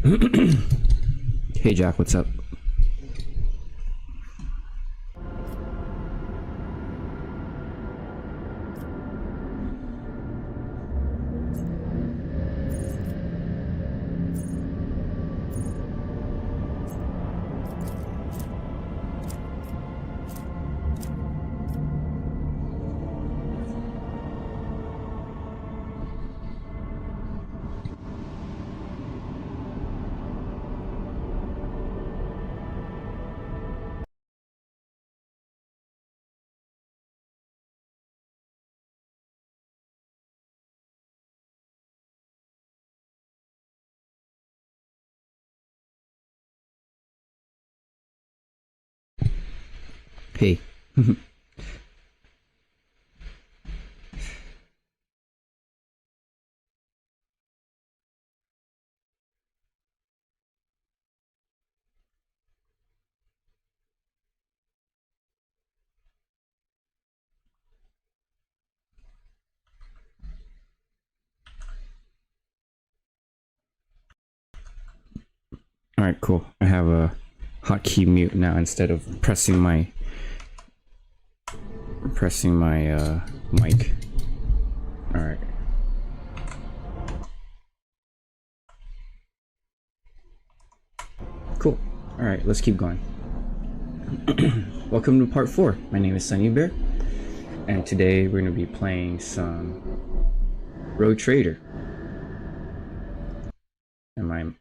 Hey Jack, what's up? Hey. All right, cool. I have a hotkey mute now instead of pressing my mic. All right. Cool. All right, let's keep going. Welcome to part 4. My name is Sunny Bear, and today we're going to be playing some Road Trader.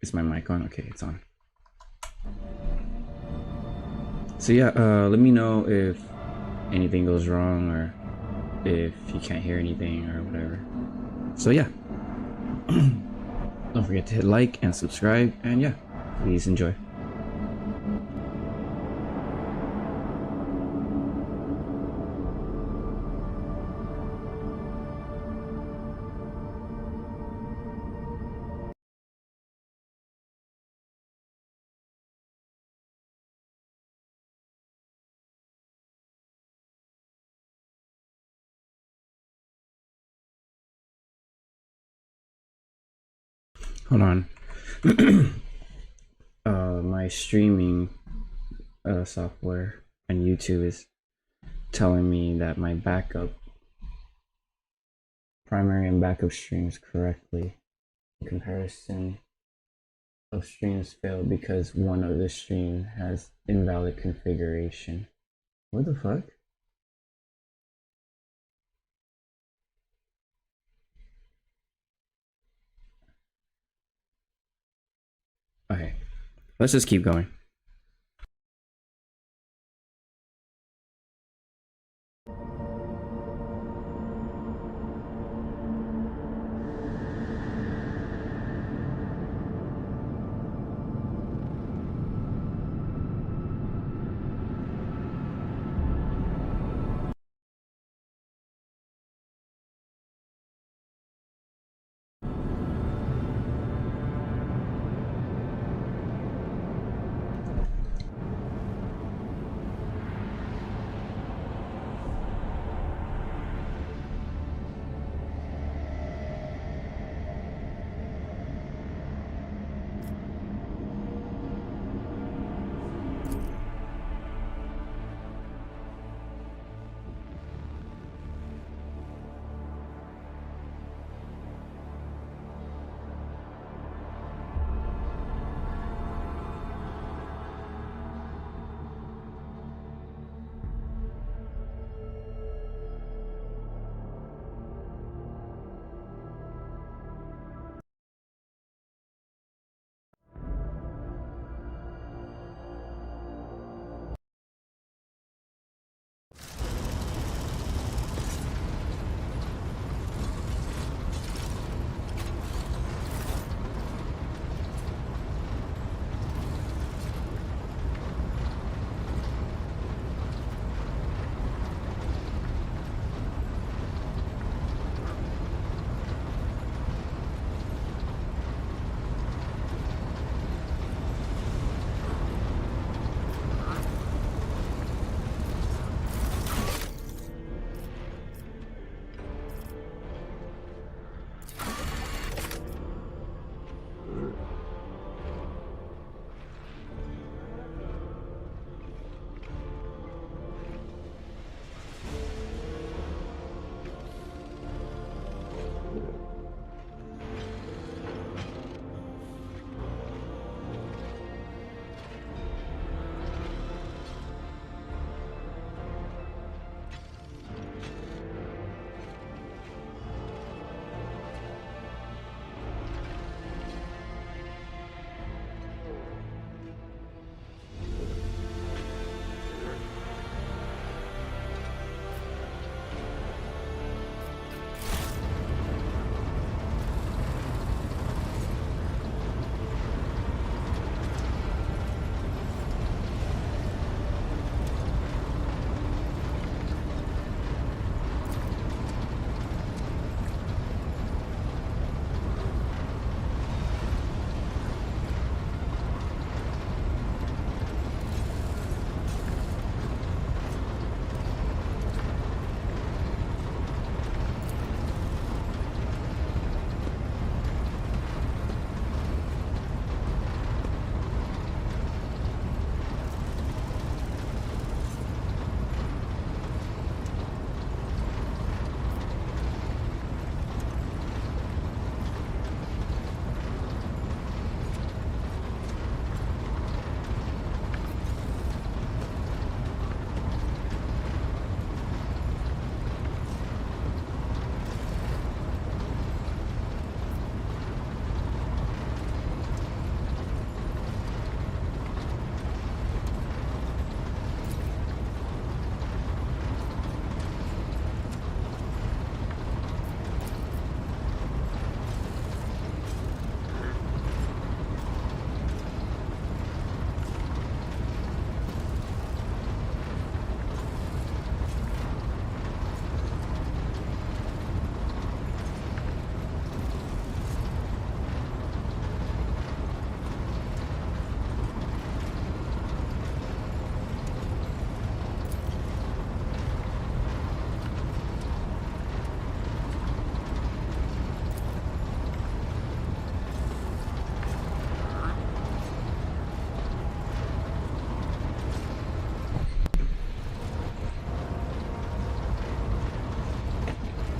Is my mic on? Okay, it's on. So yeah, let me know if anything goes wrong or if you can't hear anything or whatever. So yeah, don't forget to hit like and subscribe, and yeah, please enjoy. Hold on. My streaming software on YouTube is telling me that my primary and backup streams correctly. In comparison of streams failed because one of the stream has invalid configuration. What the fuck? Okay, let's just keep going.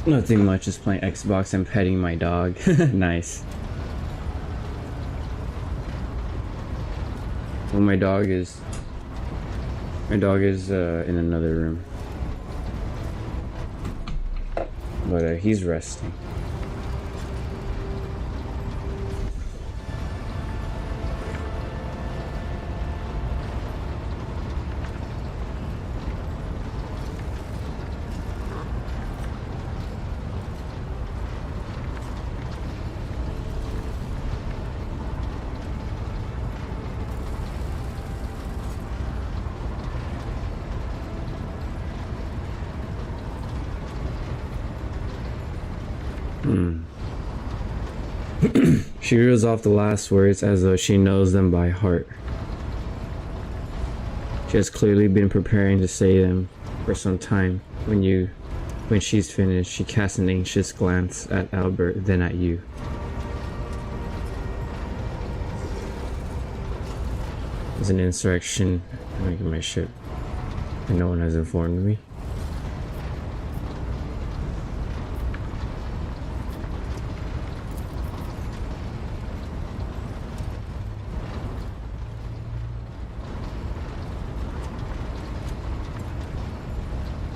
Nothing much, just playing Xbox and petting my dog. Nice. Well, my dog is in another room, but he's resting. She reels off the last words as though she knows them by heart. She has clearly been preparing to say them for some time. When she's finished, she casts an anxious glance at Albert, then at you. There's an insurrection making my ship, and no one has informed me.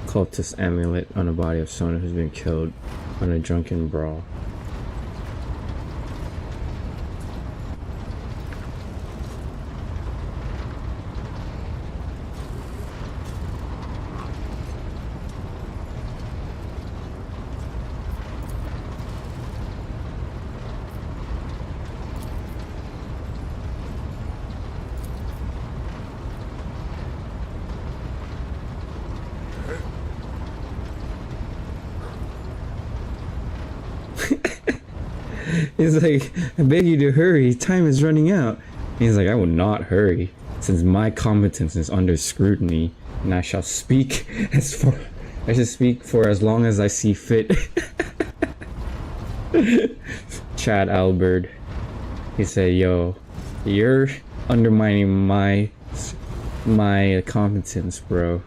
Cultist amulet on a body of someone who's been killed on a drunken brawl. He's like, I beg you to hurry, time is running out. And he's like, I will not hurry, since my competence is under scrutiny, and I shall speak for as long as I see fit. Chad Albert. He said, yo, you're undermining my competence, bro.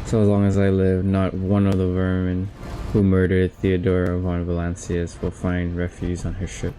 So as long as I live, not one of the vermin who murdered Theodora von Valancius will find refuge on her ship.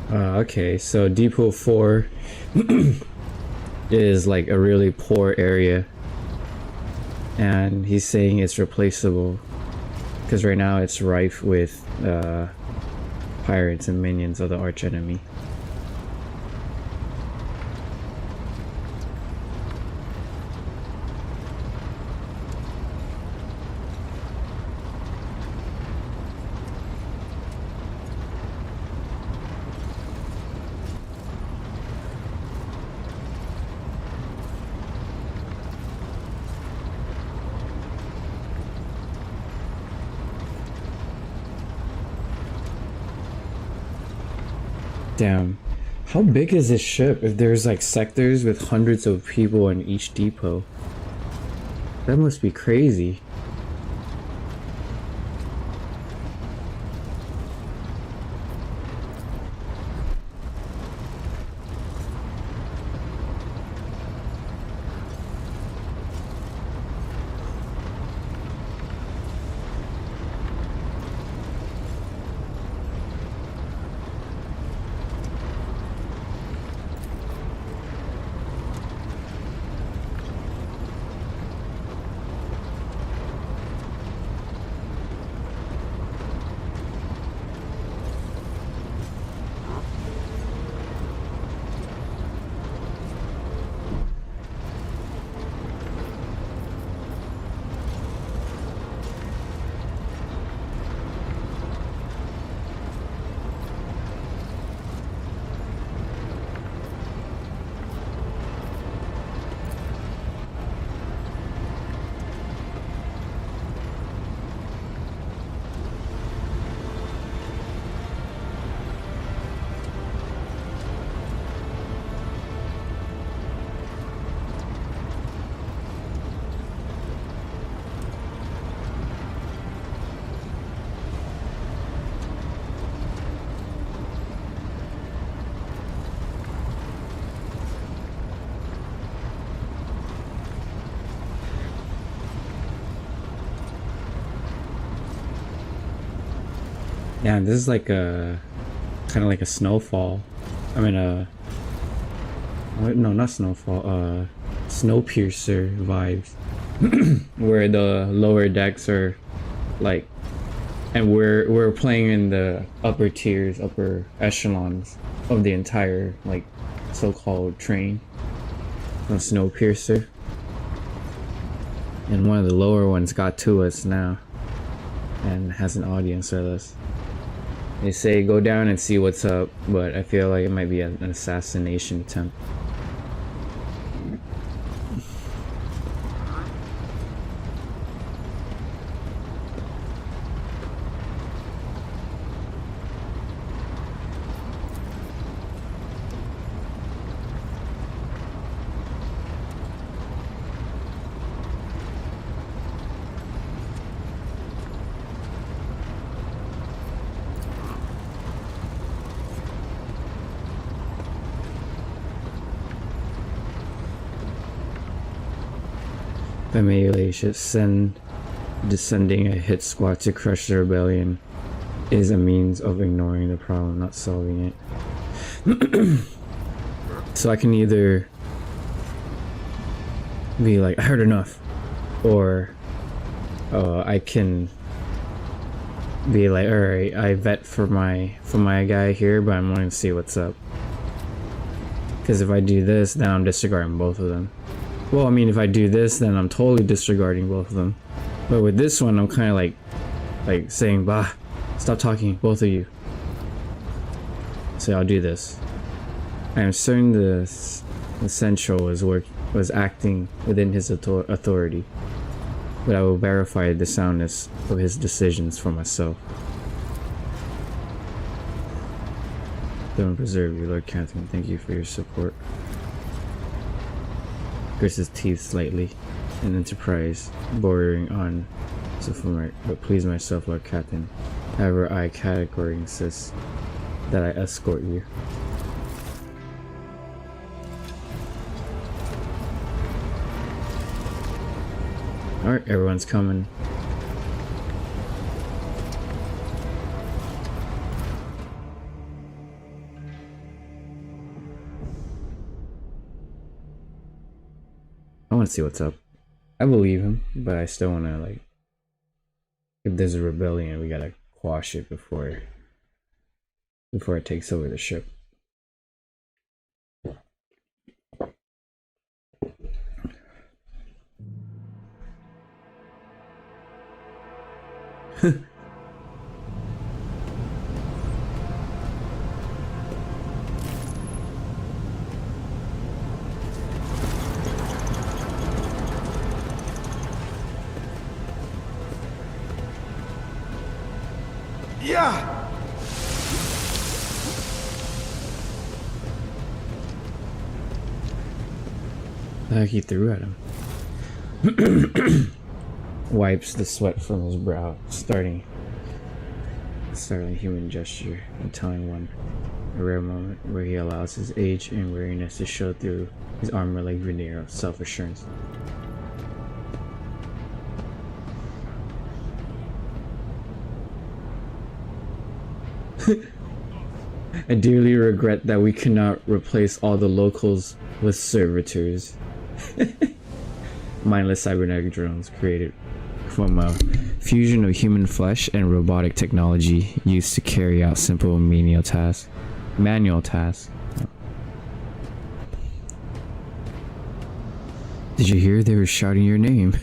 Okay, so Depot 4 is like a really poor area, and he's saying it's replaceable because right now it's rife with pirates and minions of the arch enemy. Damn, how big is this ship if there's like sectors with hundreds of people in each depot? That must be crazy. Yeah, this is like a kind of like a snowfall. I mean, no, not snowfall. Snowpiercer vibes, where the lower decks are like, and we're playing in the upper tiers, upper echelons of the entire like so-called train on Snowpiercer, and one of the lower ones got to us now and has an audience with us. They say go down and see what's up, but I feel like it might be an assassination attempt. The melee should send descending a hit squad to crush the rebellion is a means of ignoring the problem, not solving it. So I can either be like, I heard enough, or I can be like, alright, I vet for my guy here, but I'm wanting to see what's up. Because if I do this, then I'm disregarding both of them. Well, I mean, if I do this, then I'm totally disregarding both of them. But with this one, I'm kind of like saying, bah, stop talking, both of you. So I'll do this. I am certain the Central was acting within his authority, but I will verify the soundness of his decisions for myself. Don't preserve you, Lord Catherine. Thank you for your support. Grits his teeth slightly, an enterprise bordering on sophomoric, but please myself, Lord Captain. However, I categorically insist that I escort you. Alright, everyone's coming. I want to see what's up. I believe him, but I still want to, like, if there's a rebellion, we gotta quash it before it takes over the ship. Yeah. He threw at him. Wipes the sweat from his brow, starting a human gesture, and telling one a rare moment where he allows his age and weariness to show through his armor like veneer of self-assurance. I dearly regret that we cannot replace all the locals with servitors. Mindless cybernetic drones created from a fusion of human flesh and robotic technology used to carry out simple menial tasks. Manual tasks. Did you hear they were shouting your name?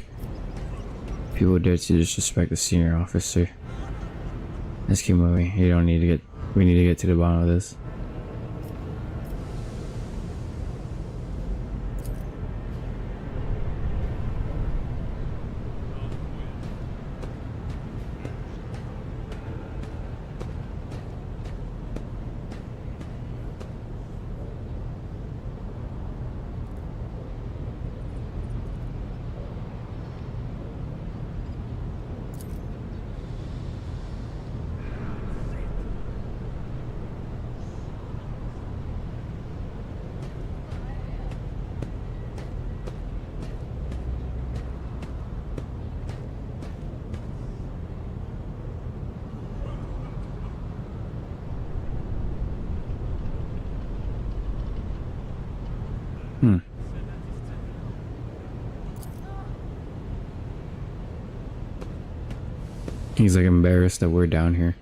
People dare to disrespect the senior officer. Let's keep moving. We need to get to the bottom of this. He's like embarrassed that we're down here.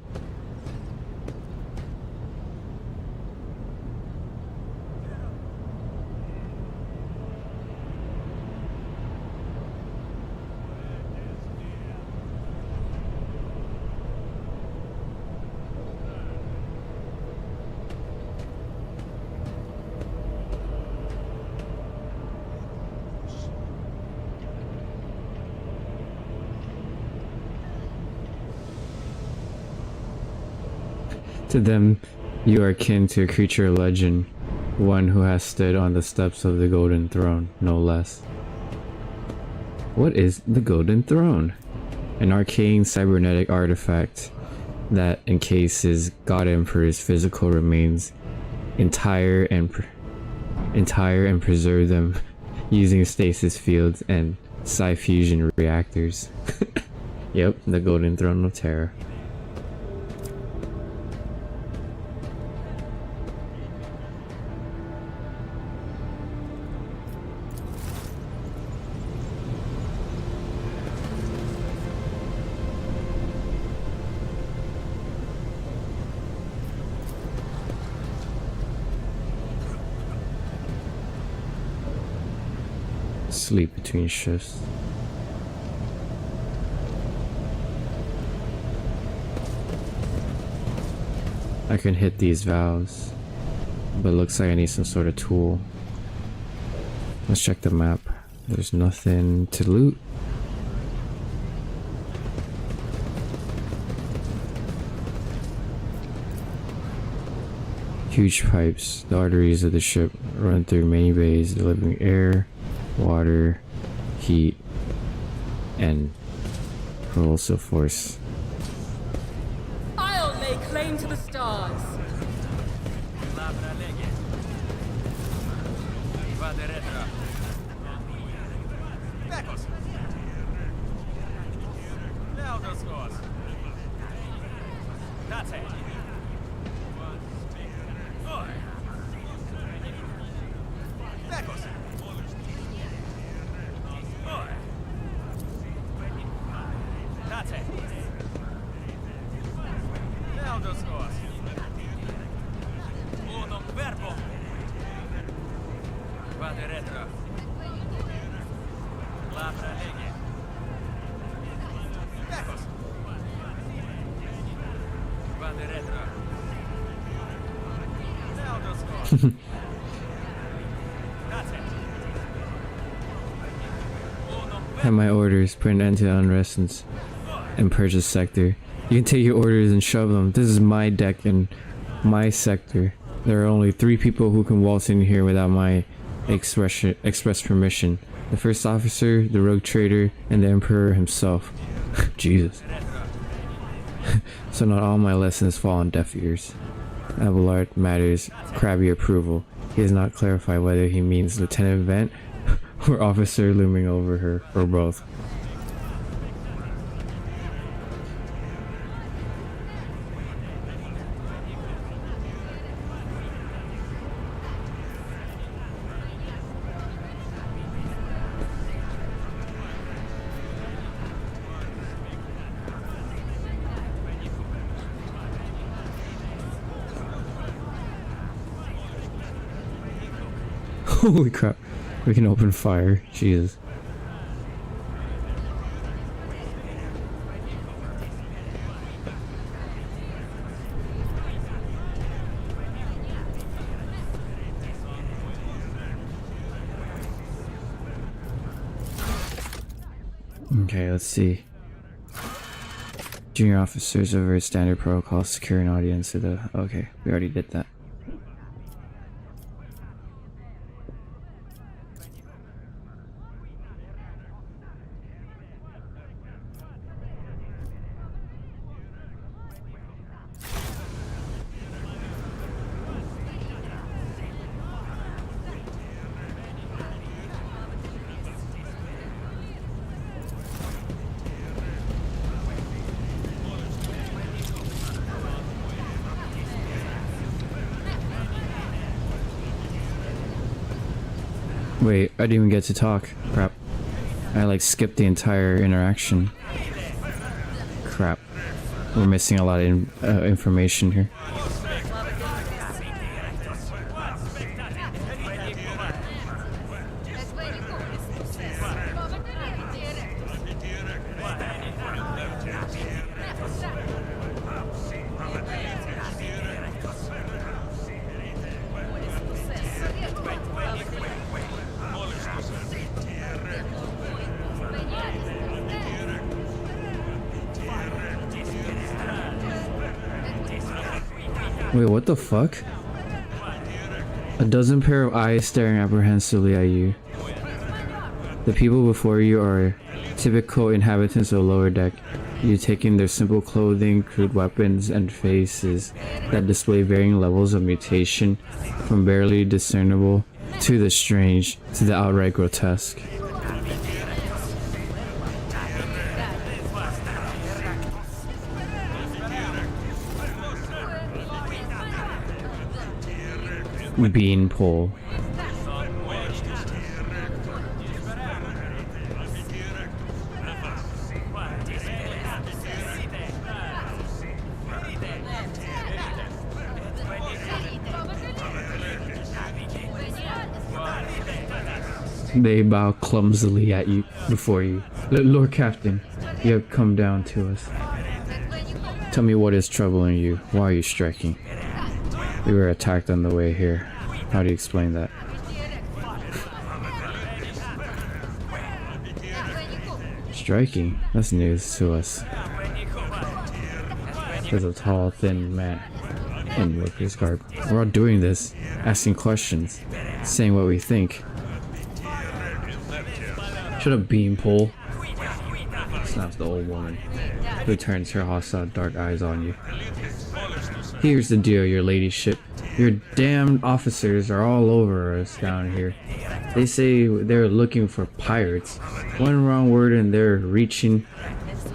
To them, you are akin to a creature of legend, one who has stood on the steps of the Golden Throne, no less. What is the Golden Throne? An arcane cybernetic artifact that encases God Emperor's physical remains entire and preserve them using stasis fields and psi-fusion reactors. Yep, the Golden Throne of Terror. Sleep between shifts. I can hit these valves, but it looks like I need some sort of tool. Let's check the map. There's nothing to loot. Huge pipes, the arteries of the ship, run through many bays, delivering air, water, heat, and propulsive force. I'll lay claim to the stars. Have my orders, put an end to the unrest and purge the sector. You can take your orders and shove them. This is my deck and my sector. There are only 3 people who can waltz in here without my express permission. The first officer, the rogue trader, and the Emperor himself. Jesus. So not all my lessons fall on deaf ears. Abelard matters crabby approval. He has not clarified whether he means Lieutenant Vent or officer looming over her, or both. Holy crap, we can open fire. Jesus. Okay, let's see. Junior officers over standard protocol, secure an audience to the... Okay, we already did that. Wait, I didn't even get to talk. Crap. I like skipped the entire interaction. Crap. We're missing a lot of information here. Wait, what the fuck? A dozen pair of eyes staring apprehensively at you. The people before you are typical inhabitants of the lower deck. You taking their simple clothing, crude weapons, and faces that display varying levels of mutation, from barely discernible to the strange to the outright grotesque. Beanpole. They bow clumsily at you before you. Lord Captain, you have come down to us. Tell me what is troubling you. Why are you striking? We were attacked on the way here. How do you explain that? Striking? That's news to us. There's a tall, thin man in worker's garb. We're all doing this, asking questions, saying what we think. Shut up, beanpole. Snaps the old woman, who turns her hostile dark eyes on you. Here's the deal, your ladyship. Your damned officers are all over us down here. They say they're looking for pirates. One wrong word and they're reaching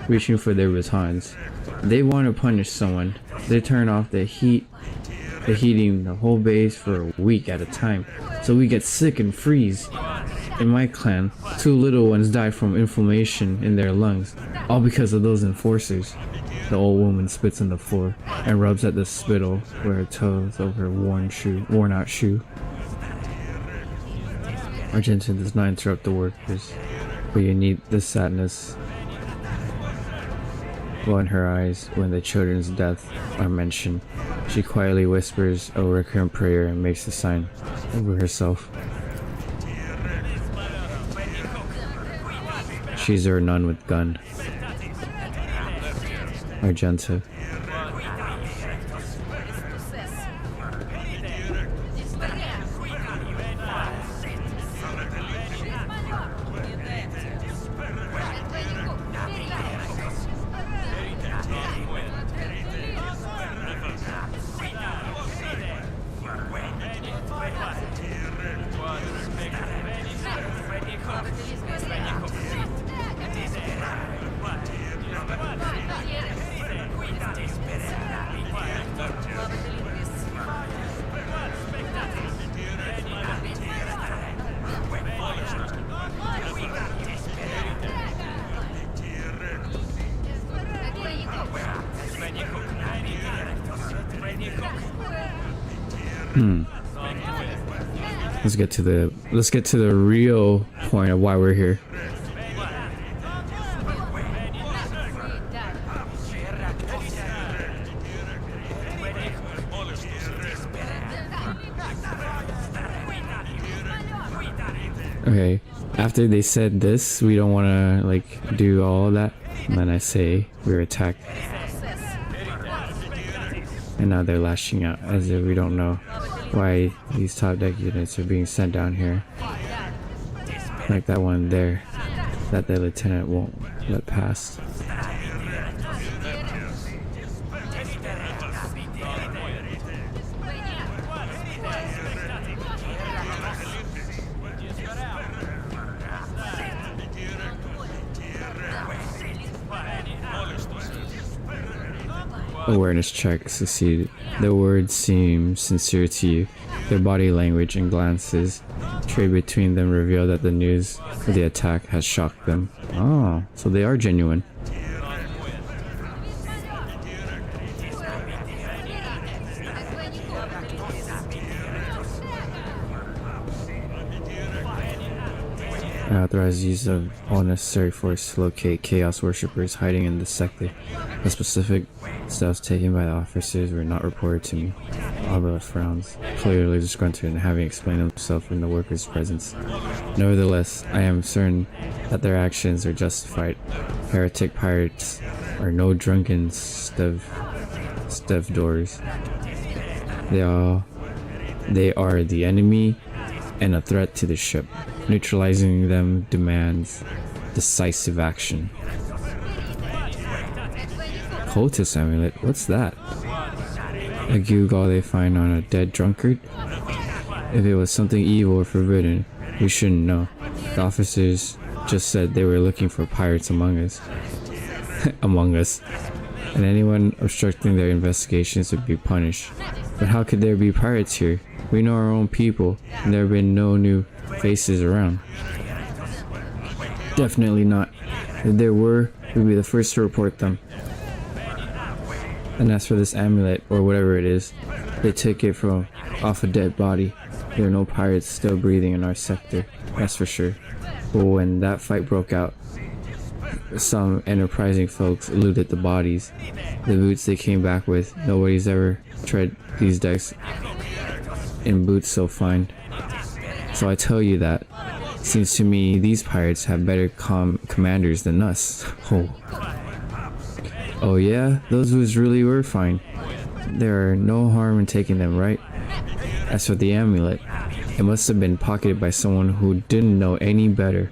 for their batons. They want to punish someone. They turn off the heating the whole base for a week at a time, so we get sick and freeze. In my clan, 2 little ones died from inflammation in their lungs, all because of those enforcers. The old woman spits on the floor and rubs at the spittle with her toes of her worn out shoe. Argenta does not interrupt the workers, but you need the sadness well in her eyes when the children's deaths are mentioned. She quietly whispers a recurrent prayer and makes a sign over herself. She's her nun with gun. Argenta. Let's get to the real point of why we're here. Okay, after they said this, we don't want to like do all of that, and then I say we were attacked, and now they're lashing out as if we don't know why these top deck units are being sent down here, like that one there that the lieutenant won't let pass. Oh Awareness check succeeded. The words seem sincere to you. Their body language and glances trade between them reveal that the news of the attack has shocked them. Oh, so they are genuine. I authorize use of all necessary force to locate Chaos worshippers hiding in the sector. The specific steps taken by the officers were not reported to me. Albert frowns, clearly disgruntled and having explained himself in the workers' presence. Nevertheless, I am certain that their actions are justified. Heretic pirates are no drunken stevedores. They are the enemy and a threat to the ship. Neutralizing them demands decisive action. Cultist amulet? What's that? A gewgaw they find on a dead drunkard? If it was something evil or forbidden, we shouldn't know. The officers just said they were looking for pirates among us. Among us. And anyone obstructing their investigations would be punished. But how could there be pirates here? We know our own people, and there have been no new faces around. Definitely not. If there were, we'd be the first to report them. And as for this amulet, or whatever it is, they took it from off a dead body. There are no pirates still breathing in our sector, that's for sure. But when that fight broke out, some enterprising folks looted the bodies. The boots they came back with, nobody's ever tread these decks in boots so fine. So I tell you that, seems to me these pirates have better commanders than us. Oh yeah, those boots really were fine. There are no harm in taking them, right? As for the amulet, it must have been pocketed by someone who didn't know any better.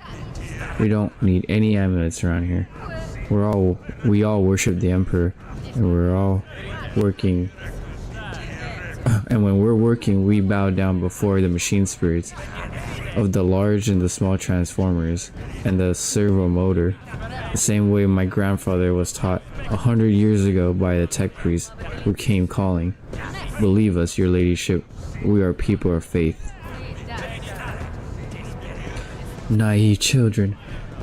We don't need any amulets around here. We all worship the Emperor, and we're all working. And when we're working, we bow down before the machine spirits of the large and the small transformers and the servo motor, the same way my grandfather was taught 100 years ago by the tech priest who came calling. Believe us, your ladyship, we are people of faith. Naive children,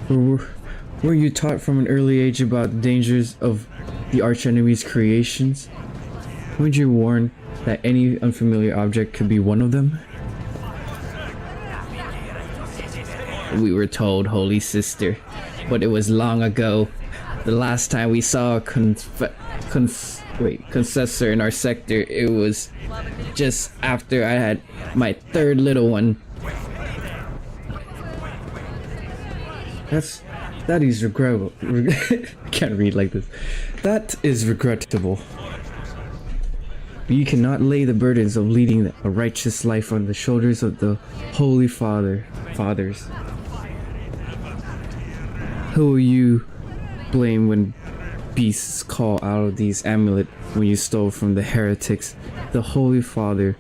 were you taught from an early age about the dangers of the archenemy's creations? Weren't you warned that any unfamiliar object could be one of them? We were told, Holy Sister, but it was long ago. The last time we saw a concessor in our sector, it was just after I had my third little one. That is regrettable. I can't read like this. That is regrettable. You cannot lay the burdens of leading a righteous life on the shoulders of the Holy Fathers. Who will you blame when beasts call out of these amulets when you stole from the heretics, the Holy Father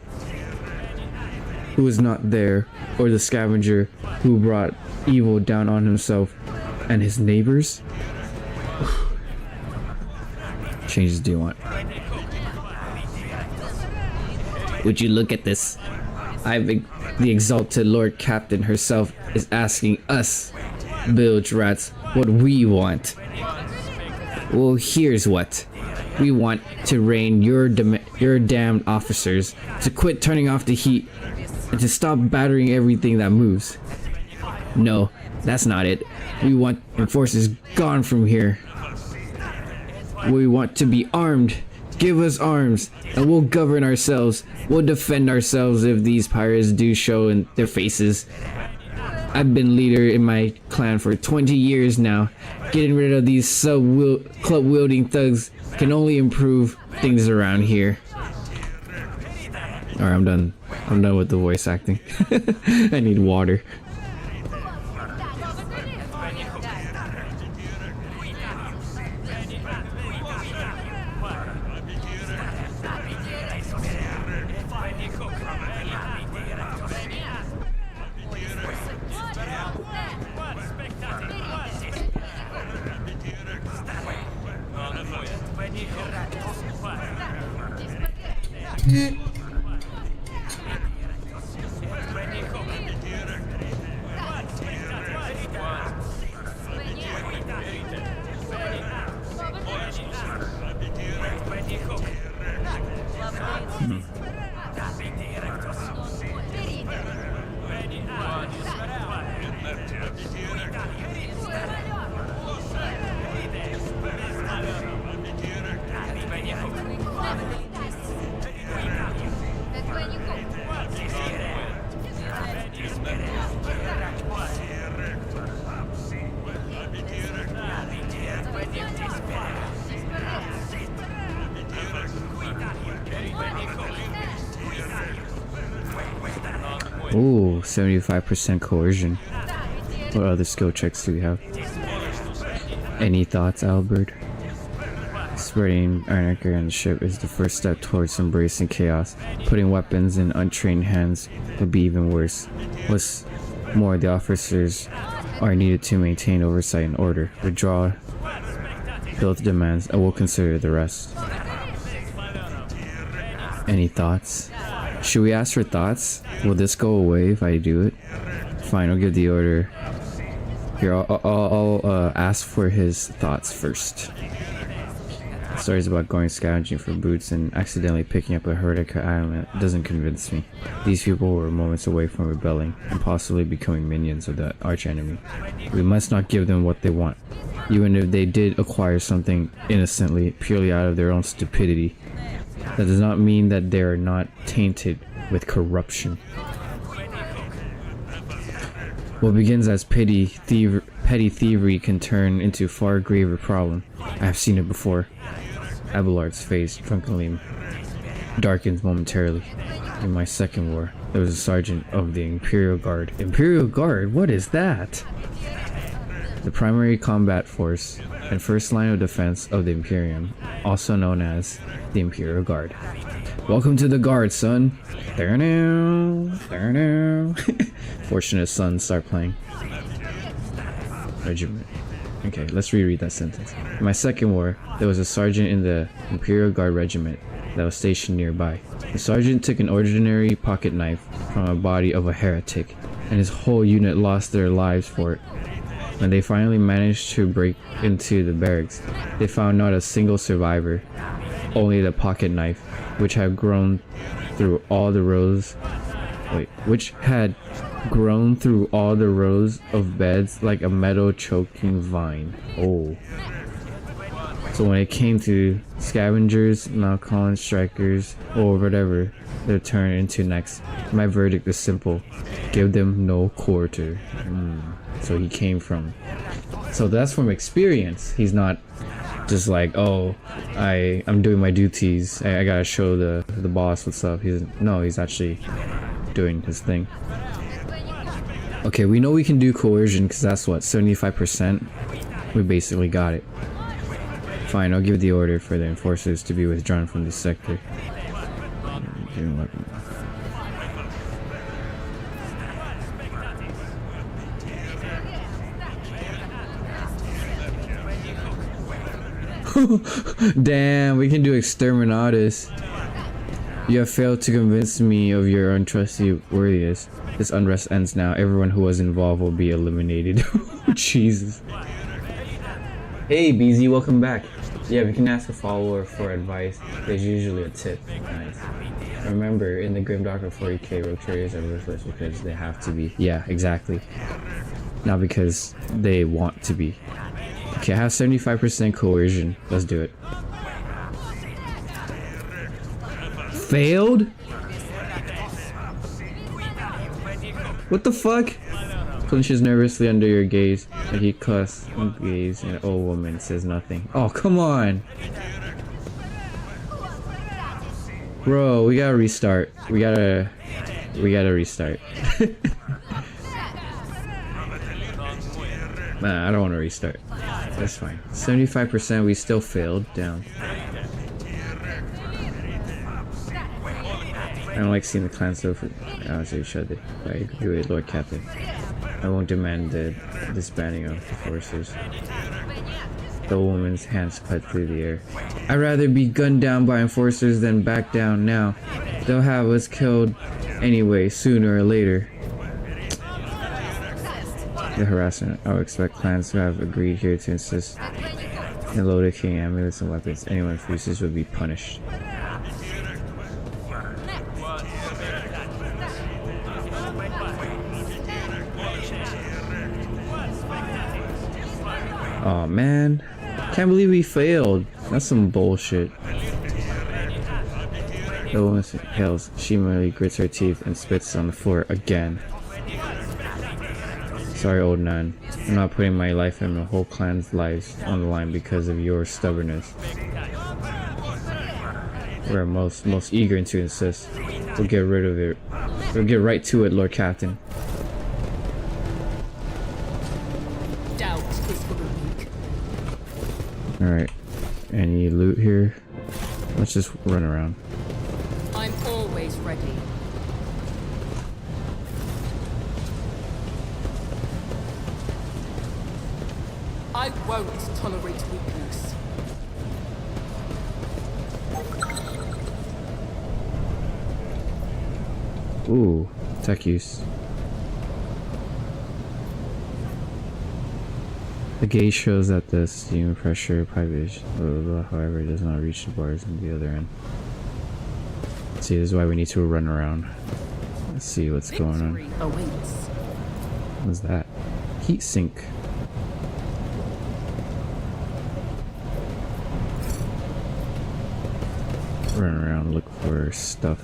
who was not there, or the scavenger who brought evil down on himself and his neighbors? Changes do you want? Would you look at this? The exalted Lord Captain herself is asking us, bilge rats, what we want. Well, here's what. We want to rein your damned officers to quit turning off the heat and to stop battering everything that moves. No, that's not it. We want enforcers gone from here. We want to be armed. Give us arms, and we'll govern ourselves. We'll defend ourselves if these pirates do show in their faces. I've been leader in my clan for 20 years now. Getting rid of these club-wielding thugs can only improve things around here. Alright, I'm done. I'm done with the voice acting. I need water. Ooh, 75% coercion. What other skill checks do we have? Any thoughts, Albert? Spreading anarchy on the ship is the first step towards embracing chaos. Putting weapons in untrained hands would be even worse. What's more, the officers are needed to maintain oversight and order. Withdraw build demands, and we'll consider the rest. Any thoughts? Should we ask for thoughts? Will this go away if I do it? Fine, I'll give the order. Here, I'll ask for his thoughts first. Stories about going scavenging for boots and accidentally picking up a herdica item doesn't convince me. These people were moments away from rebelling and possibly becoming minions of the archenemy. We must not give them what they want, even if they did acquire something innocently, purely out of their own stupidity. That does not mean that they are not tainted with corruption. What begins as petty thievery can turn into far graver problem. I have seen it before. Abelard's face drunkenly darkens momentarily. In my second war, there was a sergeant of the Imperial Guard. Imperial Guard? What is that? The primary combat force and first line of defense of the Imperium, also known as the Imperial Guard. Welcome to the Guard, son. There now. Fortunate sons start playing. Regiment. Okay, let's reread that sentence. In my second war, there was a sergeant in the Imperial Guard regiment that was stationed nearby. The sergeant took an ordinary pocket knife from a body of a heretic, and his whole unit lost their lives for it. When they finally managed to break into the barracks, they found not a single survivor, only the pocket knife, which had grown through all the rows of beds like a metal choking vine. Oh. So when it came to scavengers, Malcolm strikers, or whatever they're turned into next, my verdict is simple. Give them no quarter. So he came from. So that's from experience. He's not just like, oh, I'm doing my duties. I gotta show the boss what's up. He's actually doing his thing. Okay, we know we can do coercion because that's what, 75%? We basically got it. Fine, I'll give the order for the enforcers to be withdrawn from this sector. Damn, we can do exterminatus. You have failed to convince me of your untrustworthiness. This unrest ends now. Everyone who was involved will be eliminated. Jesus. Hey BZ, welcome back. Yeah, we can ask a follower for advice. There's usually a tip. Nice. Remember, in the Grim Doctor 40k, rogue traders are ruthless because they have to be. Yeah, exactly. Not because they want to be. Okay, I have 75% coercion. Let's do it. Failed? What the fuck? Clenches nervously under your gaze, and he cuss and gaze, and an old woman says nothing. Oh, come on! Bro, we gotta restart. We gotta restart. Nah, I don't want to restart. That's fine. 75%, we still failed. Down. I don't like seeing the clans over to each other. I do it, Lord Captain. I won't demand the disbanding of the forces. The woman's hands cut through the air. I'd rather be gunned down by enforcers than back down now. They'll have us killed anyway, sooner or later. The harassment. I would expect clans who have agreed here to insist in loaded king amulets and weapons. Anyone who refuses would be punished. Oh man, can't believe we failed. That's some bullshit. The woman hails. She merely grits her teeth and spits on the floor again. Sorry, old man. I'm not putting my life and the whole clan's lives on the line because of your stubbornness. We're most eager to insist. We'll get rid of it. We'll get right to it, Lord Captain. Doubt is for the weak. Alright. Any loot here? Let's just run around. I'm always ready. I won't tolerate weakness. Ooh, tech use. The gauge shows that the steam pressure pipe is, however, it does not reach the bars on the other end. See, this is why we need to run around. Let's see what's going on. Victory awaits. What's that? Heat sink. Run around, look for stuff.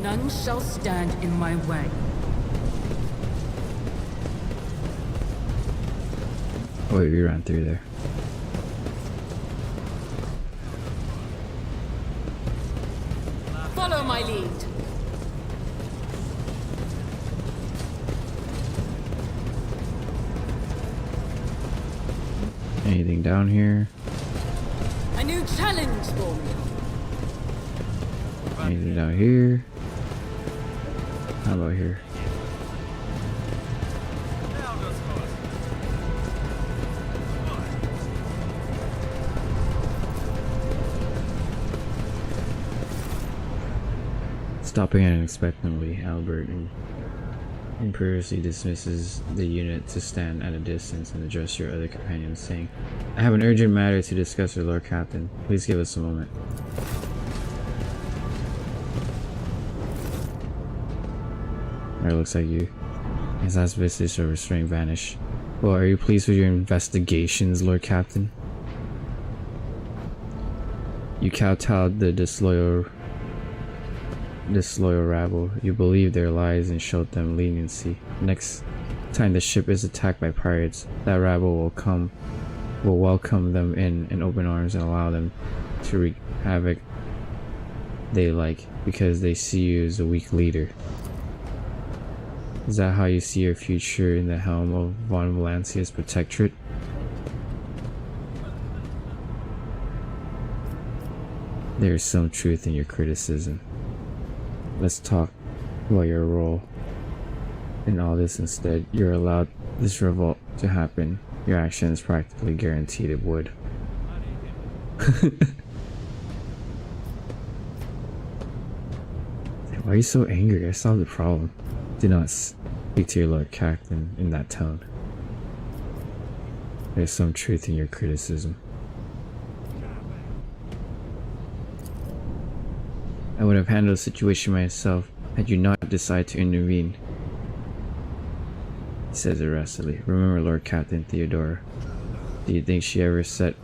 None shall stand in my way. Oh wait, we ran through there. Follow my lead. Anything down here? A new challenge for me. Anything down here? How about here? Stopping unexpectedly, Albert imperiously dismisses the unit to stand at a distance and address your other companions, saying, "I have an urgent matter to discuss with Lord Captain. Please give us a moment." Alright, looks like you. His last vestige of restraint vanished. Well, are you pleased with your investigations, Lord Captain? You kowtowed the disloyal rabble. You believed their lies and showed them leniency. Next time the ship is attacked by pirates, that rabble will welcome them in open arms and allow them to wreak havoc they like, because they see you as a weak leader. Is that how you see your future in the helm of Von Valancia's protectorate? There is some truth in your criticism. Let's talk about your role in all this instead. You're allowed this revolt to happen. Your action is practically guaranteed it would. Why are you so angry? I solved the problem. Do not speak to your Lord Captain in that tone. There's some truth in your criticism. I would have handled the situation myself had you not decided to intervene, he says irascibly. Remember Lord Captain Theodora. Do you think she ever set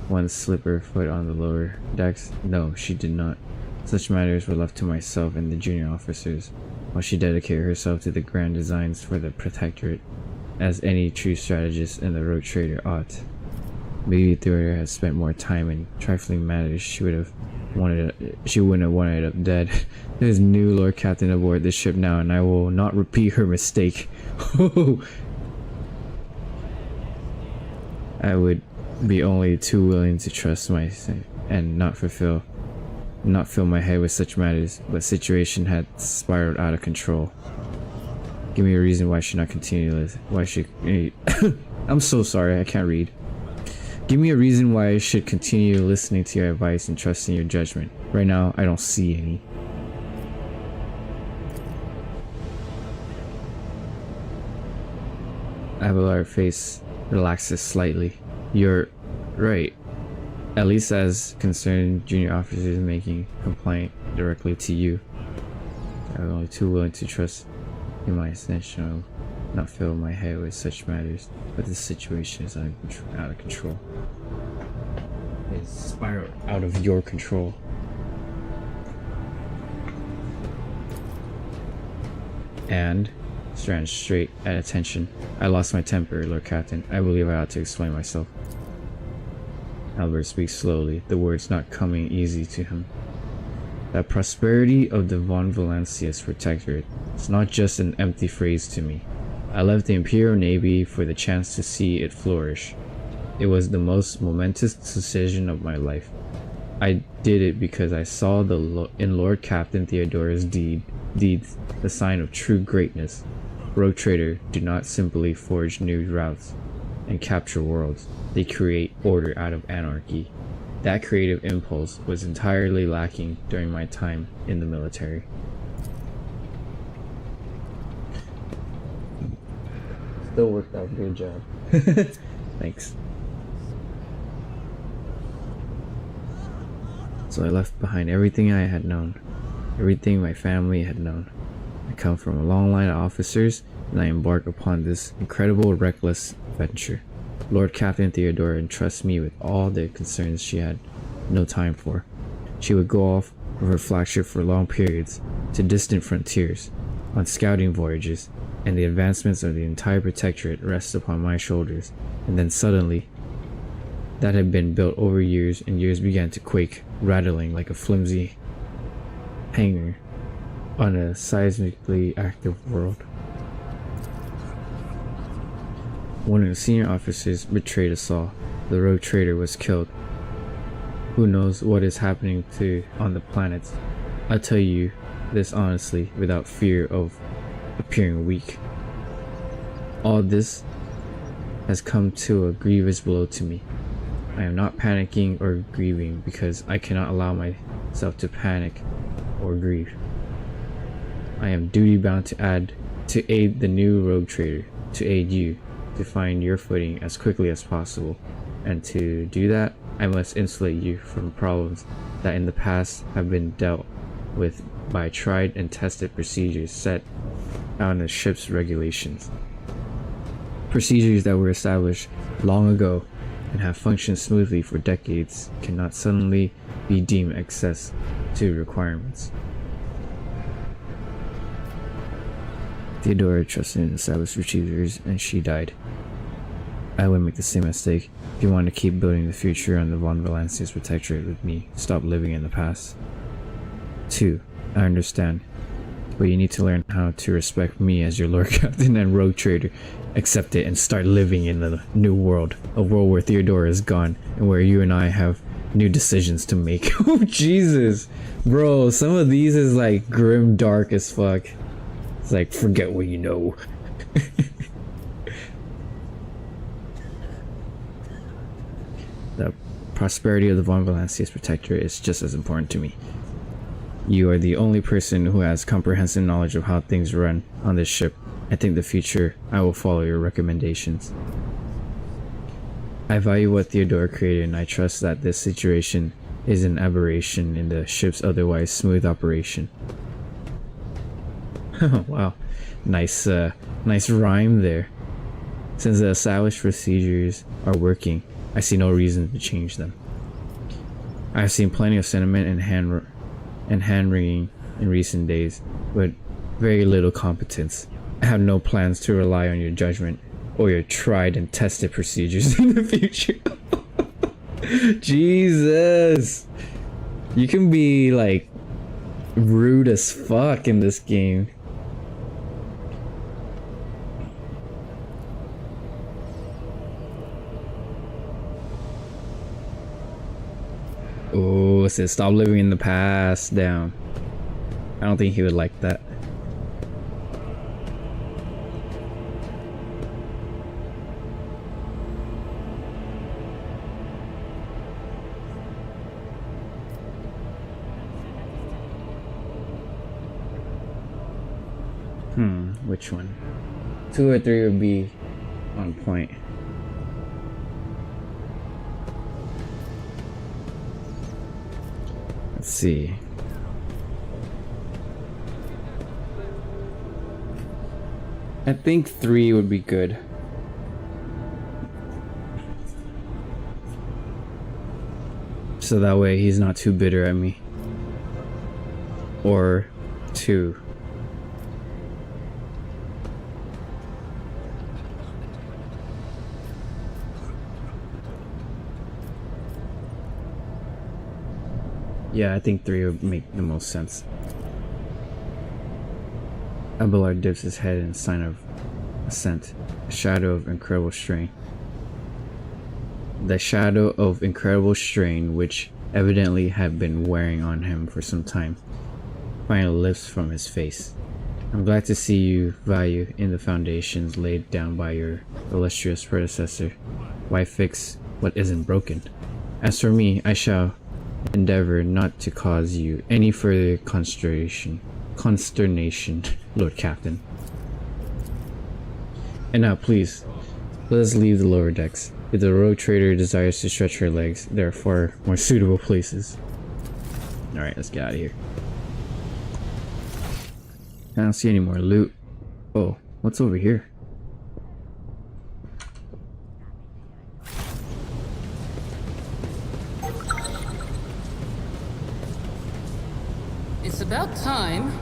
one slipper foot on the lower decks? No, she did not. Such matters were left to myself and the junior officers, while she dedicated herself to the grand designs for the protectorate, as any true strategist and the rogue trader ought. Maybe Theodora had spent more time in trifling matters. She wouldn't have wanted it up dead. There's a new Lord Captain aboard this ship now, and I will not repeat her mistake. I would be only too willing to trust myself and not fill my head with such matters, but situation had spiraled out of control. Give me a reason why I should not continue this. Why should I'm so sorry, I can't read. Give me a reason why I should continue listening to your advice and trusting your judgment. Right now, I don't see any. Abelard's face relaxes slightly. You're right. At least as concerned junior officers making complaint directly to you. I'm only too willing to trust in my ascension. Not fill my head with such matters, but the situation is out of control. It's spiraled out of your control. And Strand straight at attention. I lost my temper, Lord Captain. I believe I ought to explain myself. Albert speaks slowly, the words not coming easy to him. That prosperity of the von Valancius Protectorate is not just an empty phrase to me. I left the Imperial Navy for the chance to see it flourish. It was the most momentous decision of my life. I did it because I saw in Lord Captain Theodora's deeds the sign of true greatness. Rogue trader do not simply forge new routes and capture worlds. They create order out of anarchy. That creative impulse was entirely lacking during my time in the military. Still worked out, good job. Thanks. So I left behind everything I had known, everything my family had known. I come from a long line of officers, and I embark upon this incredible, reckless venture. Lord Captain Theodora entrusts me with all the concerns she had no time for. She would go off with her flagship for long periods, to distant frontiers, on scouting voyages, and the advancements of the entire protectorate rest upon my shoulders. And then suddenly, that had been built over years, and years began to quake, rattling like a flimsy hanger on a seismically active world. One of the senior officers betrayed us all. The rogue trader was killed. Who knows what is happening on the planets? I tell you this honestly, without fear of appearing weak. All this has come to a grievous blow to me. I am not panicking or grieving because I cannot allow myself to panic or grieve. I am duty bound to aid the new rogue trader, to aid you, to find your footing as quickly as possible. And to do that, I must insulate you from problems that in the past have been dealt with by tried and tested procedures set out in the ship's regulations. Procedures that were established long ago and have functioned smoothly for decades cannot suddenly be deemed excess to requirements. Theodora trusted in established procedures and she died. I would make the same mistake. If you want to keep building the future on the von Valancius Protectorate with me, stop living in the past. 2. I understand, but you need to learn how to respect me as your Lord Captain and Rogue Trader. Accept it and start living in the new world. A world where Theodora is gone and where you and I have new decisions to make. Oh Jesus! Bro, some of these is like grim dark as fuck. It's like, forget what you know. The prosperity of the von Valancius Protectorate is just as important to me. You are the only person who has comprehensive knowledge of how things run on this ship. I think the future, I will follow your recommendations. I value what Theodora created, and I trust that this situation is an aberration in the ship's otherwise smooth operation. Wow, nice rhyme there. Since the established procedures are working, I see no reason to change them. I have seen plenty of sentiment and hand-wringing in recent days, but very little competence. I have no plans to rely on your judgment or your tried and tested procedures in the future. Jesus! You can be like rude as fuck in this game. Oh, it says stop living in the past. Down. I don't think he would like that. Which one? 2 or 3 would be on point. Let's see. I think 3 would be good. So that way he's not too bitter at me. Or 2. Yeah, I think 3 would make the most sense. Abelard dips his head in sign of assent. A shadow of incredible strain. The shadow of incredible strain, which evidently had been wearing on him for some time, finally lifts from his face. I'm glad to see you value in the foundations laid down by your illustrious predecessor. Why fix what isn't broken? As for me, I shall endeavor not to cause you any further consternation, Lord Captain. And now, please, let us leave the lower decks. If the rogue trader desires to stretch her legs, there are far more suitable places. Alright, let's get out of here. I don't see any more loot. Oh, what's over here? It's about time.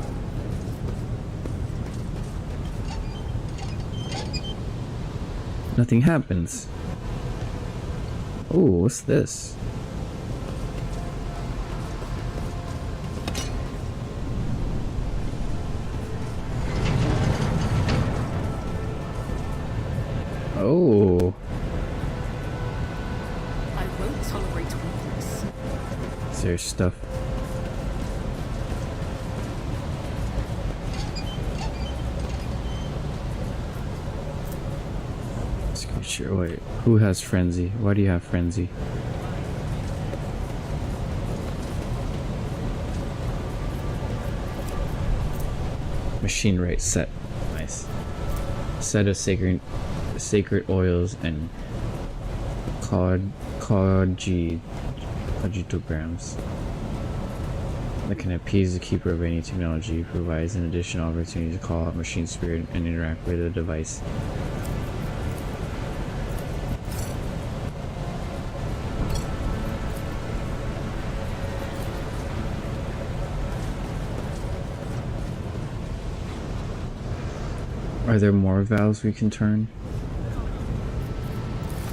Nothing happens. Oh, what's this? Oh. I won't tolerate weakness. Is there stuff? Sure, wait. Who has frenzy? Why do you have frenzy? Machine rate set. Nice. Set of sacred oils and cogitograms that can appease the keeper of any technology, provides an additional opportunity to call out machine spirit and interact with the device. Are there more valves we can turn?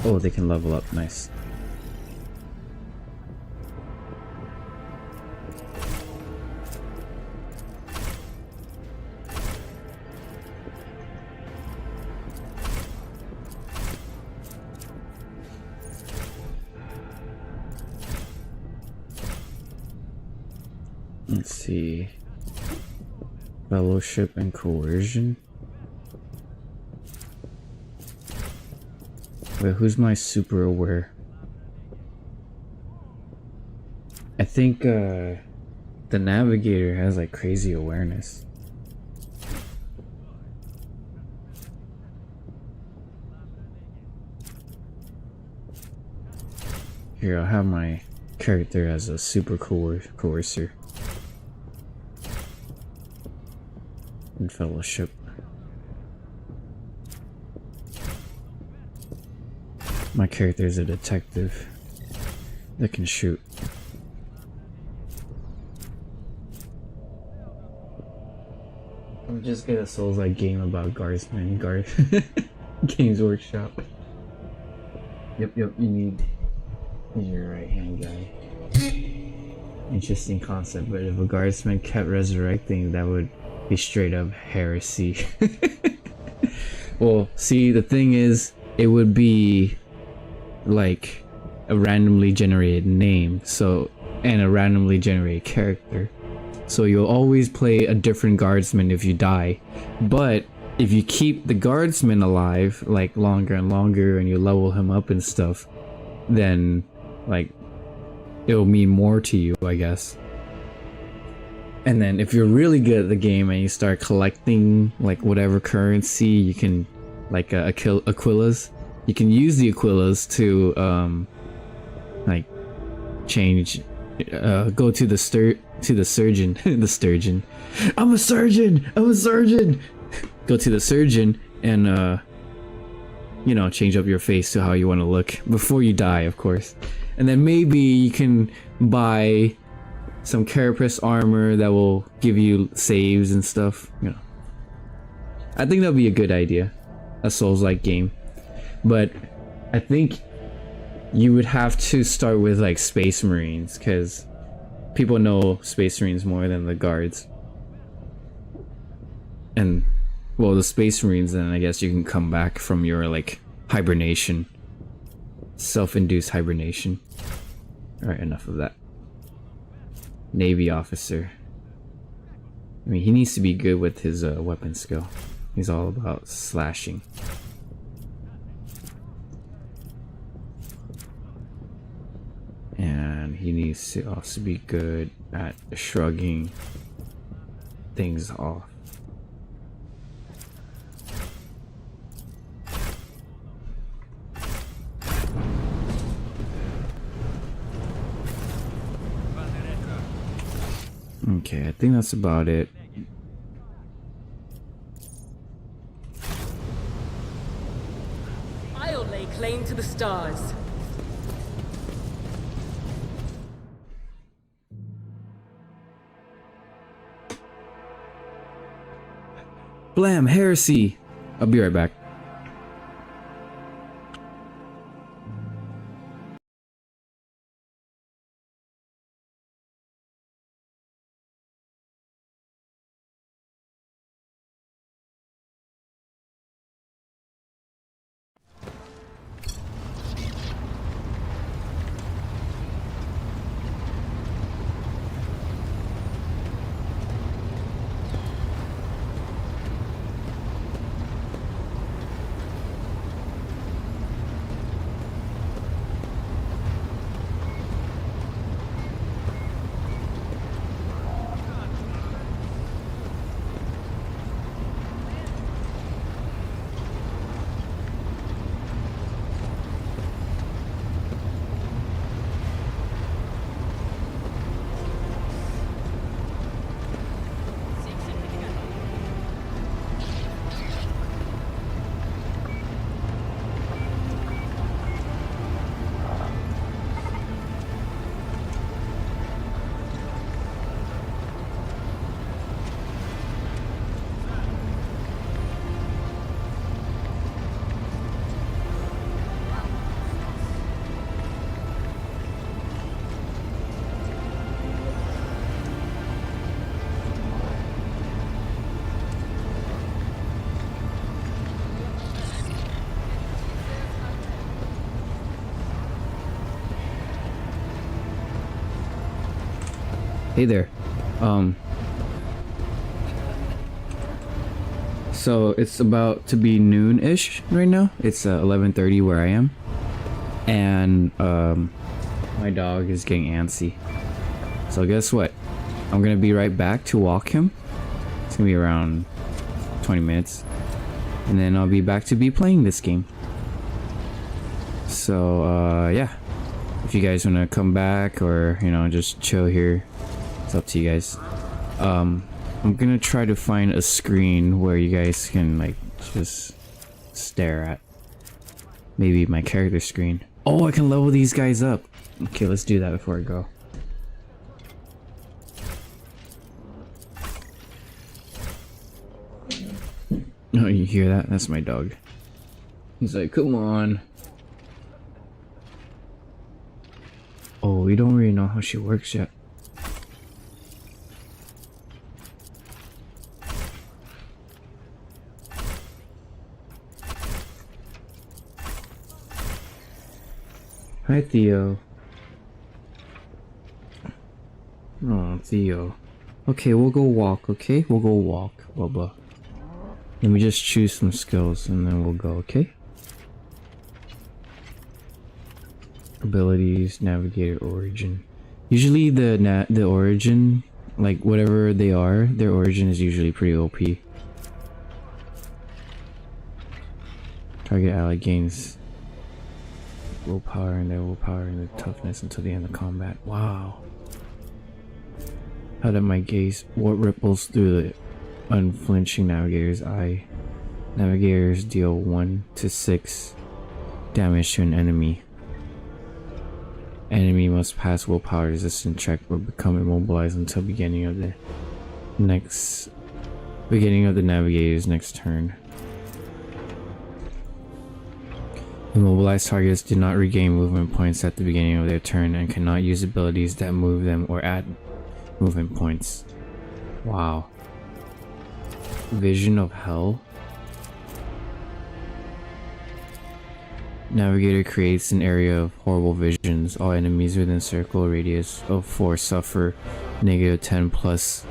Oh, they can level up. Nice. Let's see. Fellowship and coercion. Wait, who's my super aware? I think the navigator has like crazy awareness. Here, I'll have my character as a super coercer. And fellowship. My character is a detective that can shoot. I'm just gonna Souls-like game about guardsmen. Games Workshop. Yep, you need your right hand guy. Interesting concept, but if a guardsman kept resurrecting, that would be straight up heresy. Well, see, the thing is, it would be like a randomly generated name, so, and a randomly generated character, so you'll always play a different guardsman if you die. But if you keep the guardsman alive like longer and longer and you level him up and stuff, then like it'll mean more to you, I guess. And then if you're really good at the game and you start collecting like whatever currency you can, like Aquilas, you can use the Aquilas to like change, go to the surgeon. The sturgeon. I'm a surgeon. Go to the surgeon and you know, change up your face to how you want to look before you die, of course. And then maybe you can buy some carapace armor that will give you saves and stuff, you know. I think that'll be a good idea, a Souls-like game. But I think you would have to start with like Space Marines, because people know Space Marines more than the guards. And well, the Space Marines, then I guess you can come back from your like hibernation, self-induced hibernation. All right, enough of that. Navy officer. I mean, he needs to be good with his weapon skill. He's all about slashing. And he needs to also be good at shrugging things off. Okay, I think that's about it. I'll lay claim to the stars. Blam, heresy! I'll be right back. Hey there. So it's about to be noon-ish right now. It's 11:30 where I am. And my dog is getting antsy. So guess what? I'm gonna be right back to walk him. It's gonna be around 20 minutes. And then I'll be back to be playing this game. So yeah. If you guys wanna come back or, you know, just chill here, it's up to you guys. I'm gonna try to find a screen where you guys can like just stare at. Maybe my character screen. Oh, I can level these guys up. Okay, let's do that before I go. Oh, you hear that? That's my dog. He's like, come on. Oh, we don't really know how she works yet. Hi, Theo. Oh, Theo. Okay, we'll go walk, okay? We'll go walk, Bubba. Let me just choose some skills and then we'll go, okay? Abilities, navigator, origin. Usually the origin, like whatever they are, their origin is usually pretty OP. Target ally gains willpower and their willpower and their toughness until the end of combat. Wow. How did my gaze? What ripples through the unflinching navigator's eye? Navigators deal 1 to 6 damage to an enemy. Enemy must pass willpower resistance check or become immobilized until beginning of the navigator's next turn. Immobilized targets do not regain movement points at the beginning of their turn and cannot use abilities that move them or add movement points. Wow. Vision of hell. Navigator creates an area of horrible visions. All enemies within circle radius of 4 suffer -10 plus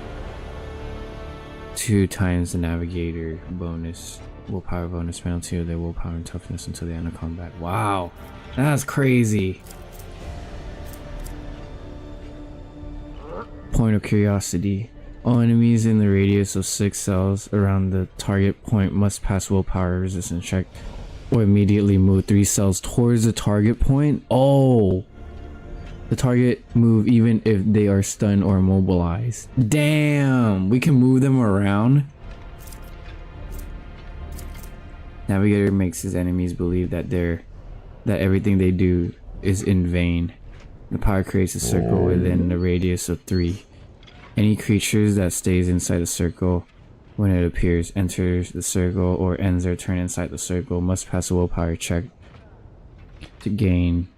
2 times the navigator bonus willpower bonus penalty of their willpower and toughness until the end of combat. Wow, that's crazy. Point of curiosity. All enemies in the radius of 6 cells around the target point must pass willpower resistance check or immediately move 3 cells towards the target point. Oh, the target move even if they are stunned or immobilized. Damn, we can move them around. Navigator makes his enemies believe that everything they do is in vain. The power creates a circle within the radius of 3. Any creatures that stays inside the circle when it appears, enters the circle, or ends their turn inside the circle must pass a willpower check to gain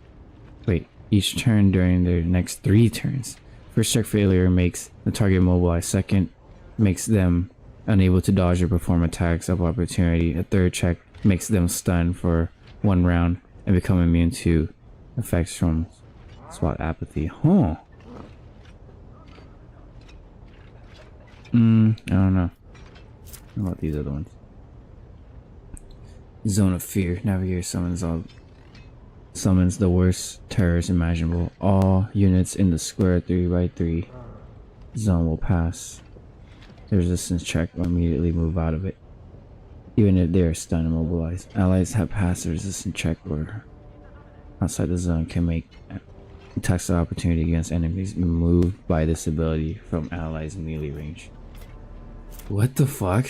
each turn during their next 3 turns. First check failure makes the target immobilized. Second makes them unable to dodge or perform attacks of opportunity. A third check makes them stunned for 1 round and become immune to effects from spot apathy. Huh. I don't know. What about these other ones? Zone of Fear. Navigator summons the worst terrors imaginable. All units in the square 3x3 zone will pass the resistance check or immediately move out of it, even if they are stunned and immobilized. Allies have passed the resistance check or outside the zone can make attacks of opportunity against enemies moved by this ability from allies melee range. What the fuck?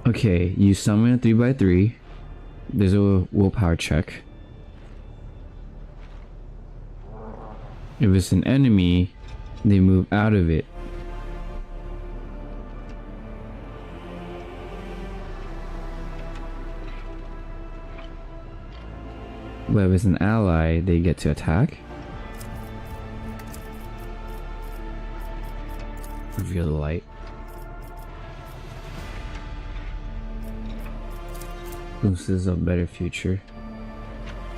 Okay, you summon a 3x3. There's a willpower check. If it's an enemy, they move out of it. But if it's an ally, they get to attack. Reveal the light. Glimpses of better future.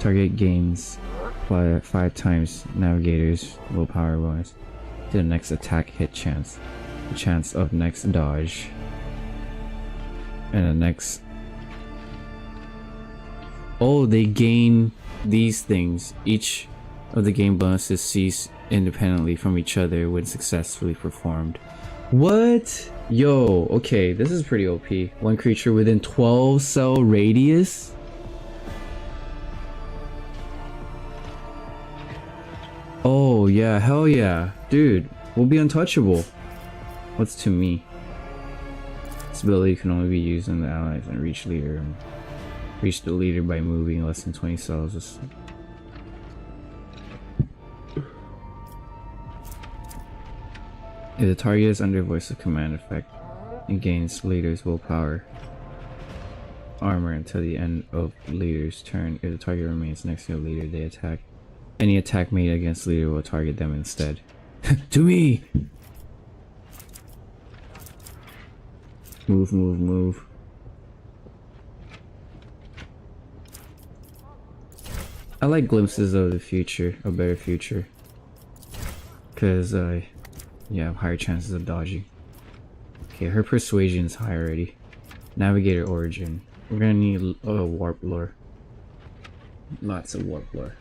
Target gains 5 times navigator's willpower bonus to the next attack hit chance, the chance of next dodge, and the next. Oh, they gain these things. Each of the game bonuses cease independently from each other when successfully performed. What? Yo, okay, this is pretty OP. One creature within 12 cell radius? Oh yeah, hell yeah. Dude, we'll be untouchable. What's to me? This ability can only be used on the allies and reach the leader by moving less than 20 cells. If the target is under voice of command effect and gains leader's willpower armor until the end of leader's turn. If the target remains next to the leader, they attack. Any attack made against leader will target them instead. To me! Move, move, move. I like glimpses of the future, a better future. Cause you have higher chances of dodging. Okay, her persuasion is high already. Navigator origin. We're gonna need warp lore. Lots of warp lore.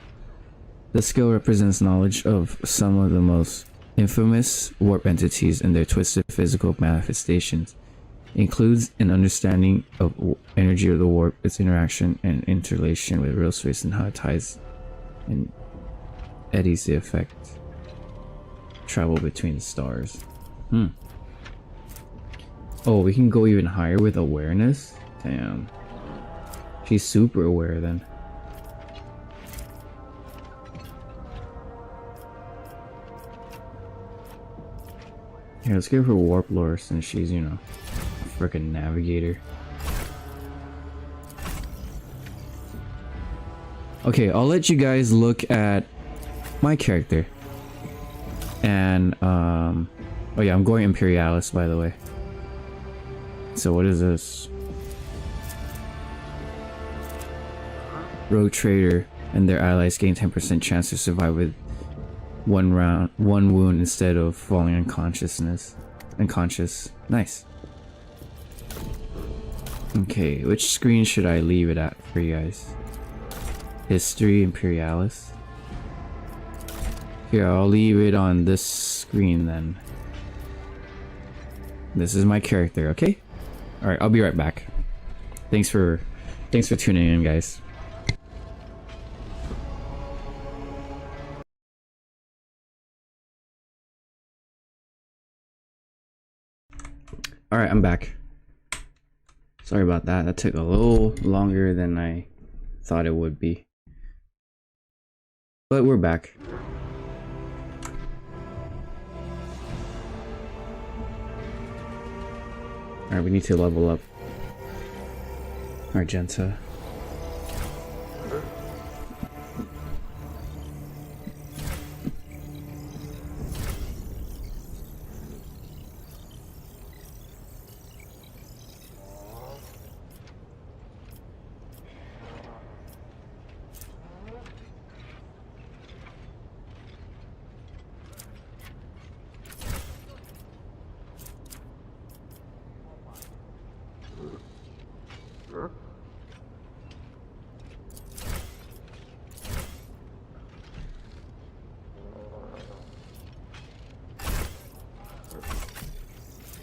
The skill represents knowledge of some of the most infamous warp entities and their twisted physical manifestations. It includes an understanding of energy of the warp, its interaction and interrelation with real space, and how it ties and eddies the effect. Travel between the stars. Oh, we can go even higher with awareness? Damn. She's super aware then. Here, let's give her warp lore since she's, you know, a freaking navigator. Okay, I'll let you guys look at my character. And oh yeah, I'm going Imperialis, by the way. So what is this? Rogue trader and their allies gain 10% chance to survive with one wound instead of falling unconscious. Nice. Okay, which screen should I leave it at for you guys? History, Imperialis. Here, I'll leave it on this screen then. This is my character, okay? Alright, I'll be right back. Thanks for tuning in, guys. Alright, I'm back. Sorry about that. That took a little longer than I thought it would be. But we're back. Alright, we need to level up Argenta.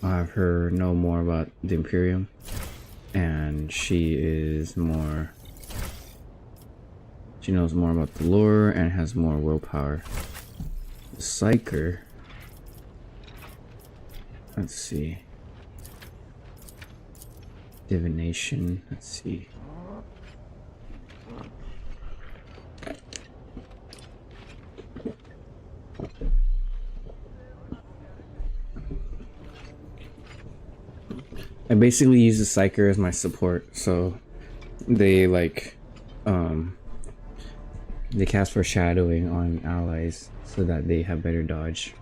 I'll have her know more about the Imperium, and she knows more about the lore and has more willpower. The Psyker, let's see, divination, let's see. I basically use the Psyker as my support, so they they cast foreshadowing on allies so that they have better dodge.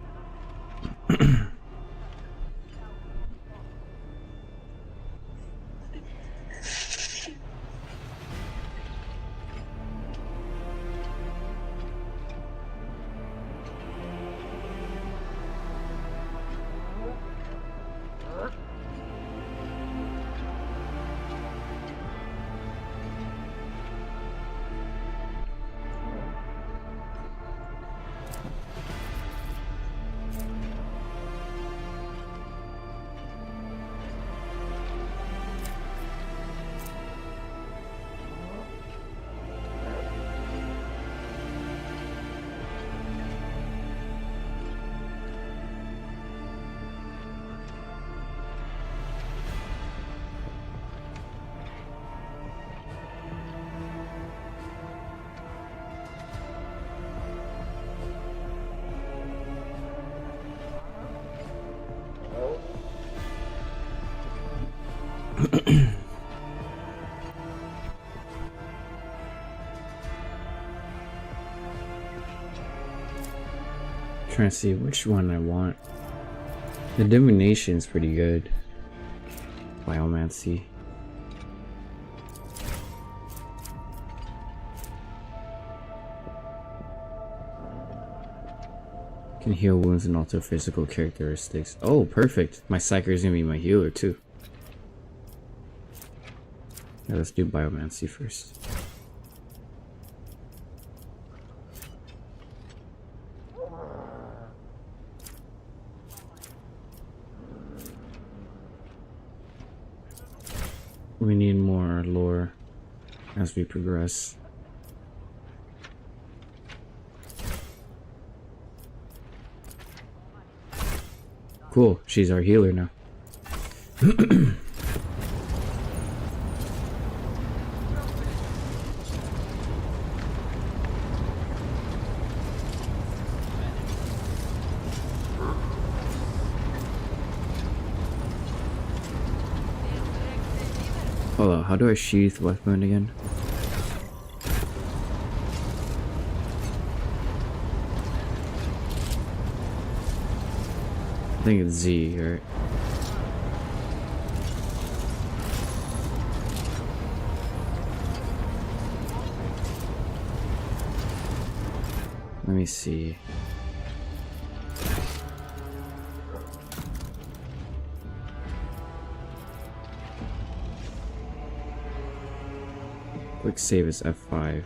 Trying to see which one I want. The divination is pretty good. Biomancy. Can heal wounds and alter physical characteristics. Oh, perfect. My Psyker is gonna be my healer too. Yeah, let's do Biomancy first. We need more lore as we progress. Cool, she's our healer now. Hold on, how do I sheath weapon again? I think it's Z, right? Let me see. Quick save is F5.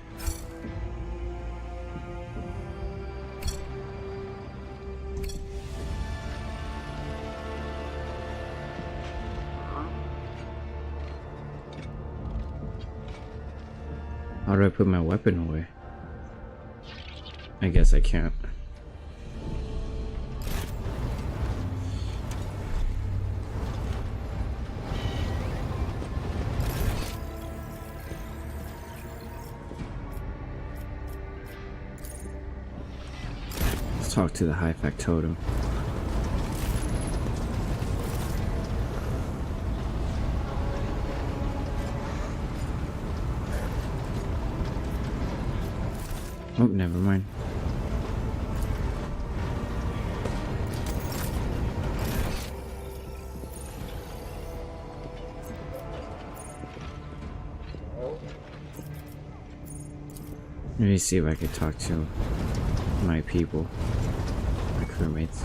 How do I put my weapon away? I guess I can't. Let's talk to the high factotum. Oh, never mind. Let me see if I can talk to my people, my crewmates.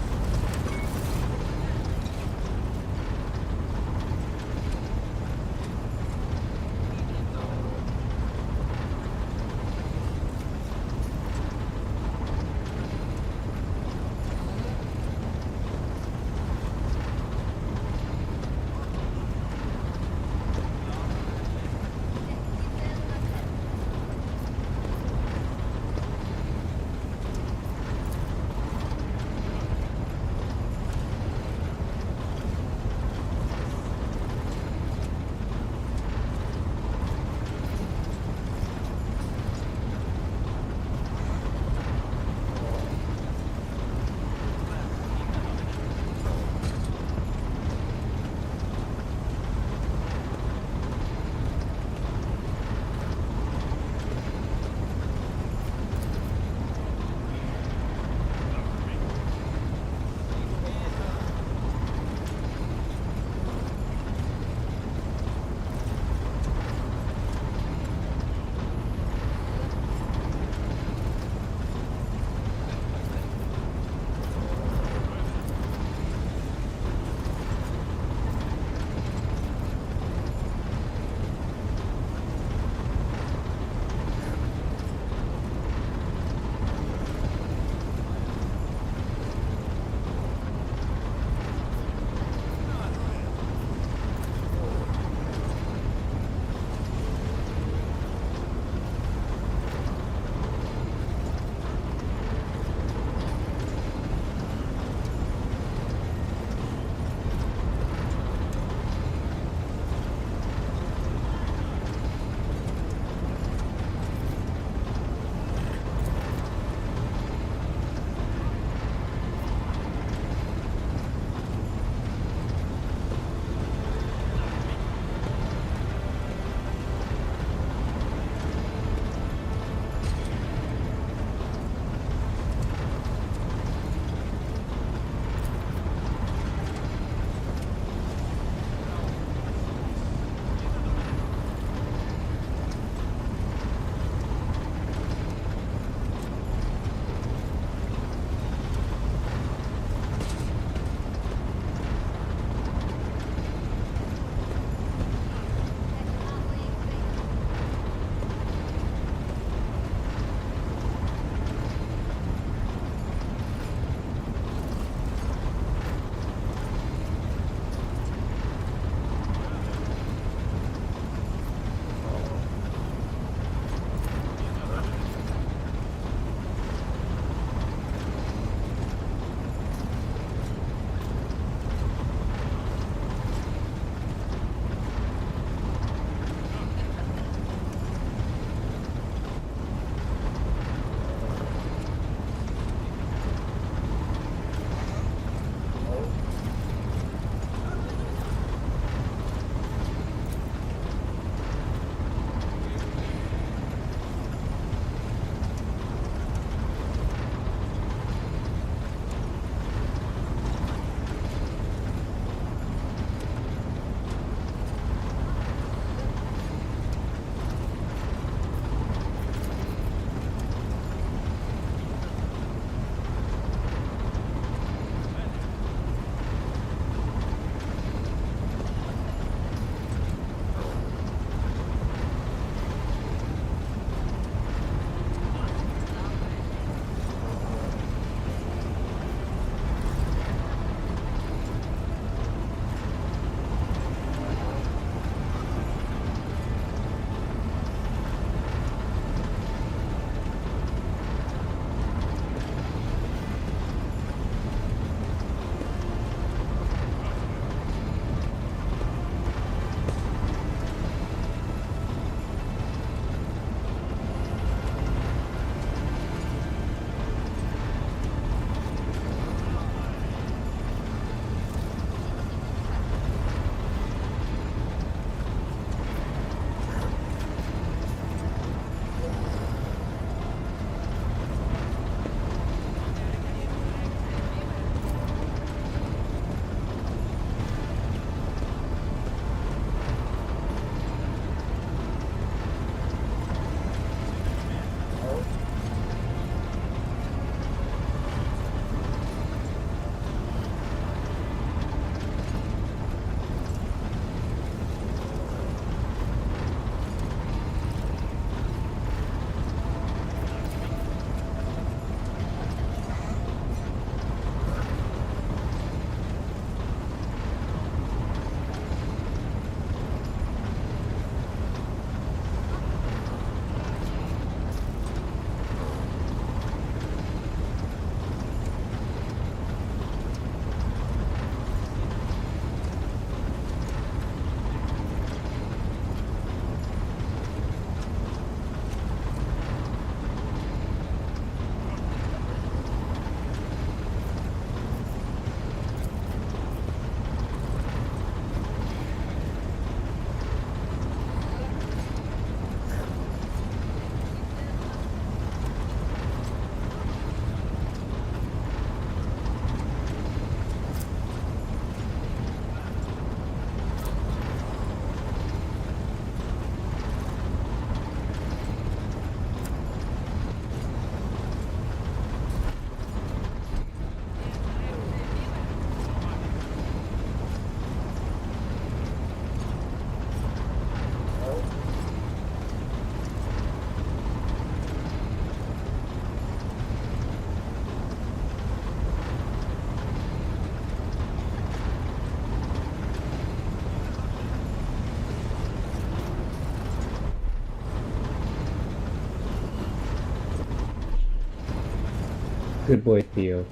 Good boy, Theo.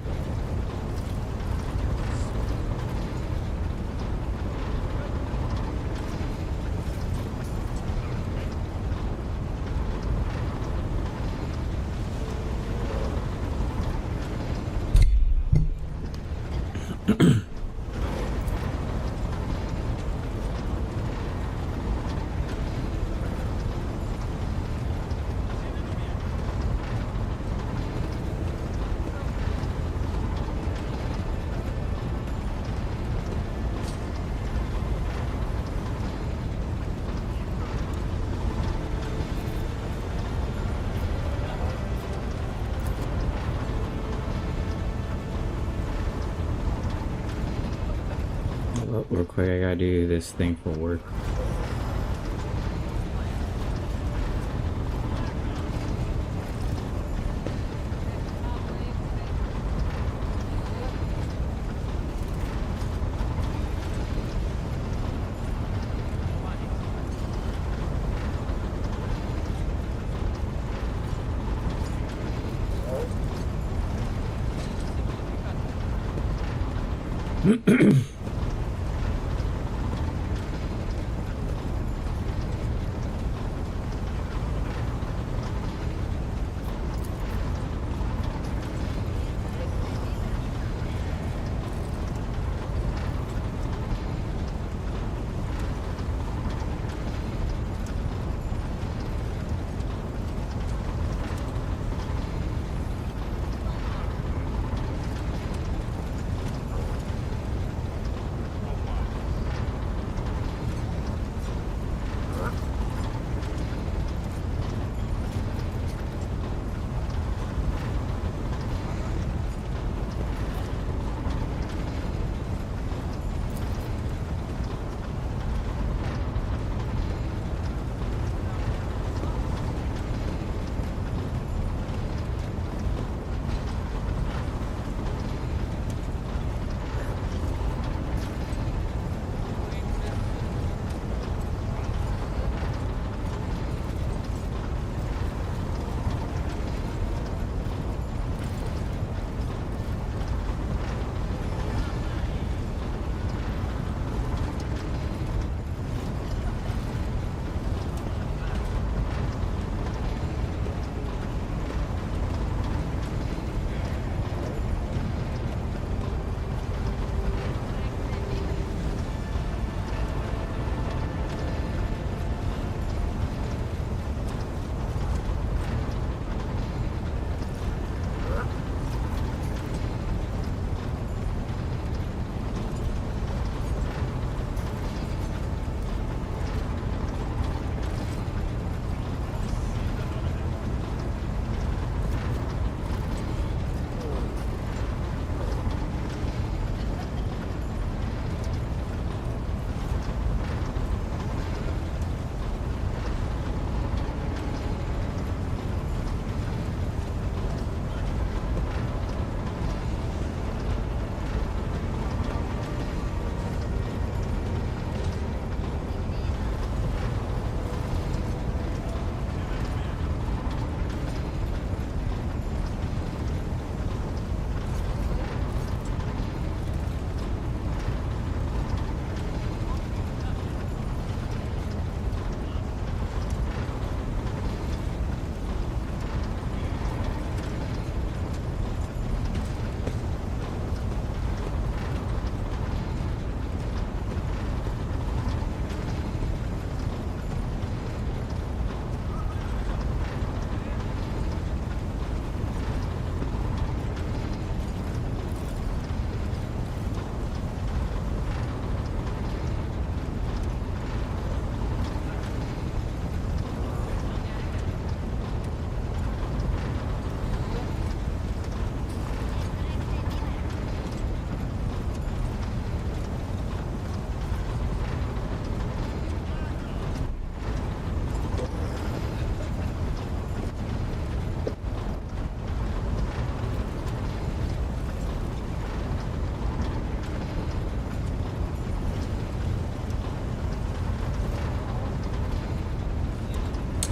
Oh, real quick, I gotta do this thing for work.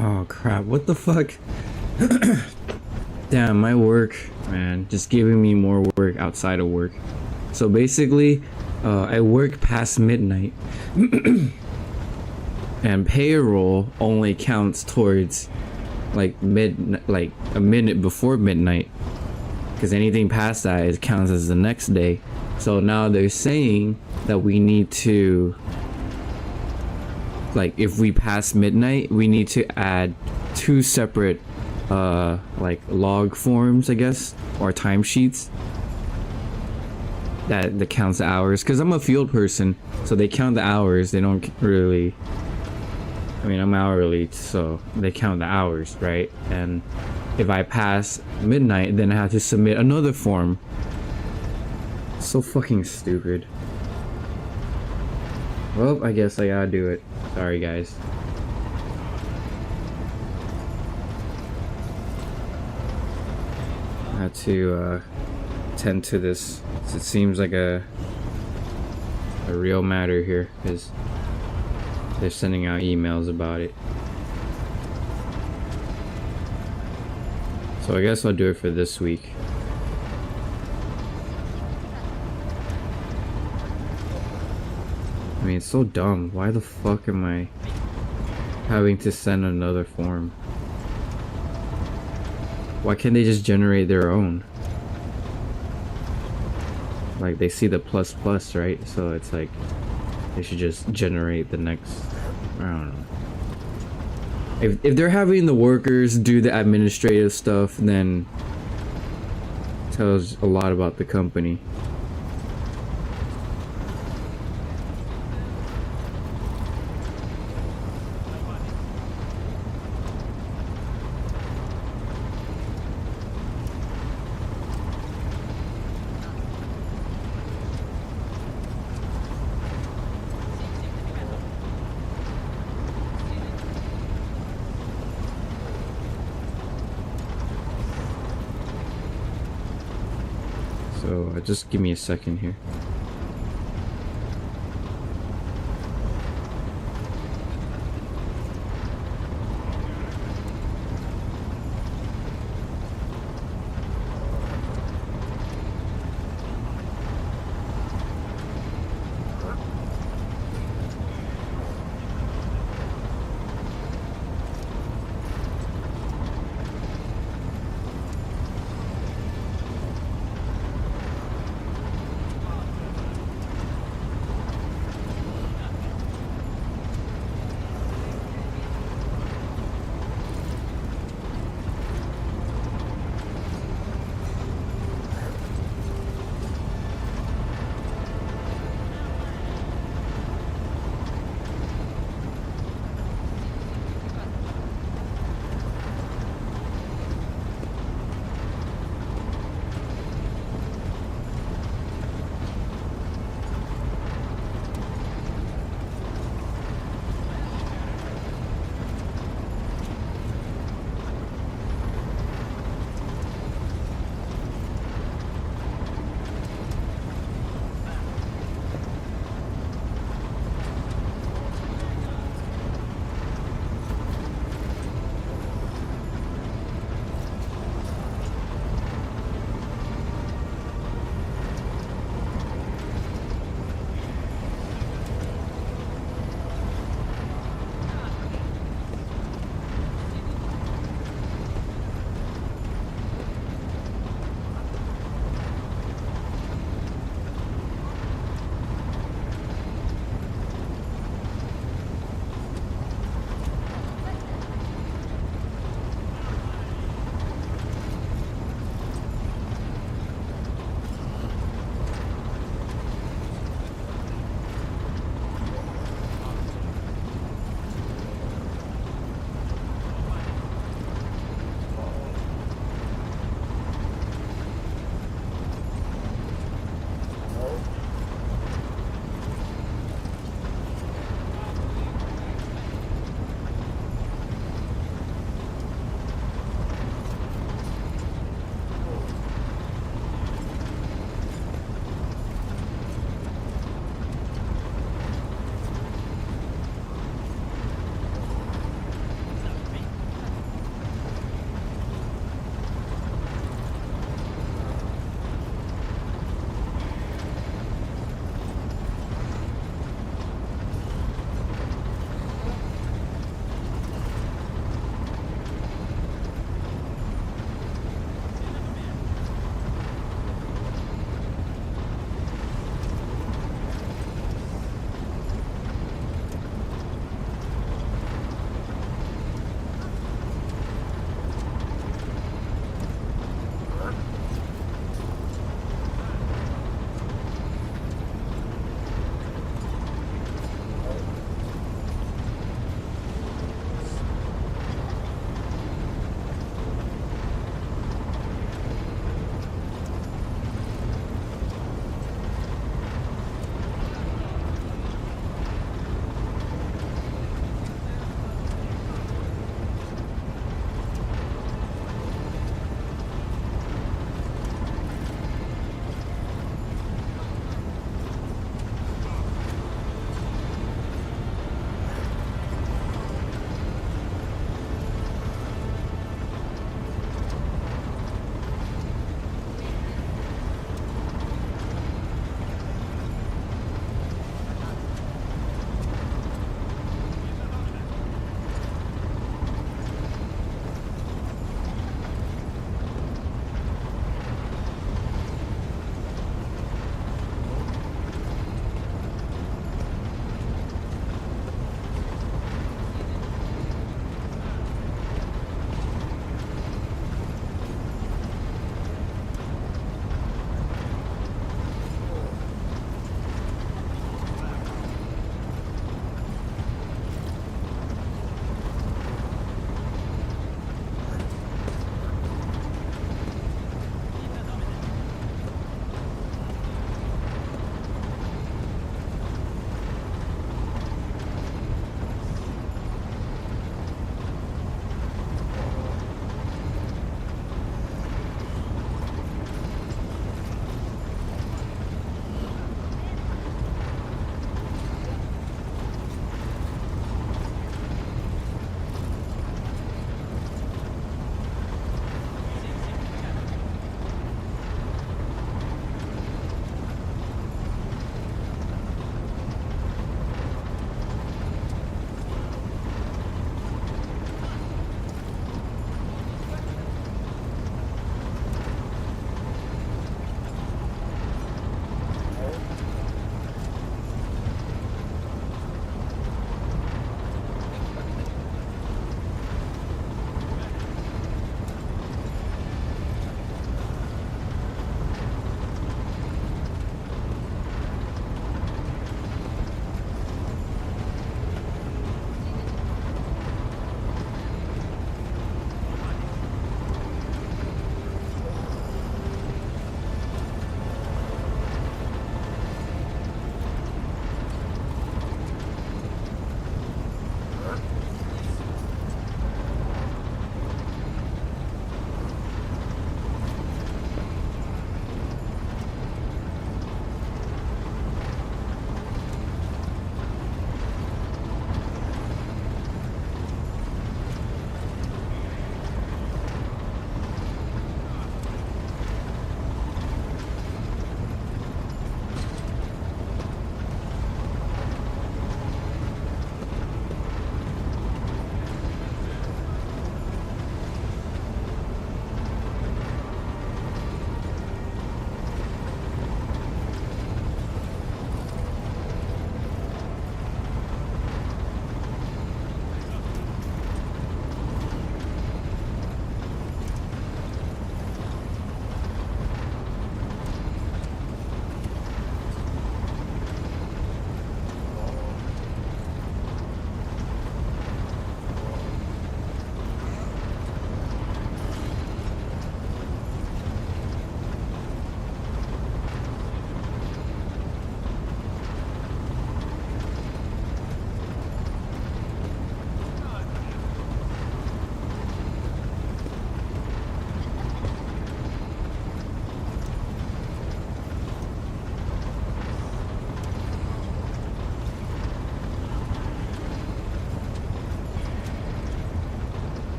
Oh crap, what the fuck? Damn, my work man. Just giving me more work outside of work. So basically, I work past midnight. And payroll only counts towards like a minute before midnight, because anything past that it counts as the next day. So now they're saying that we need to, like, if we pass midnight, we need to add 2 separate like log forms, I guess, or timesheets that counts the hours, because I'm a field person, so they count the hours. They don't really, I mean, I'm hourly, so they count the hours, right? And if I pass midnight, then I have to submit another form. So fucking stupid. Well, I guess I gotta do it. Sorry, guys. I had to tend to this. It seems like a real matter here, because they're sending out emails about it. So I guess I'll do it for this week. I mean, it's so dumb. Why the fuck am I having to send another form? Why can't they just generate their own? Like, they see the plus plus, right? So it's like they should just generate the next, I don't know. If they're having the workers do the administrative stuff, then it tells a lot about the company. So just give me a second here.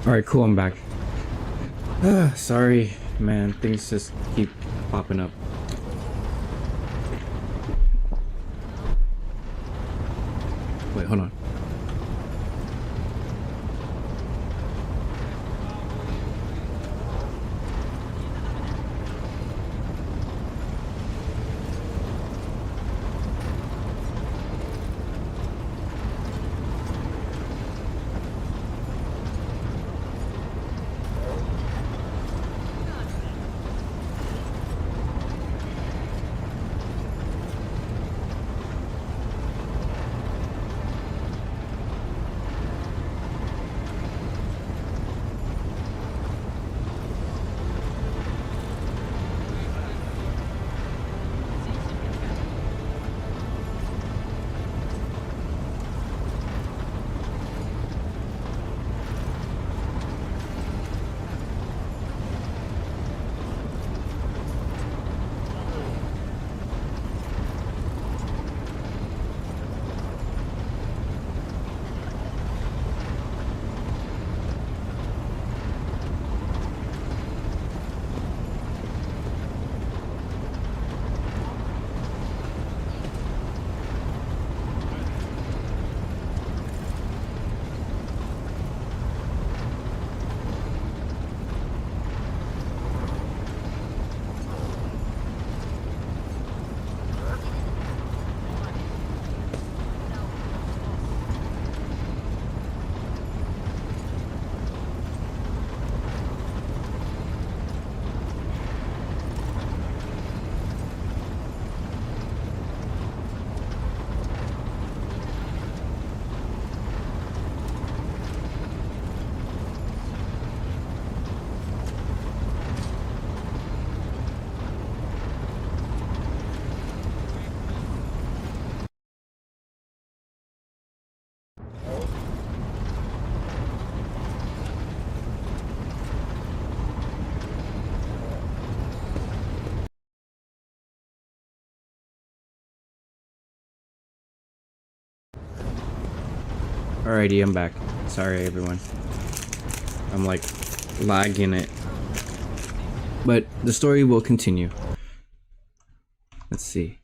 Alright, cool, I'm back. Sorry, man, things just keep popping up. Wait, hold on. Alrighty, I'm back. Sorry, everyone. I'm like lagging it. But the story will continue. Let's see.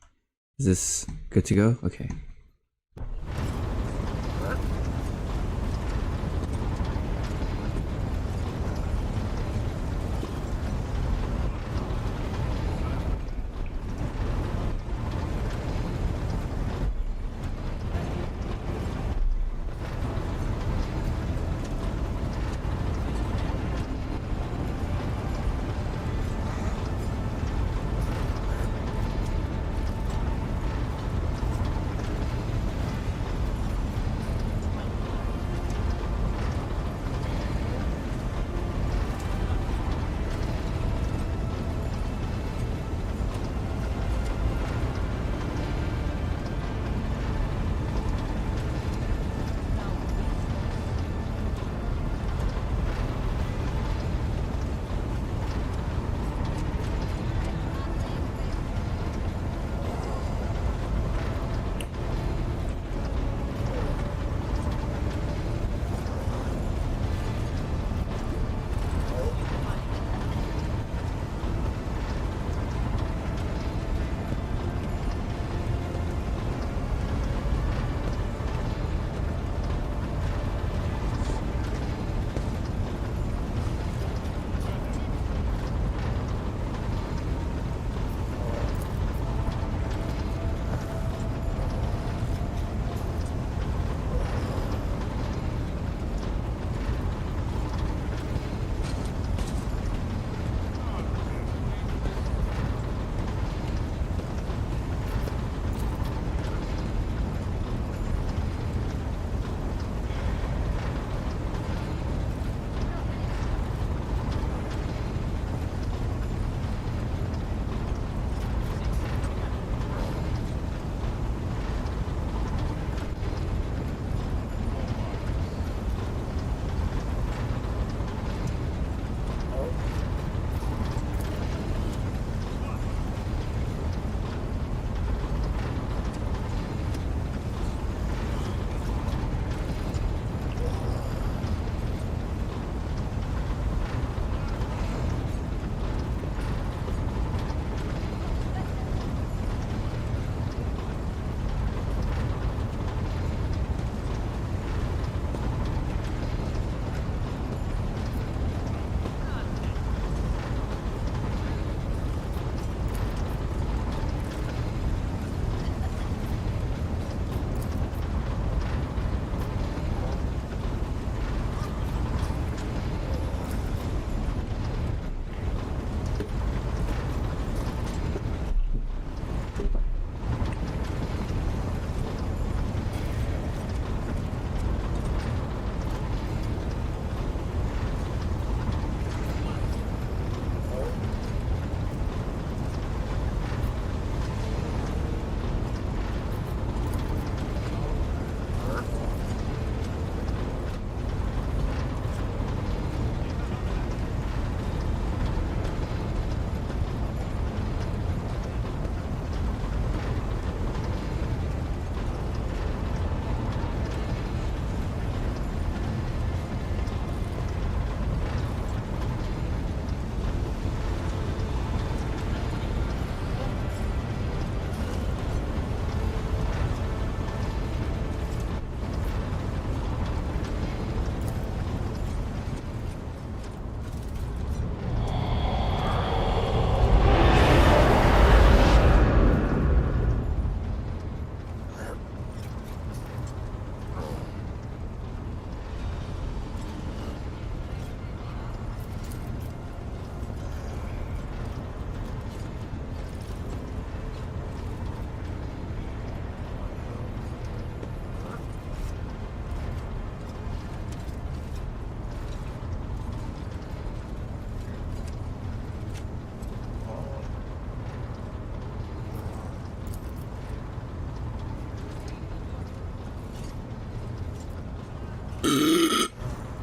Is this good to go? Okay.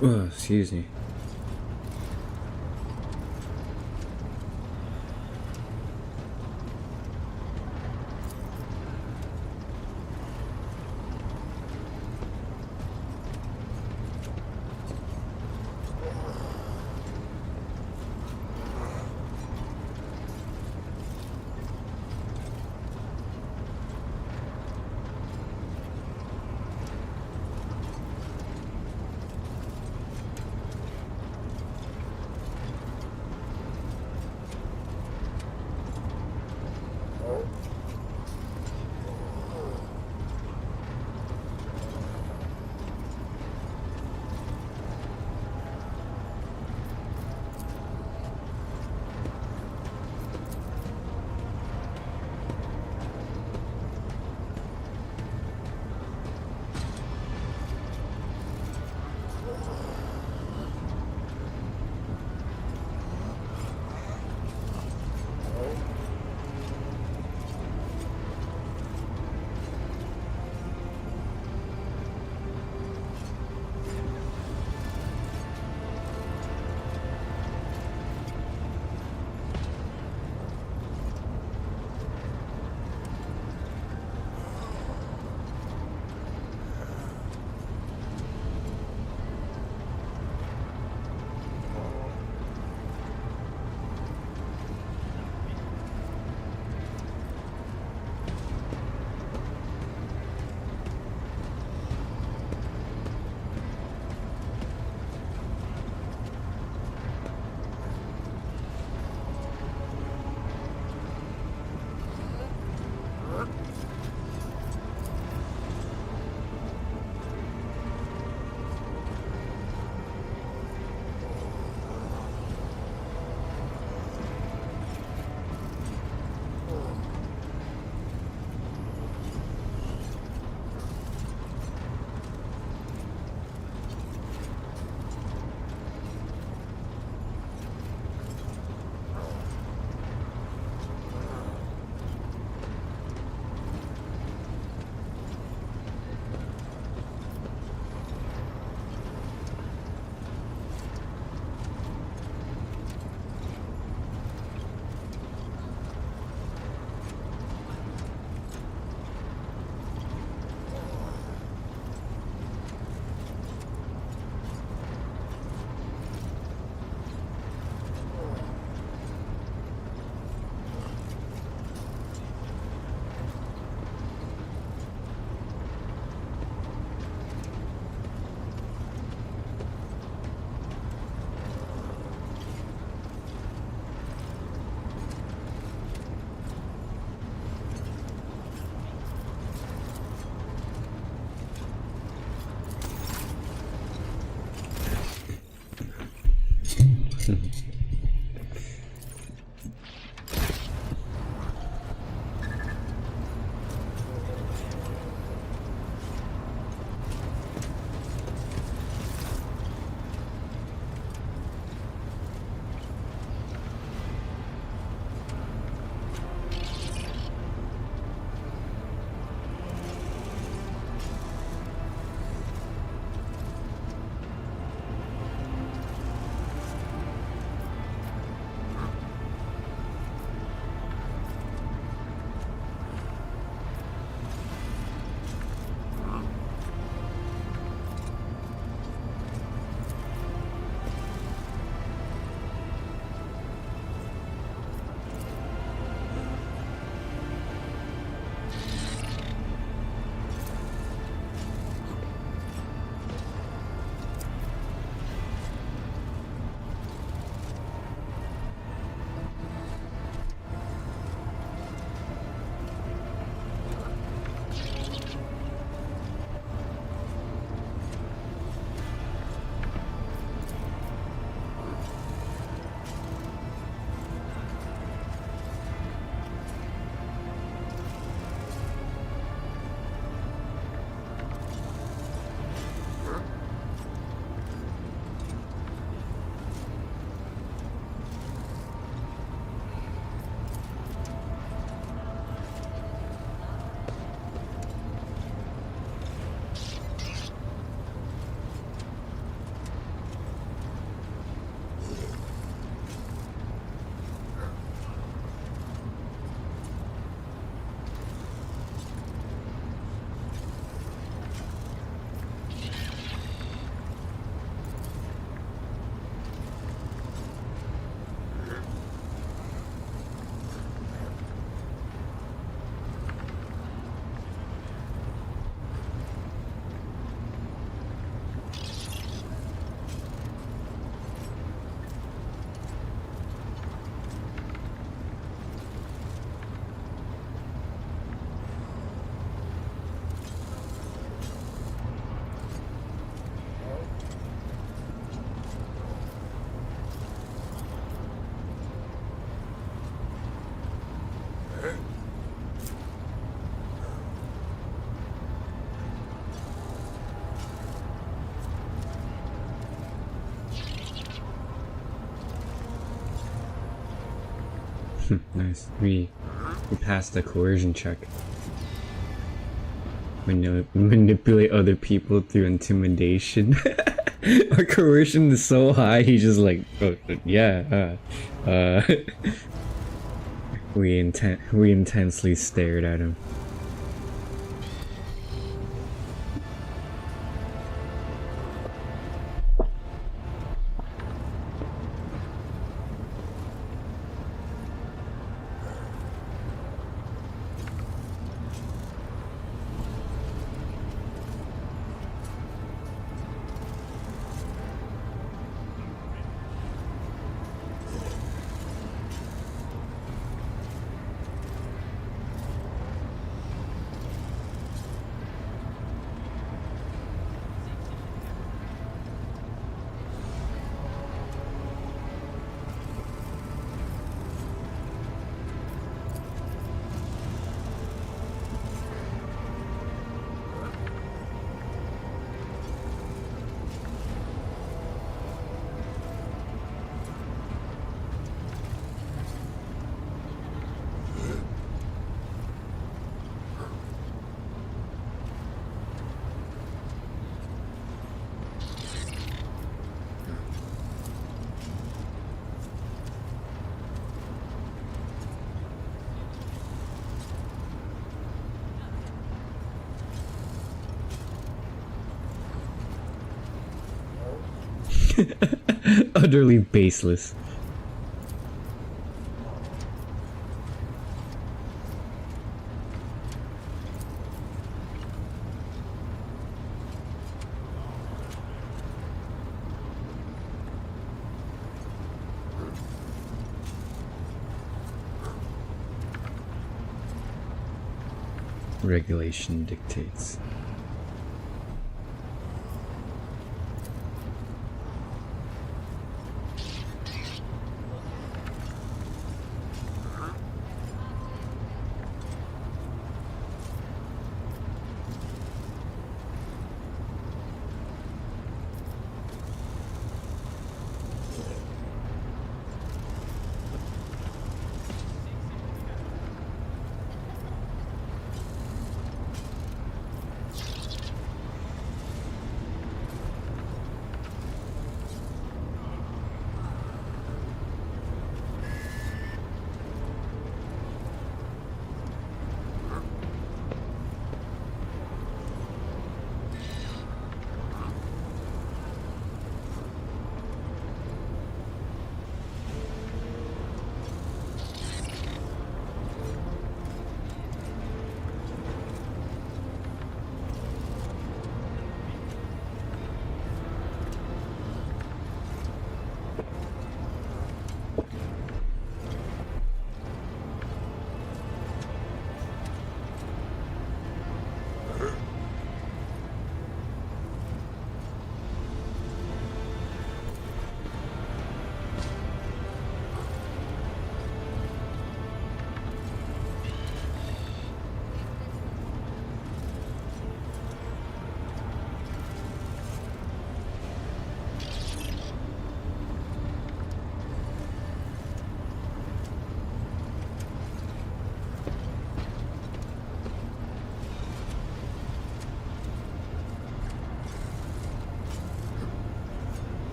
Oh, excuse me. Nice. We passed the coercion check. Manipulate other people through intimidation. Our coercion is so high, he's just like, oh, yeah, we intensely stared at him. Utterly baseless. Regulation dictates.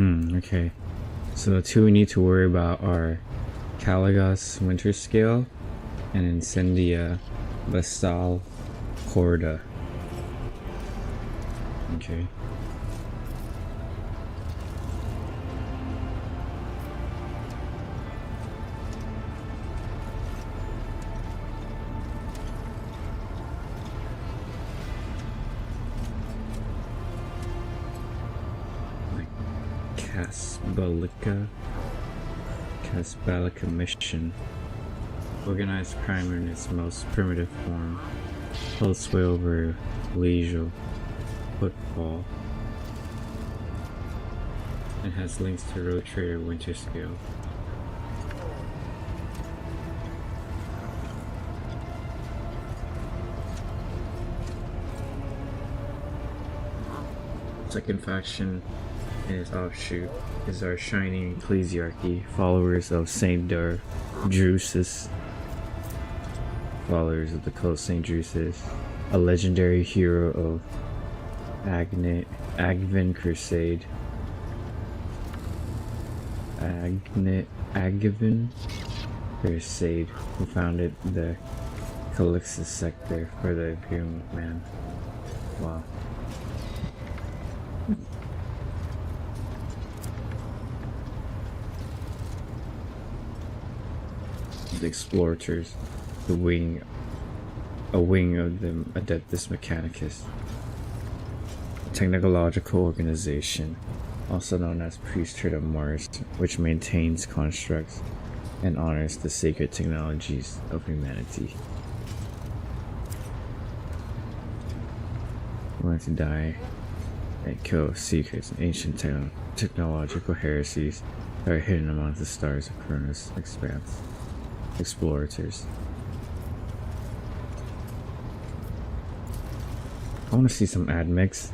Okay. So the two we need to worry about are Caligas Winter Scale and Incendia Basal Corda. Okay. Casbalica mission. Organized crime in its most primitive form. Holds sway over leisure, football, and has links to Road Trader Winter Scale. Second faction is offshoot is our shining ecclesiarchy, followers of Saint Drusus, followers of the cult Saint Drusus, a legendary hero of Agvin Crusade. Agvin Crusade, who founded the Calixtus sector for the Imperium man. Wow. The Explorators, a wing of the Adeptus Mechanicus, a technological organization, also known as Priesthood of Mars, which maintains constructs and honors the sacred technologies of humanity. We're going to die and kill secrets and ancient technological heresies that are hidden among the stars of Cronus Expanse. Explorators. I want to see some ad mix.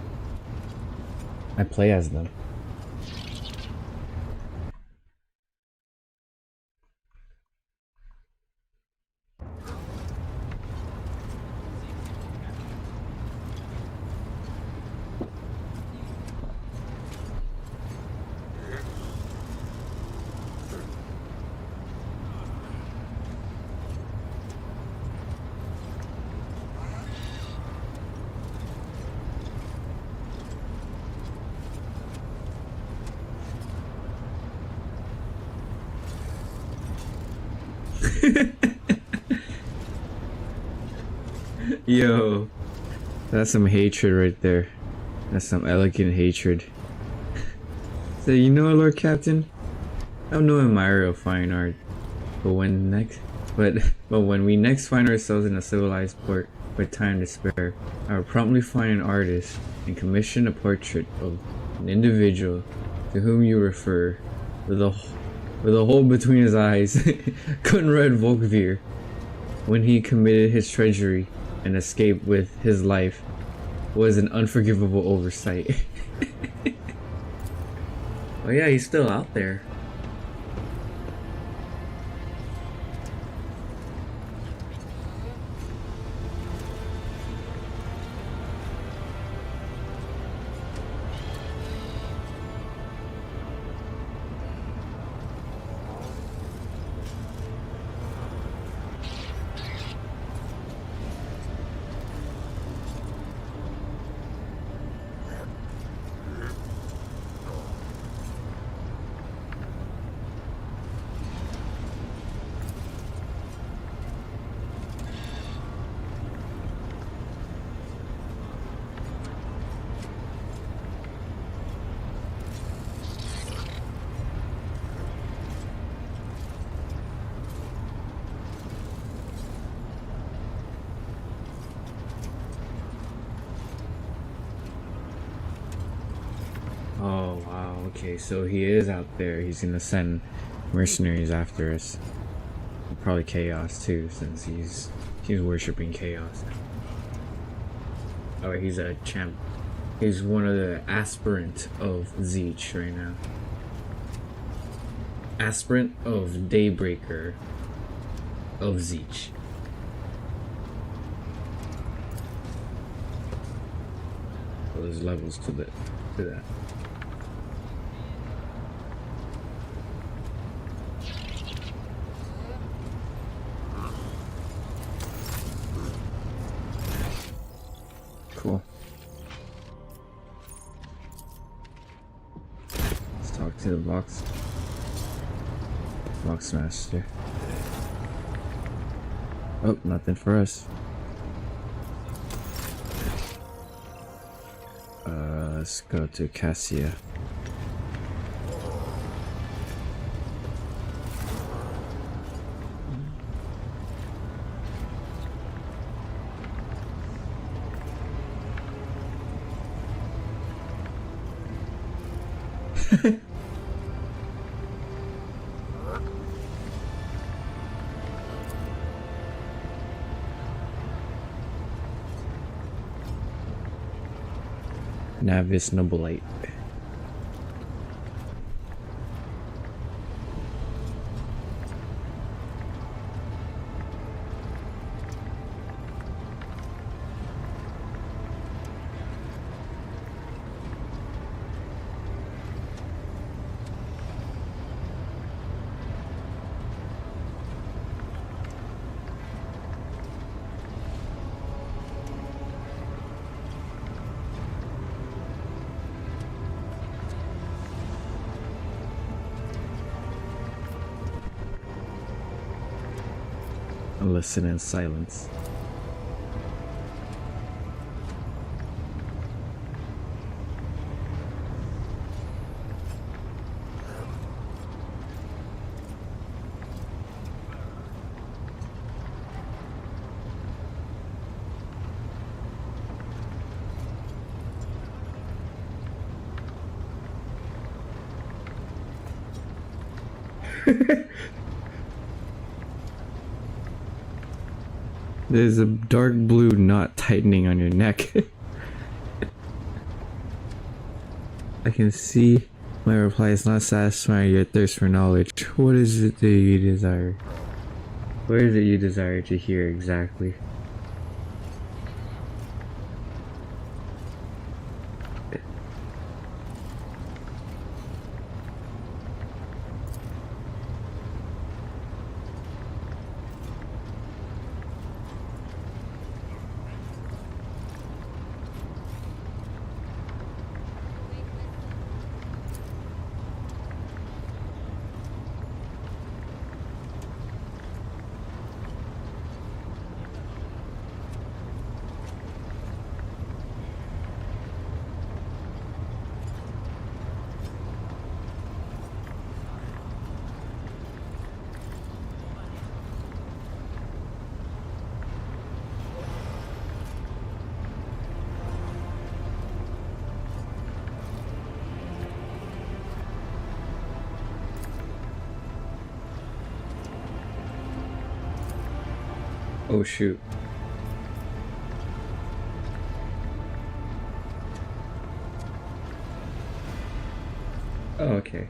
I play as them. Yo, that's some hatred right there. That's some elegant hatred. So you know, Lord Captain, I'm no admirer of fine art, but when we next find ourselves in a civilized port with time to spare, I will promptly find an artist and commission a portrait of an individual to whom you refer, with a hole between his eyes, Conrad Volkvier, when he committed his treachery and escaped with his life, was an unforgivable oversight. Oh yeah, he's still out there. Oh wow, okay, so he is out there. He's gonna send mercenaries after us. Probably chaos too, since he's worshipping chaos. Oh, he's a champ. He's one of the aspirant of Zeech right now. Aspirant of Daybreaker of Zeech. So there's levels to that. to the box. Box master. Oh, nothing for us. Let's go to Cassia. Navis Nobilite. Listen in silence. There's a dark blue knot tightening on your neck. I can see my reply is not satisfying your thirst for knowledge. What is it that you desire? What is it you desire to hear exactly? Oh shoot. Oh, okay.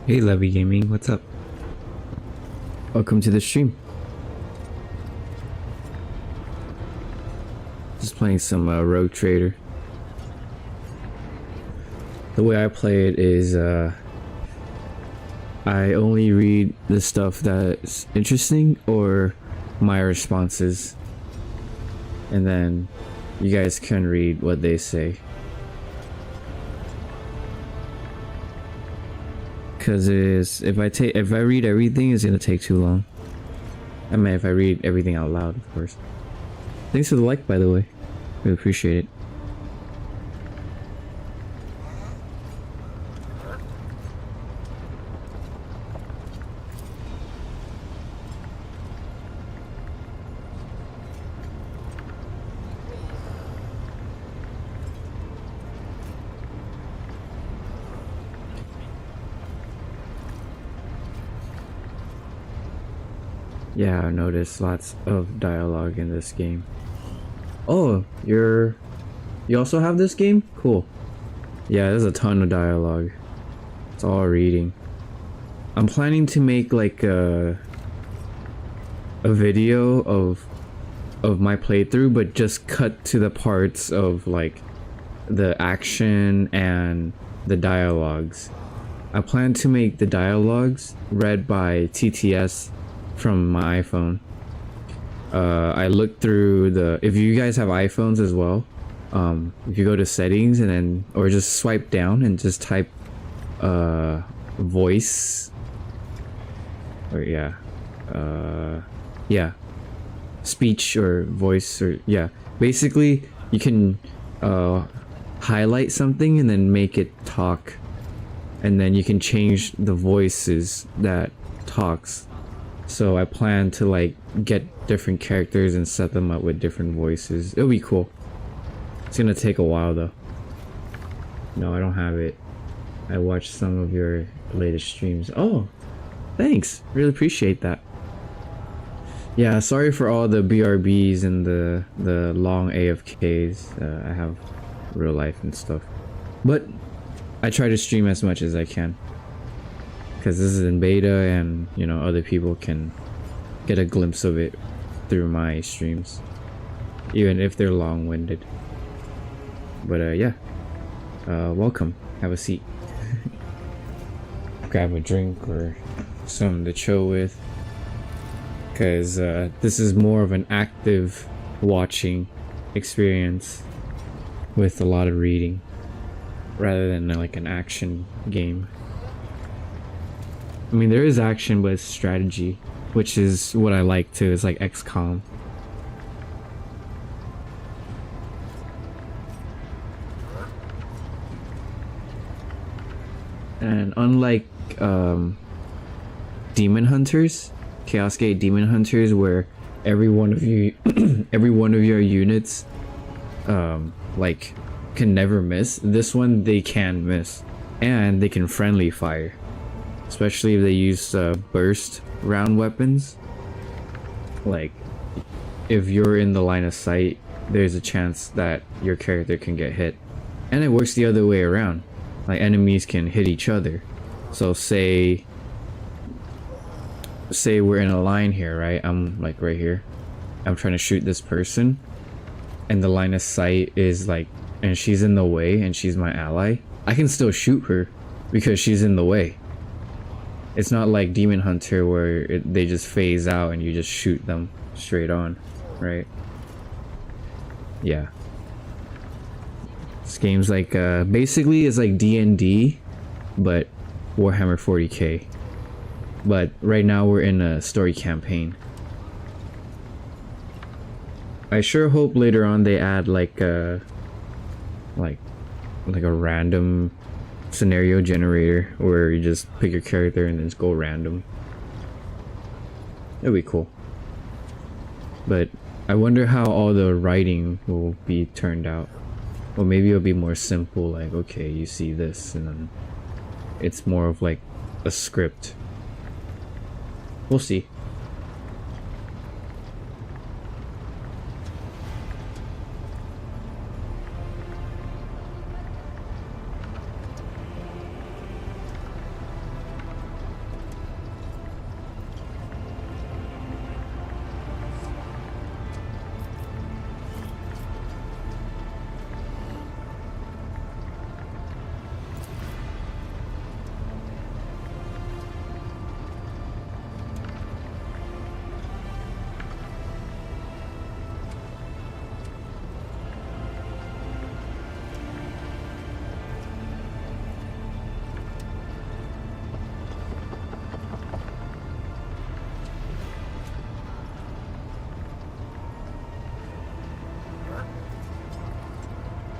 Hey Levy Gaming, what's up? Welcome to the stream. Just playing some Rogue Trader. The way I play it is I only read the stuff that's interesting or my responses, and then you guys can read what they say. Because it is, if I read everything, it's gonna take too long. I mean, if I read everything out loud, of course. Thanks for the like, by the way. We appreciate it. Yeah, I noticed lots of dialogue in this game. Oh, you also have this game? Cool. Yeah, there's a ton of dialogue. It's all reading. I'm planning to make like a video of my playthrough, but just cut to the parts of like the action and the dialogues. I plan to make the dialogues read by TTS from my iPhone. I looked through if you guys have iPhones as well, if you go to settings and then, or just swipe down and just type voice, or speech or voice, or basically you can highlight something and then make it talk, and then you can change the voices that talks. So I plan to like get different characters and set them up with different voices. It'll be cool. It's gonna take a while though. No, I don't have it. I watched some of your latest streams. Oh, thanks. Really appreciate that. Yeah, sorry for all the BRBs and the long AFKs. I have real life and stuff, but I try to stream as much as I can, because this is in beta, and you know, other people can get a glimpse of it through my streams, even if they're long-winded. But welcome. Have a seat. Grab a drink or something to chill with, because this is more of an active watching experience with a lot of reading rather than like an action game. I mean, there is action, but it's strategy, which is what I like too. It's like XCOM. And unlike Demon Hunters, Chaos Gate Demon Hunters, where every one of you, every one of your units, like, can never miss. This one they can miss, and they can friendly fire. Especially if they use burst round weapons. Like, if you're in the line of sight, there's a chance that your character can get hit. And it works the other way around. Like, enemies can hit each other. So say we're in a line here, right? I'm like right here. I'm trying to shoot this person, and the line of sight is like, and she's in the way, and she's my ally. I can still shoot her because she's in the way. It's not like Demon Hunter where they just phase out and you just shoot them straight on, right? Yeah. This game's like, basically it's like D&D, but Warhammer 40k. But right now we're in a story campaign. I sure hope later on they add like a random scenario generator where you just pick your character and then just go random. That'd be cool. But I wonder how all the writing will be turned out. Or maybe it'll be more simple, like, okay, you see this, and then it's more of like a script. We'll see.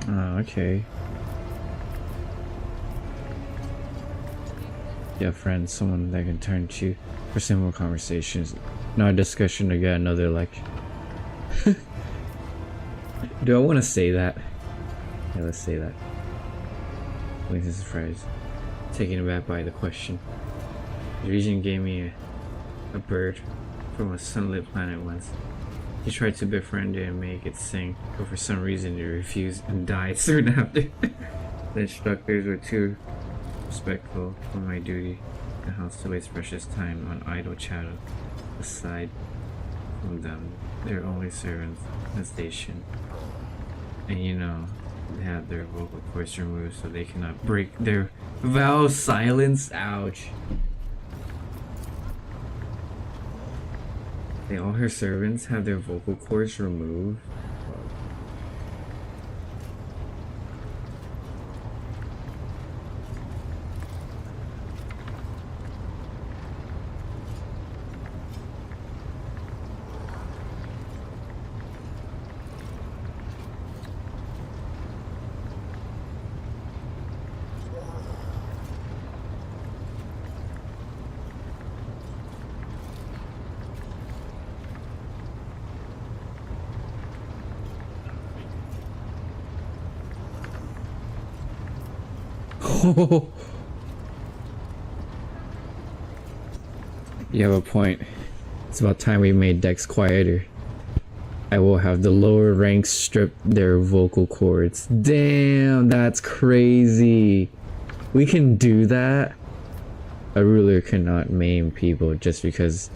Oh, okay. Yeah, friends, someone that can turn to for simple conversations, not a discussion to get another lecture. Do I want to say that? Yeah, let's say that. Wait, this is surprise. Taken aback by the question. The region gave me a bird from a sunlit planet once. He tried to befriend it and make it sing, but for some reason it refused and died soon after. The instructors were too respectful for my duty and house to waste precious time on idle chatter. Aside from them, they're only servants in the station. And you know, they have their vocal cords removed so they cannot break their vow of silence. Ouch. All her servants have their vocal cords removed. You have a point. It's about time we made Dex quieter. I will have the lower ranks strip their vocal cords. Damn, that's crazy. We can do that? A ruler cannot maim people just because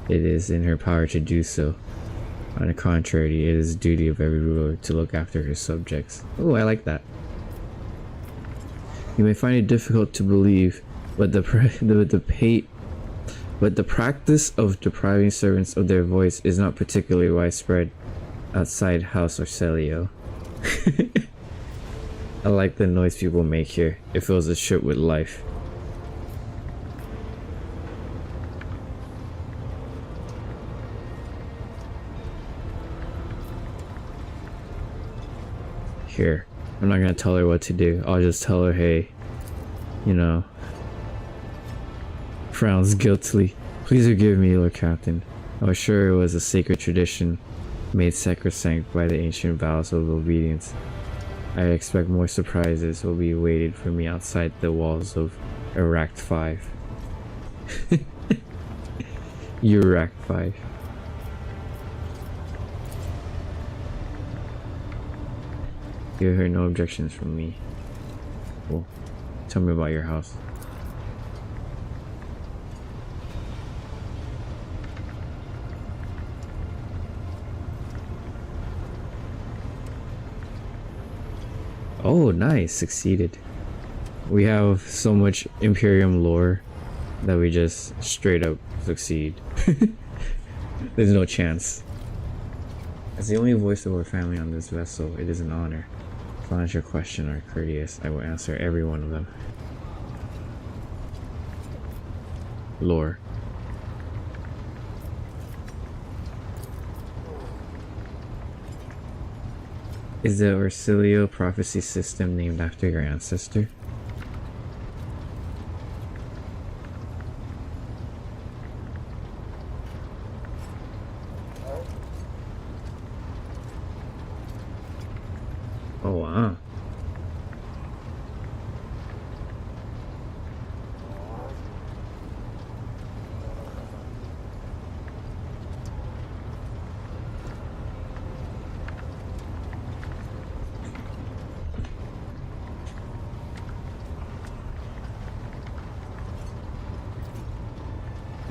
it is in her power to do so. On the contrary, it is the duty of every ruler to look after her subjects. Oh, I like that. You may find it difficult to believe, but the practice of depriving servants of their voice is not particularly widespread outside House Orcelio. I like the noise people make here. It fills the ship with life. Here, I'm not gonna tell her what to do. I'll just tell her, hey, you know. Frowns guiltily. Please forgive me, Lord Captain. I was sure it was a sacred tradition made sacrosanct by the ancient vows of obedience. I expect more surprises will be waited for me outside the walls of Iraq 5. Iraq 5. You heard no objections from me. Cool. Tell me about your house. Oh, nice. Succeeded. We have so much Imperium lore that we just straight up succeed. There's no chance. As the only voice of our family on this vessel, it is an honor. As long as your questions are courteous, I will answer every one of them. Lore. Is the Orcelio prophecy system named after your ancestor? Oh wow.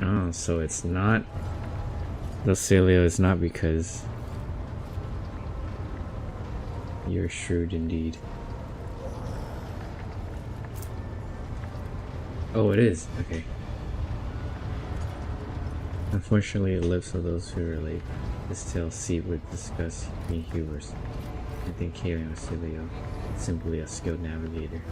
Oh, so it's not Orcelio is not because you're shrewd indeed. Oh, it is? Okay. Unfortunately, the lips of those who relate this tale seep with disgust and hubris. I think Kaylee Orcelio is simply a skilled navigator.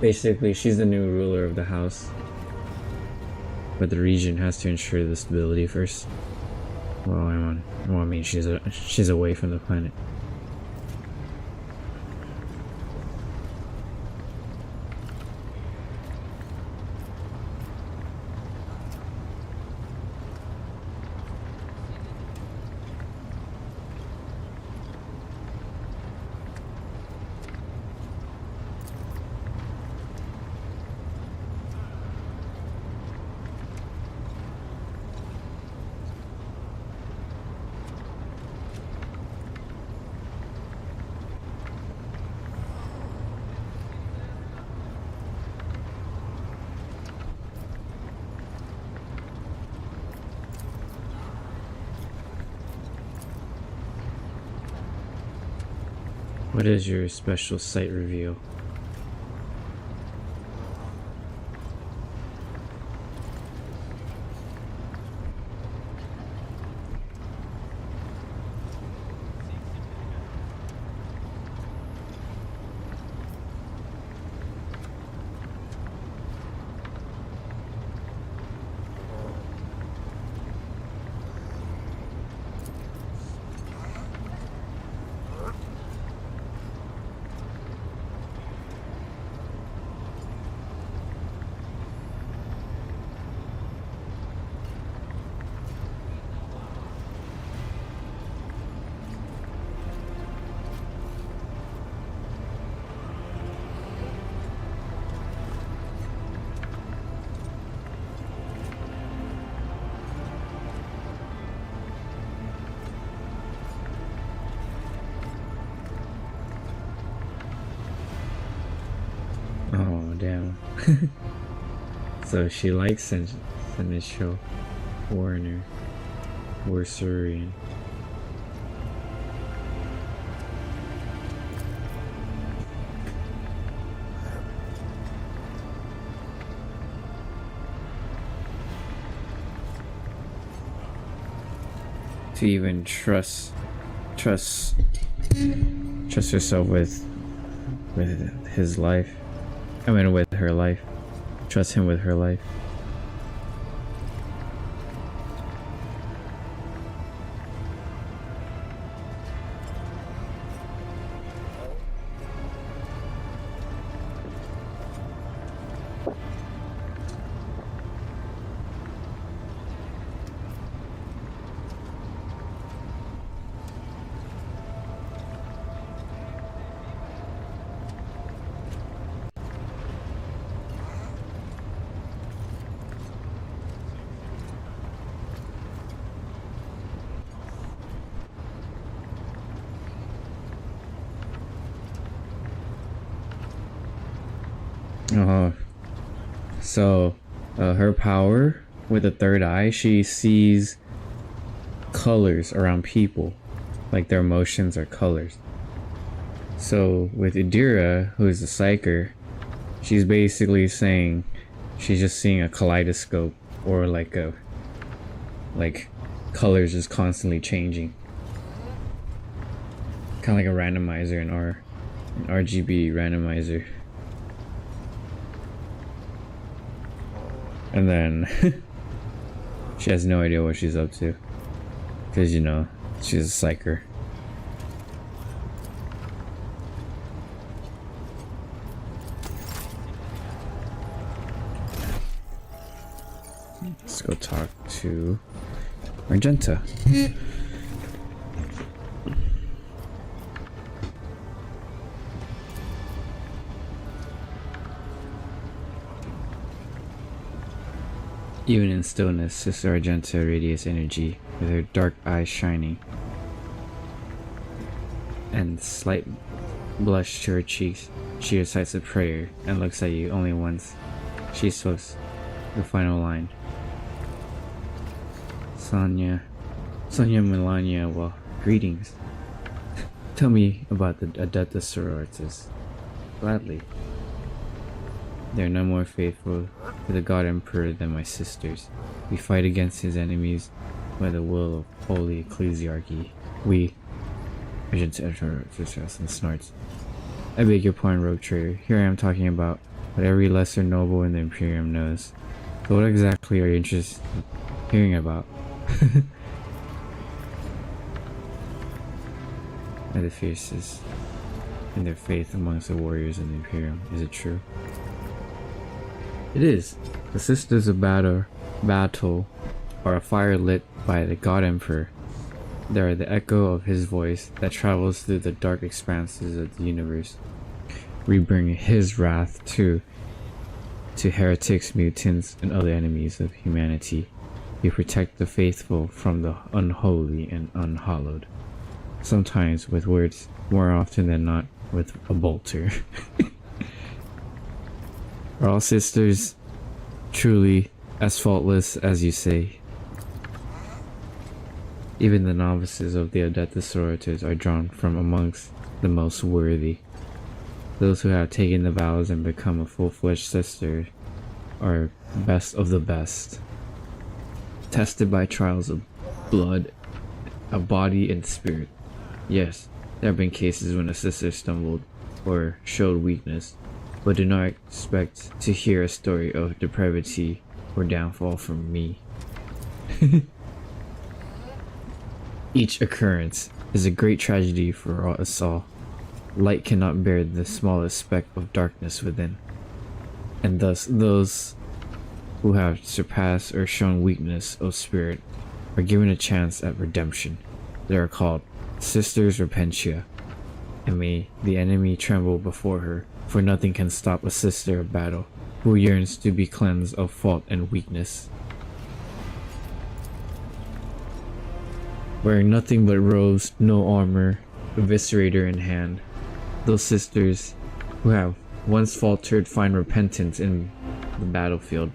Basically, she's the new ruler of the house. But the region has to ensure the stability first. Well, I mean, she's away from the planet. What is your special site reveal? Oh, damn. So she likes initial foreigner, Worsurian. To even trust herself with his life. I mean, with her life. Trust him with her life. So her power with the third eye, she sees colors around people, like their emotions are colors. So with Idira, who is the psyker, she's basically saying she's just seeing a kaleidoscope, or like colors just constantly changing, kind of like a randomizer in an RGB randomizer. And then she has no idea what she's up to, because you know she's a psyker. Let's go talk to Argenta. Even in stillness, Sister Argenta radiates energy, with her dark eyes shining, and slight blush to her cheeks. She recites a prayer and looks at you only once. She speaks the final line. Sonia Melania, well, greetings. Tell me about the Adeptus Sororitas. Gladly. They are no more faithful to the God Emperor than my sisters. We fight against his enemies by the will of Holy Ecclesiarchy. We Agent enter to chest and snorts. I beg your pardon, rogue trader. Here I am talking about what every lesser noble in the Imperium knows. So what exactly are you interested in hearing about? And the faces and their faith amongst the warriors in the Imperium. Is it true? It is. The Sisters of Battle are a fire lit by the God Emperor. They are the echo of his voice that travels through the dark expanses of the universe. We bring his wrath to heretics, mutants, and other enemies of humanity. We protect the faithful from the unholy and unhallowed. Sometimes with words, more often than not with a bolter. Are all sisters truly as faultless as you say? Even the novices of the Adeptus Sororitas are drawn from amongst the most worthy. Those who have taken the vows and become a full-fledged sister are best of the best. Tested by trials of blood, of body and spirit. Yes, there have been cases when a sister stumbled or showed weakness, but do not expect to hear a story of depravity or downfall from me. Each occurrence is a great tragedy for us all. Light cannot bear the smallest speck of darkness within, and thus those who have surpassed or shown weakness of spirit are given a chance at redemption. They are called Sisters Repentia, and may the enemy tremble before her, for nothing can stop a sister of battle who yearns to be cleansed of fault and weakness. Wearing nothing but robes, no armor, eviscerator in hand, those sisters who have once faltered find repentance in the battlefield.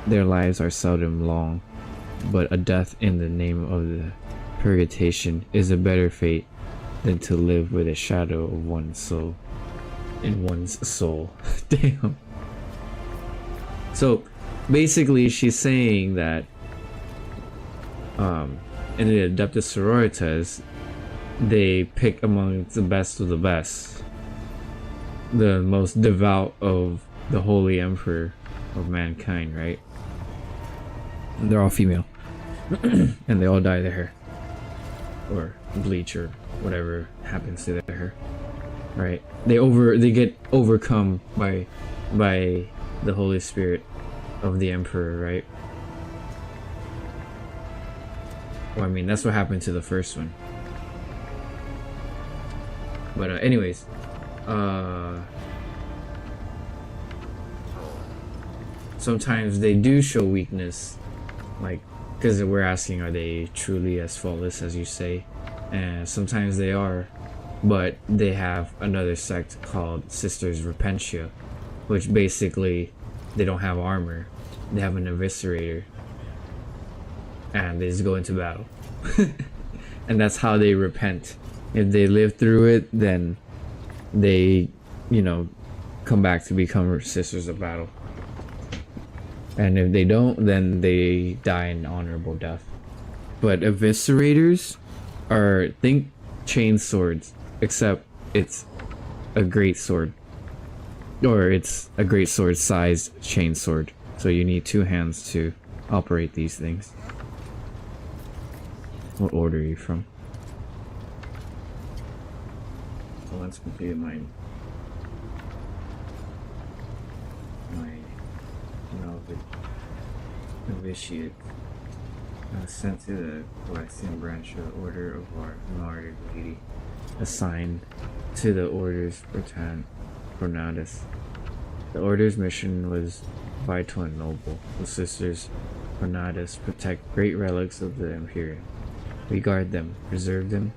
Their lives are seldom long, but a death in the name of the purgation is a better fate than to live with a shadow of one's soul in one's soul. Damn. So basically she's saying that in the Adeptus Sororitas they pick among the best of the best, the most devout of the Holy Emperor of mankind, right? And they're all female. And they all dye their hair or bleach or whatever happens to their hair, right? They get overcome by the Holy Spirit of the Emperor, right? Well, I mean, that's what happened to the first one. But anyways, sometimes they do show weakness, like, because we're asking, are they truly as faultless as you say? And sometimes they are, but they have another sect called Sisters Repentia, which basically they don't have armor, they have an eviscerator, and they just go into battle. And that's how they repent. If they live through it, then they, you know, come back to become sisters of battle. And if they don't, then they die an honorable death. But eviscerators are, think chain swords, except it's a great sword. Or it's a great sword sized chain sword. So you need two hands to operate these things. What order are you from? Well, let's complete my novitiate. Sent to the Celestian branch of the Order of our Martyred Lady, assigned to the Order's Pronatus. The Order's mission was vital and noble. The Sisters Pronatus protect great relics of the Imperium. We guard them, preserve them,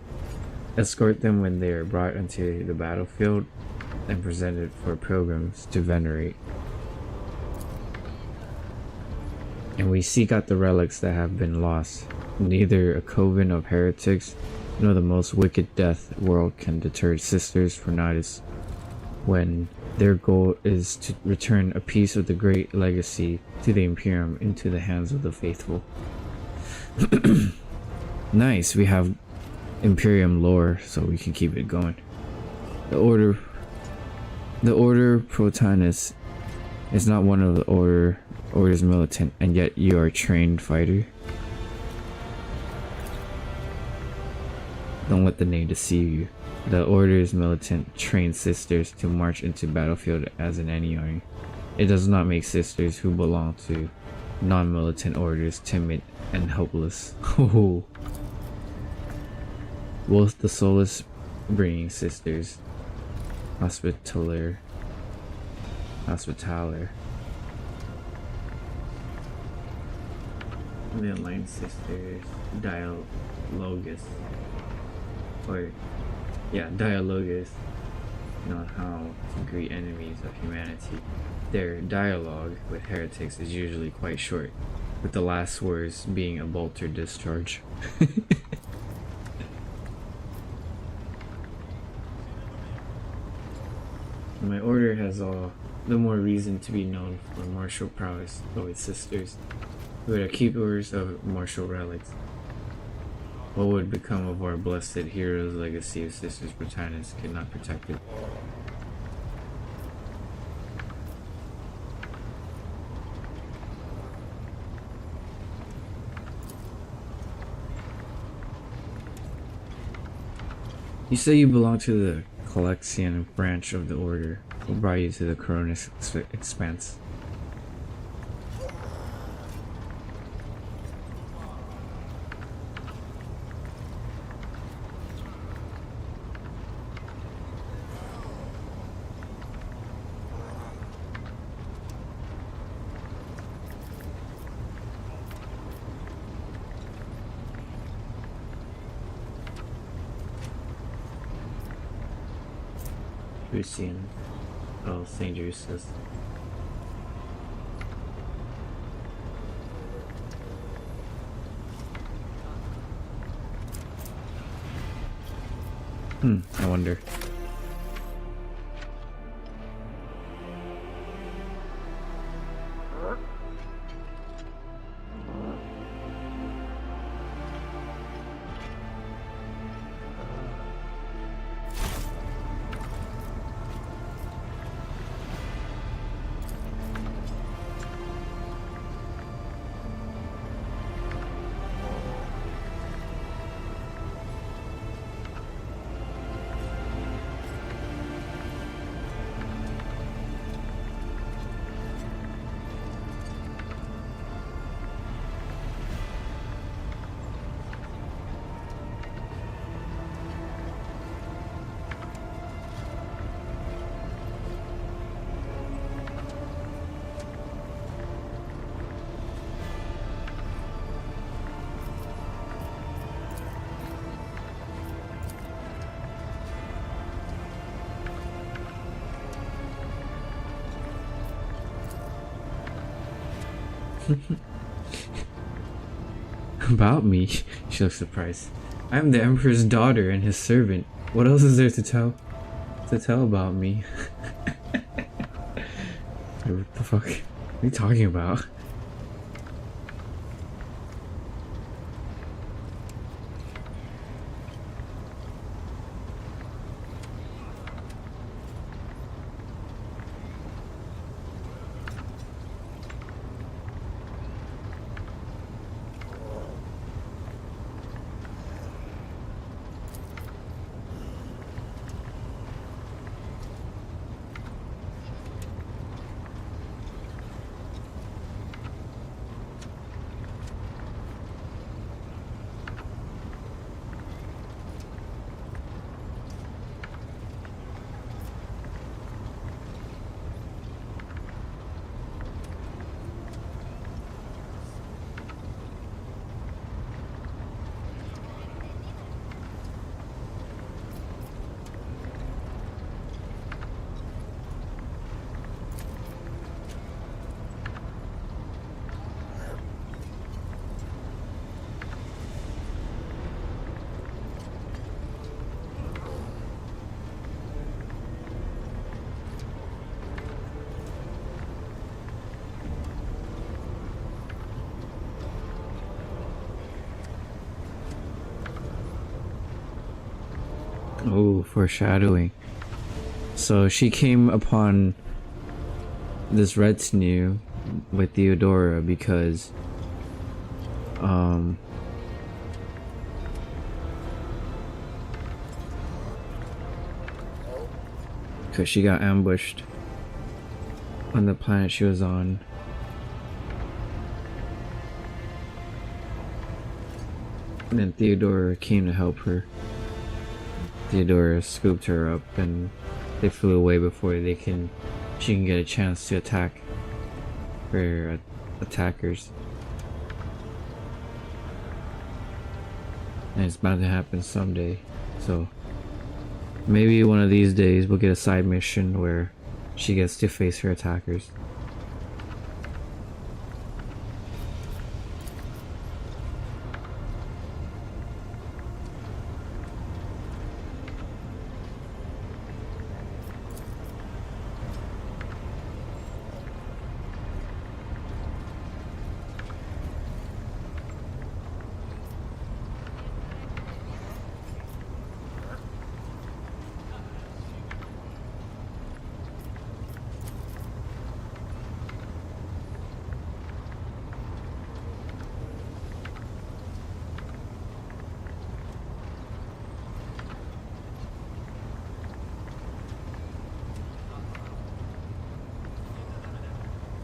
escort them when they are brought into the battlefield, and presented for pilgrims to venerate. And we seek out the relics that have been lost. Neither a coven of heretics nor the most wicked death world can deter Sisters Pronatus when their goal is to return a piece of the great legacy to the Imperium into the hands of the faithful. Nice, we have Imperium lore, so we can keep it going. The Order Protonus is not one of the Order's militant, and yet you are a trained fighter. Don't let the name deceive you. The Order's militant trained sisters to march into battlefield as in any army. It does not make sisters who belong to non-militant orders timid and helpless. Both the soulless bringing sisters, hospitaler, the aligned sisters, dialogus, know how to greet enemies of humanity. Their dialogue with heretics is usually quite short, with the last words being a bolter discharge. My order has all the more reason to be known for martial prowess, though its sisters, who are keepers of martial relics. What would become of our blessed hero's legacy if Sisters Britannis could not protect it? You say you belong to the Collection branch of the Order. What brought you to the Coronis Expanse? Lucian. Oh, St. Justus. I wonder. About me? She looks surprised. I am the Emperor's daughter and his servant. What else is there to tell about me? What the fuck? What are you talking about? Oh, foreshadowing. So she came upon this retinue with Theodora because she got ambushed on the planet she was on. And then Theodora came to help her. Theodora scooped her up and they flew away before she can get a chance to attack her attackers. And it's bound to happen someday. So maybe one of these days we'll get a side mission where she gets to face her attackers.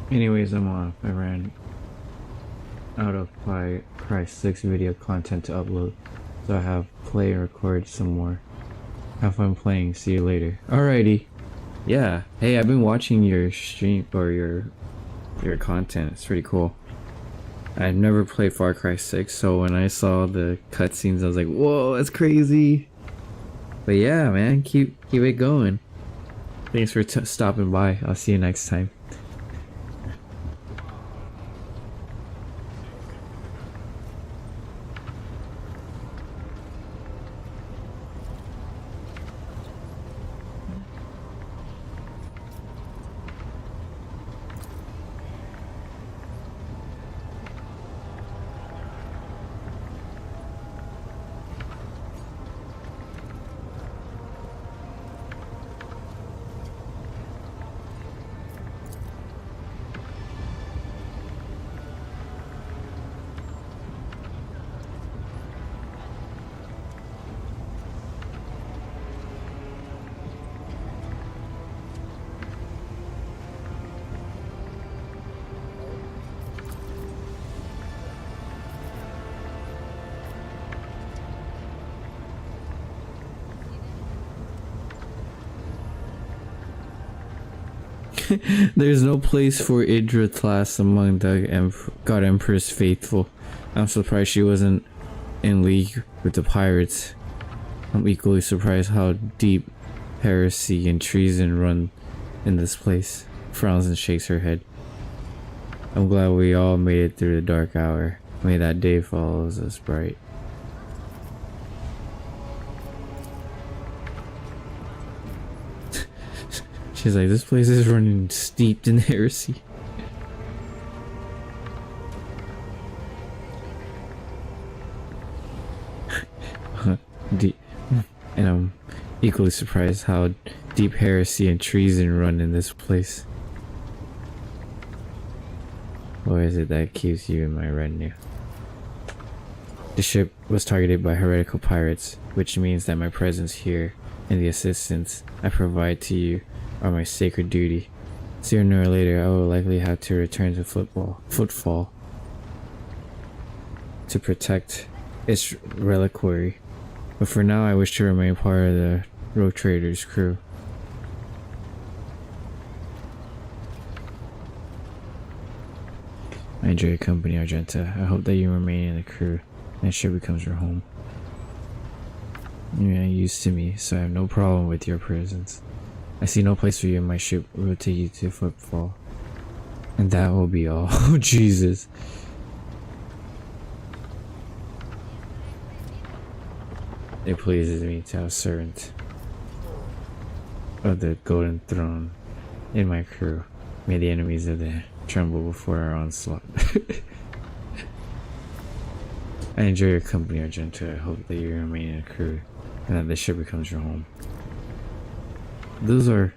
Anyways, I'm off. I ran out of my Cry 6 video content to upload, so I have play and record some more. Have fun playing. See you later. Alrighty. Yeah. Hey, I've been watching your stream or your content. It's pretty cool. I've never played Far Cry 6, so when I saw the cutscenes, I was like, "Whoa, that's crazy!" But yeah, man, keep it going. Thanks for stopping by. I'll see you next time. There's no place for Idra class among the God Empress faithful. I'm surprised she wasn't in league with the pirates. I'm equally surprised how deep heresy and treason run in this place. Frowns and shakes her head. I'm glad we all made it through the dark hour. May that day follows us bright. She's like, this place is running steeped in heresy. And I'm equally surprised how deep heresy and treason run in this place. What is it that keeps you in my retinue? The ship was targeted by heretical pirates, which means that my presence here and the assistance I provide to you are my sacred duty. Sooner or later, I will likely have to return to Footfall to protect its reliquary. But for now, I wish to remain part of the Rogue Trader's crew. I enjoy your company, Argenta. I hope that you remain in the crew and the ship becomes your home. You're used to me, so I have no problem with your presence. I see no place for you in my ship. We will take you to Footfall. And that will be all. Oh, Jesus. It pleases me to have a servant of the Golden Throne in my crew. May the enemies of the tremble before our onslaught. I enjoy your company, Argento. I hope that you remain in a crew and then this ship becomes your home. Those are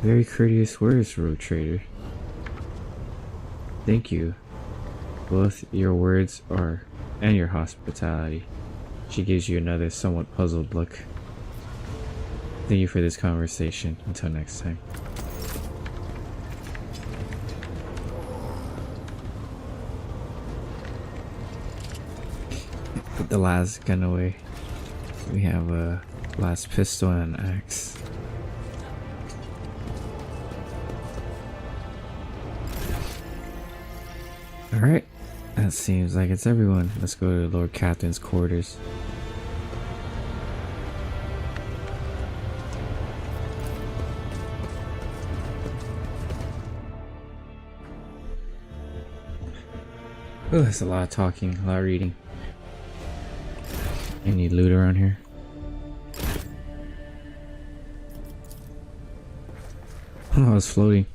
very courteous words, Road Trader. Thank you. Both your words are and your hospitality. She gives you another somewhat puzzled look. Thank you for this conversation. Until next time. Put the last gun away. We have a last pistol and an axe. Alright, that seems like it's everyone. Let's go to the Lord Captain's quarters. Oh, that's a lot of talking, a lot of reading. Any loot around here? Oh, I was floating.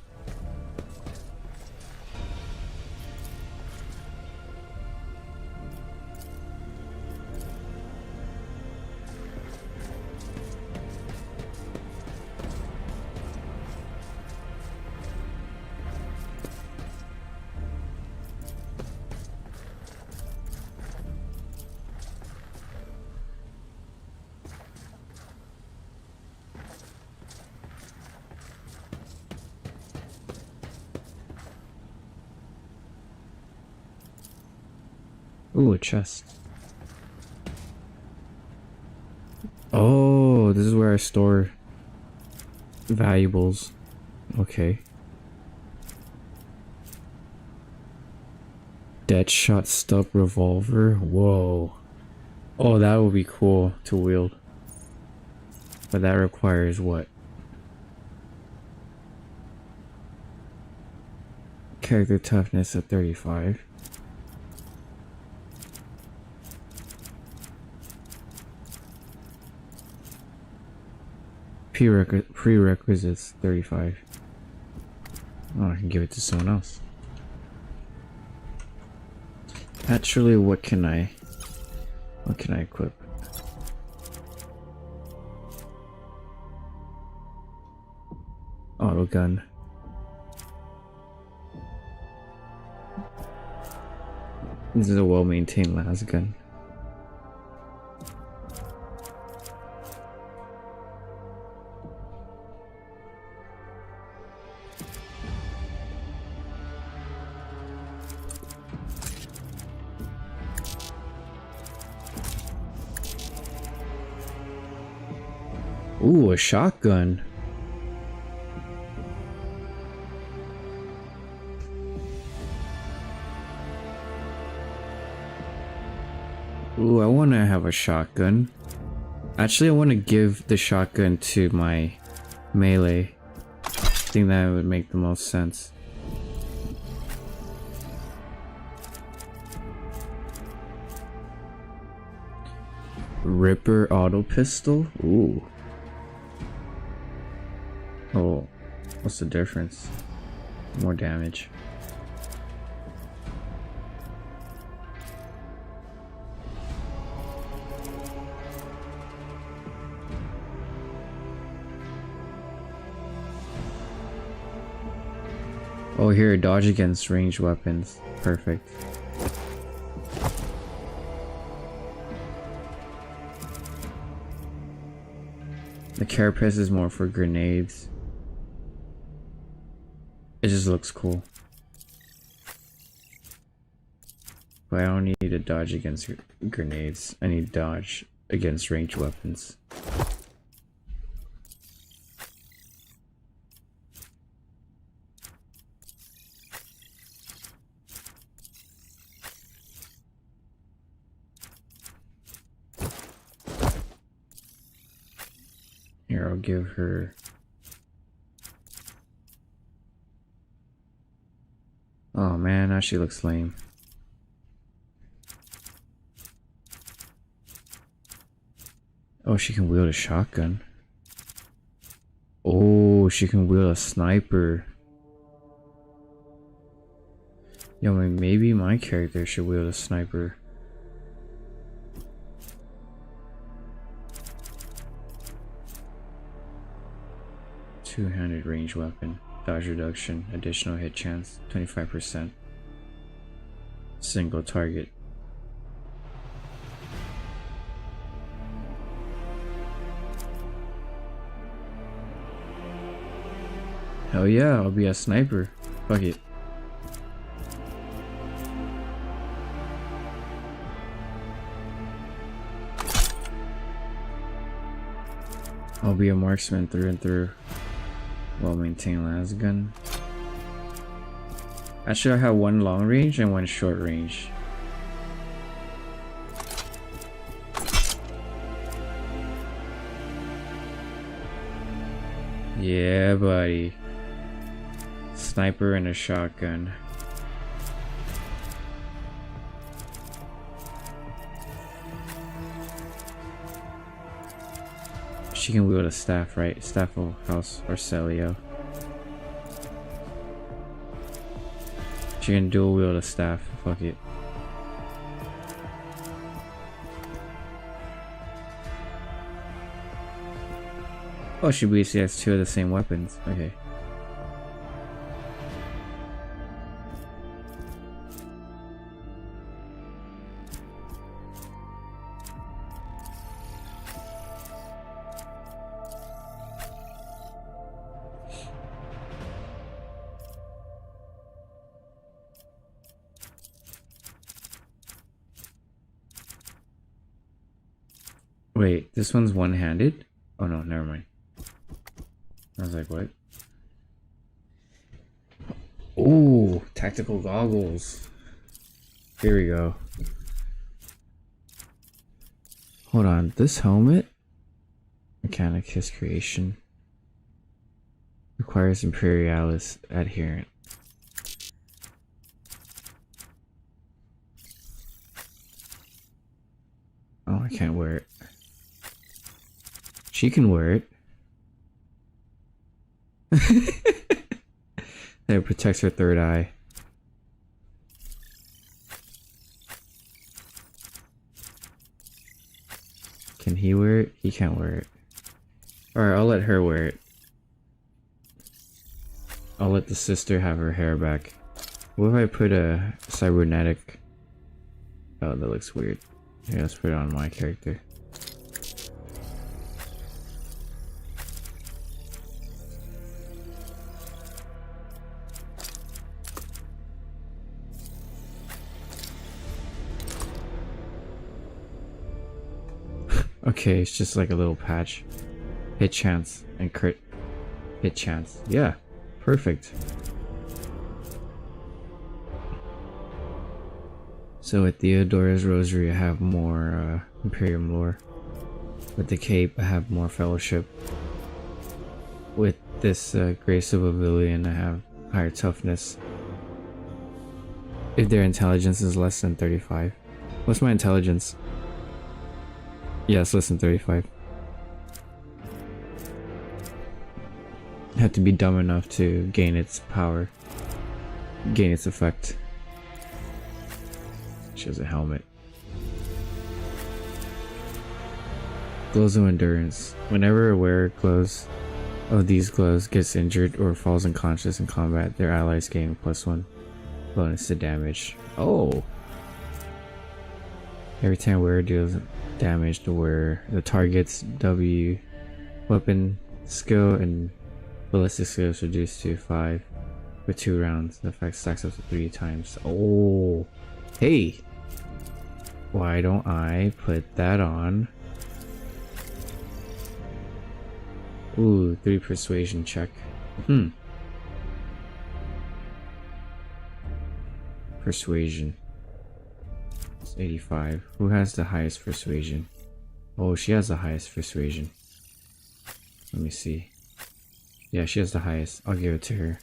Ooh, a chest. Oh, this is where I store valuables. Okay. Deadshot stub revolver. Whoa. Oh, that would be cool to wield. But that requires what? Character toughness at 35. Prerequisites 35. Oh, I can give it to someone else. Actually, what can I equip? Auto gun. This is a well-maintained las gun. Ooh, a shotgun. Ooh, I want to have a shotgun. Actually, I want to give the shotgun to my melee. I think that would make the most sense. Ripper auto pistol? Ooh. Oh, what's the difference? More damage. Oh, here, dodge against ranged weapons. Perfect. The carapace is more for grenades. It just looks cool. But I don't need to dodge against grenades. I need to dodge against ranged weapons. Here, I'll give her... Oh man, now she looks lame. Oh, she can wield a shotgun. Oh, she can wield a sniper. Yo, maybe my character should wield a sniper. Two-handed range weapon. Dodge reduction. Additional hit chance. 25%. Single target. Hell yeah, I'll be a sniper. Fuck it. I'll be a marksman through and through. Well-maintained las gun. Actually, I have one long range and one short range. Yeah, buddy. Sniper and a shotgun. She can wield a staff, right? Staff of House or Celio. She can dual wield a staff. Fuck it. Oh, she basically has two of the same weapons. Okay. Wait, this one's one-handed? Oh no, never mind. I was like, what? Ooh, tactical goggles. Here we go. Hold on, this helmet? Mechanic his creation. Requires Imperialis adherent. Oh, I can't wear it. She can wear it. It protects her third eye. Can he wear it? He can't wear it. Alright, I'll let her wear it. I'll let the sister have her hair back. What if I put a cybernetic? Oh, that looks weird. Here, let's put it on my character. Okay, it's just like a little patch. Hit chance and crit. Hit chance. Yeah, perfect. So with Theodora's Rosary, I have more Imperium lore. With the cape, I have more fellowship. With this Grace of Oblivion, I have higher toughness. If their intelligence is less than 35. What's my intelligence? Yeah, it's less than 35. I have to be dumb enough to gain its power. Gain its effect. She has a helmet. Gloves of Endurance. Whenever a wearer gloves of these gloves gets injured or falls unconscious in combat, their allies gain +1 bonus to damage. Oh! Every time wearer deals damage to wearer, the target's W weapon skill and ballistic skill is reduced to 5 for 2 rounds. The effect stacks up to 3 times. Oh! Hey! Why don't I put that on? Ooh, 3 persuasion check. Persuasion. It's 85. Who has the highest persuasion? Oh, she has the highest persuasion. Let me see. Yeah, she has the highest. I'll give it to her.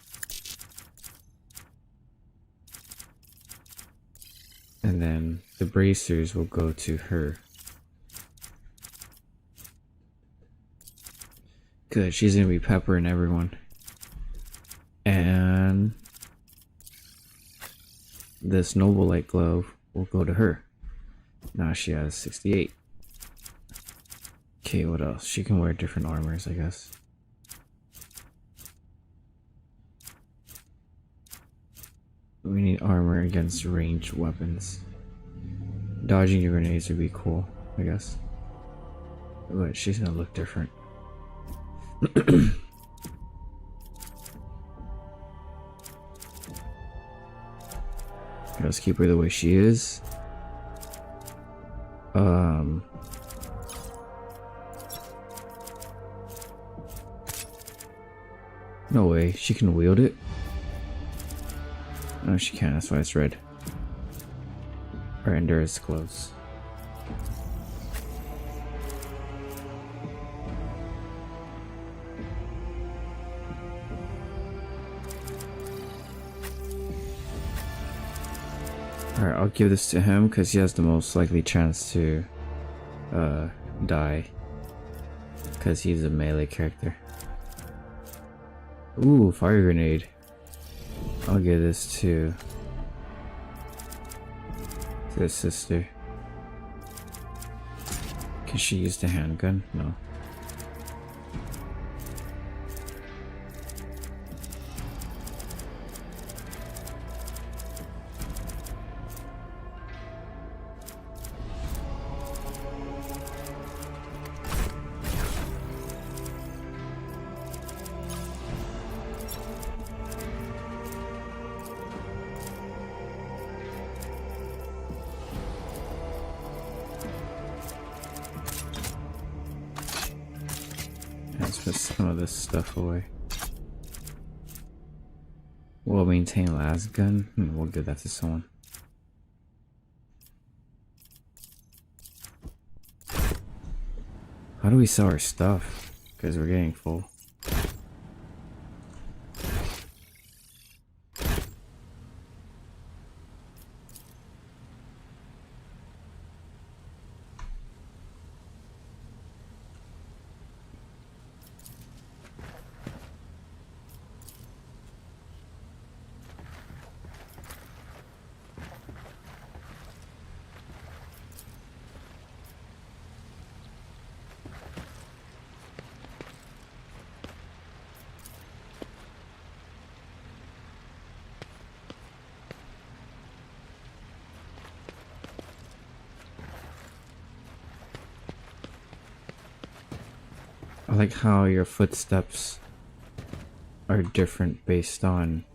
And then the bracers will go to her. Good, she's gonna be peppering everyone. And this Noble Light Glove will go to her. Now she has 68. Okay, what else? She can wear different armors, I guess. We need armor against ranged weapons. Dodging your grenades would be cool, I guess. But she's gonna look different. Let's keep her the way she is. No way, she can wield it? No, she can't, that's why it's red. Her endurance gloves. Alright, I'll give this to him because he has the most likely chance to die. Because he's a melee character. Ooh, fire grenade. I'll give this to his sister. Can she use the handgun? No. Let's put some of this stuff away. We'll maintain last gun. We'll give that to someone. How do we sell our stuff? Because we're getting full. I like how your footsteps are different based on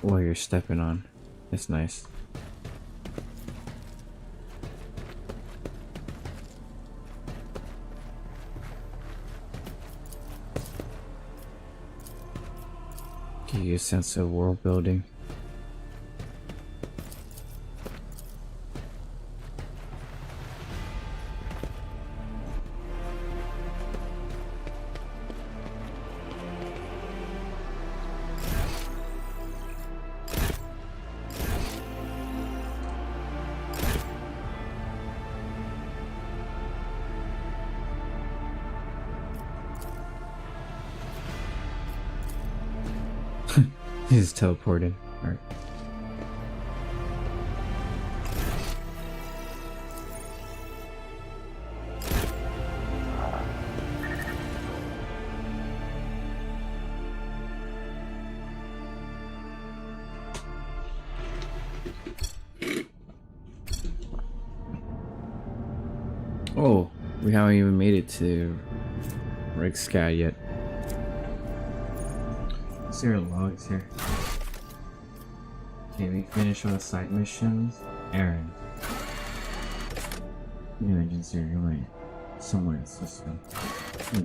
what you're stepping on. It's nice. Give you a sense of world building. He's teleported. Alright. Oh, we haven't even made it to Rigscat yet. Is there logs here? Okay, we finished all the side missions. Aaron. New engines here, you're right. Somewhere in the system.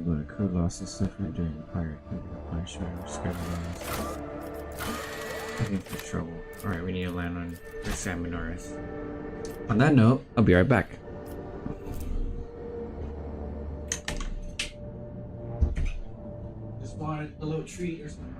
But crew losses suffered during the pirate punishment or discovery. Looking for trouble. Alright, we need to land on the Salmonaris. On that note, I'll be right back. Just wanted a little treat or something.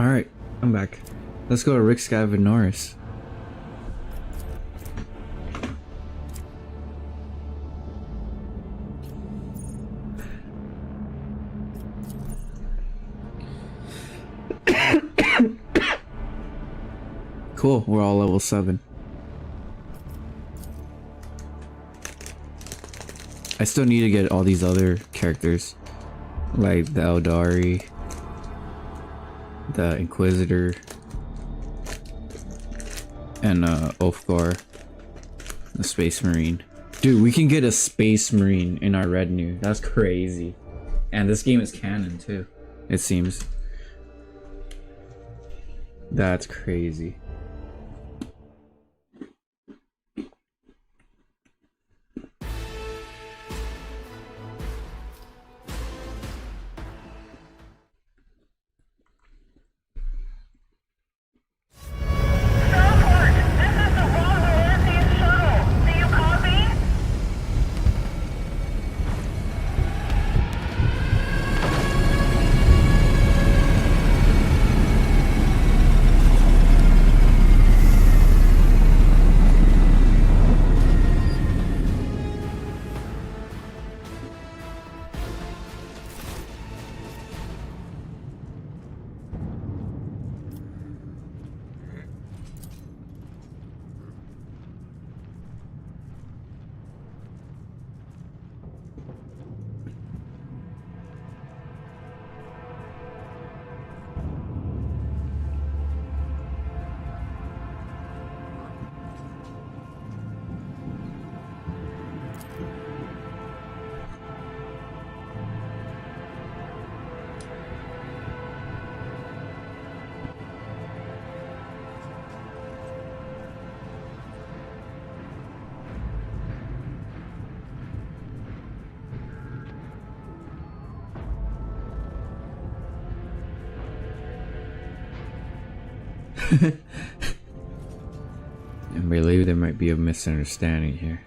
Alright, I'm back. Let's go to Rick Scav and Norris. Cool, we're all level 7. I still need to get all these other characters, like the Eldari, the Inquisitor, and Ulfgar, the Space Marine. Dude, we can get a Space Marine in our retinue. That's crazy. And this game is canon too, it seems. That's crazy. I believe there might be a misunderstanding here.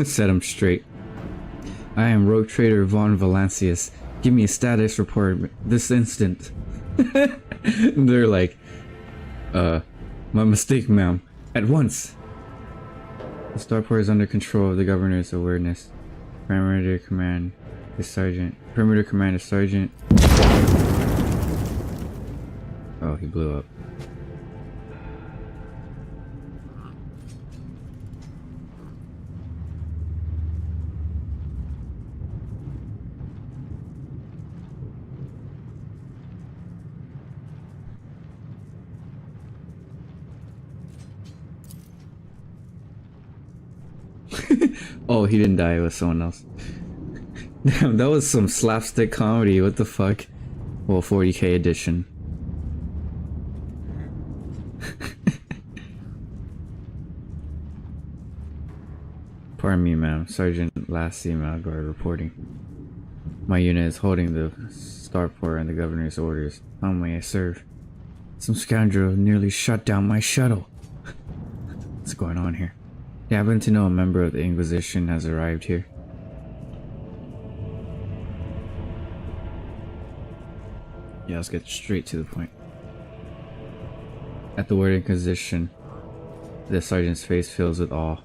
Set him straight. I am Rogue Trader Von Valancius. Give me a status report this instant. They're like, my mistake, ma'am. At once. The starport is under control of the governor's awareness. Perimeter command is Sergeant. Perimeter command is Sergeant. Oh, he blew up. Oh, he didn't die, it was someone else. Damn, that was some slapstick comedy, what the fuck? Well, 40k edition. Pardon me, ma'am. Sergeant Lassie Malgard reporting. My unit is holding the starport and the governor's orders. How may I serve? Some scoundrel nearly shut down my shuttle. What's going on here? You happen to know a member of the Inquisition has arrived here? Yeah, let's get straight to the point. At the word Inquisition, the sergeant's face fills with awe.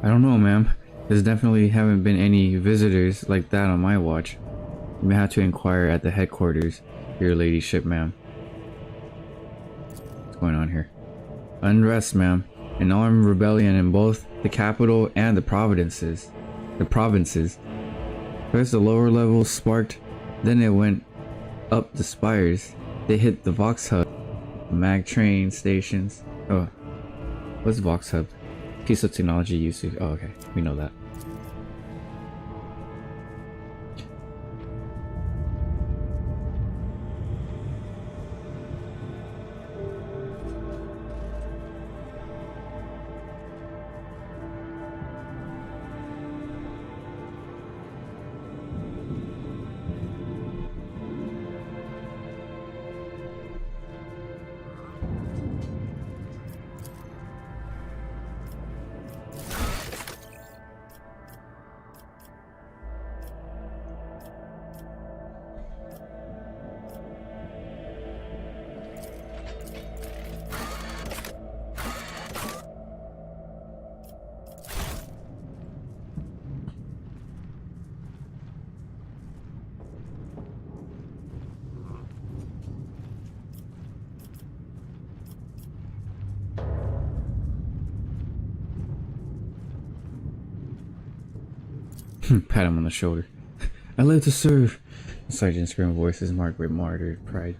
I don't know, ma'am. There's definitely haven't been any visitors like that on my watch. You may have to inquire at the headquarters, your ladyship, ma'am. What's going on here? Unrest, ma'am. An armed rebellion in both the capital and the provinces. First the lower levels sparked, then it went up the spires. They hit the Vox Hub, mag train stations. Oh, what's Vox Hub? Piece of technology usage. Oh, okay, we know that. Pat him on the shoulder. I live to serve. The sergeant's grim voice is marked with martyr pride.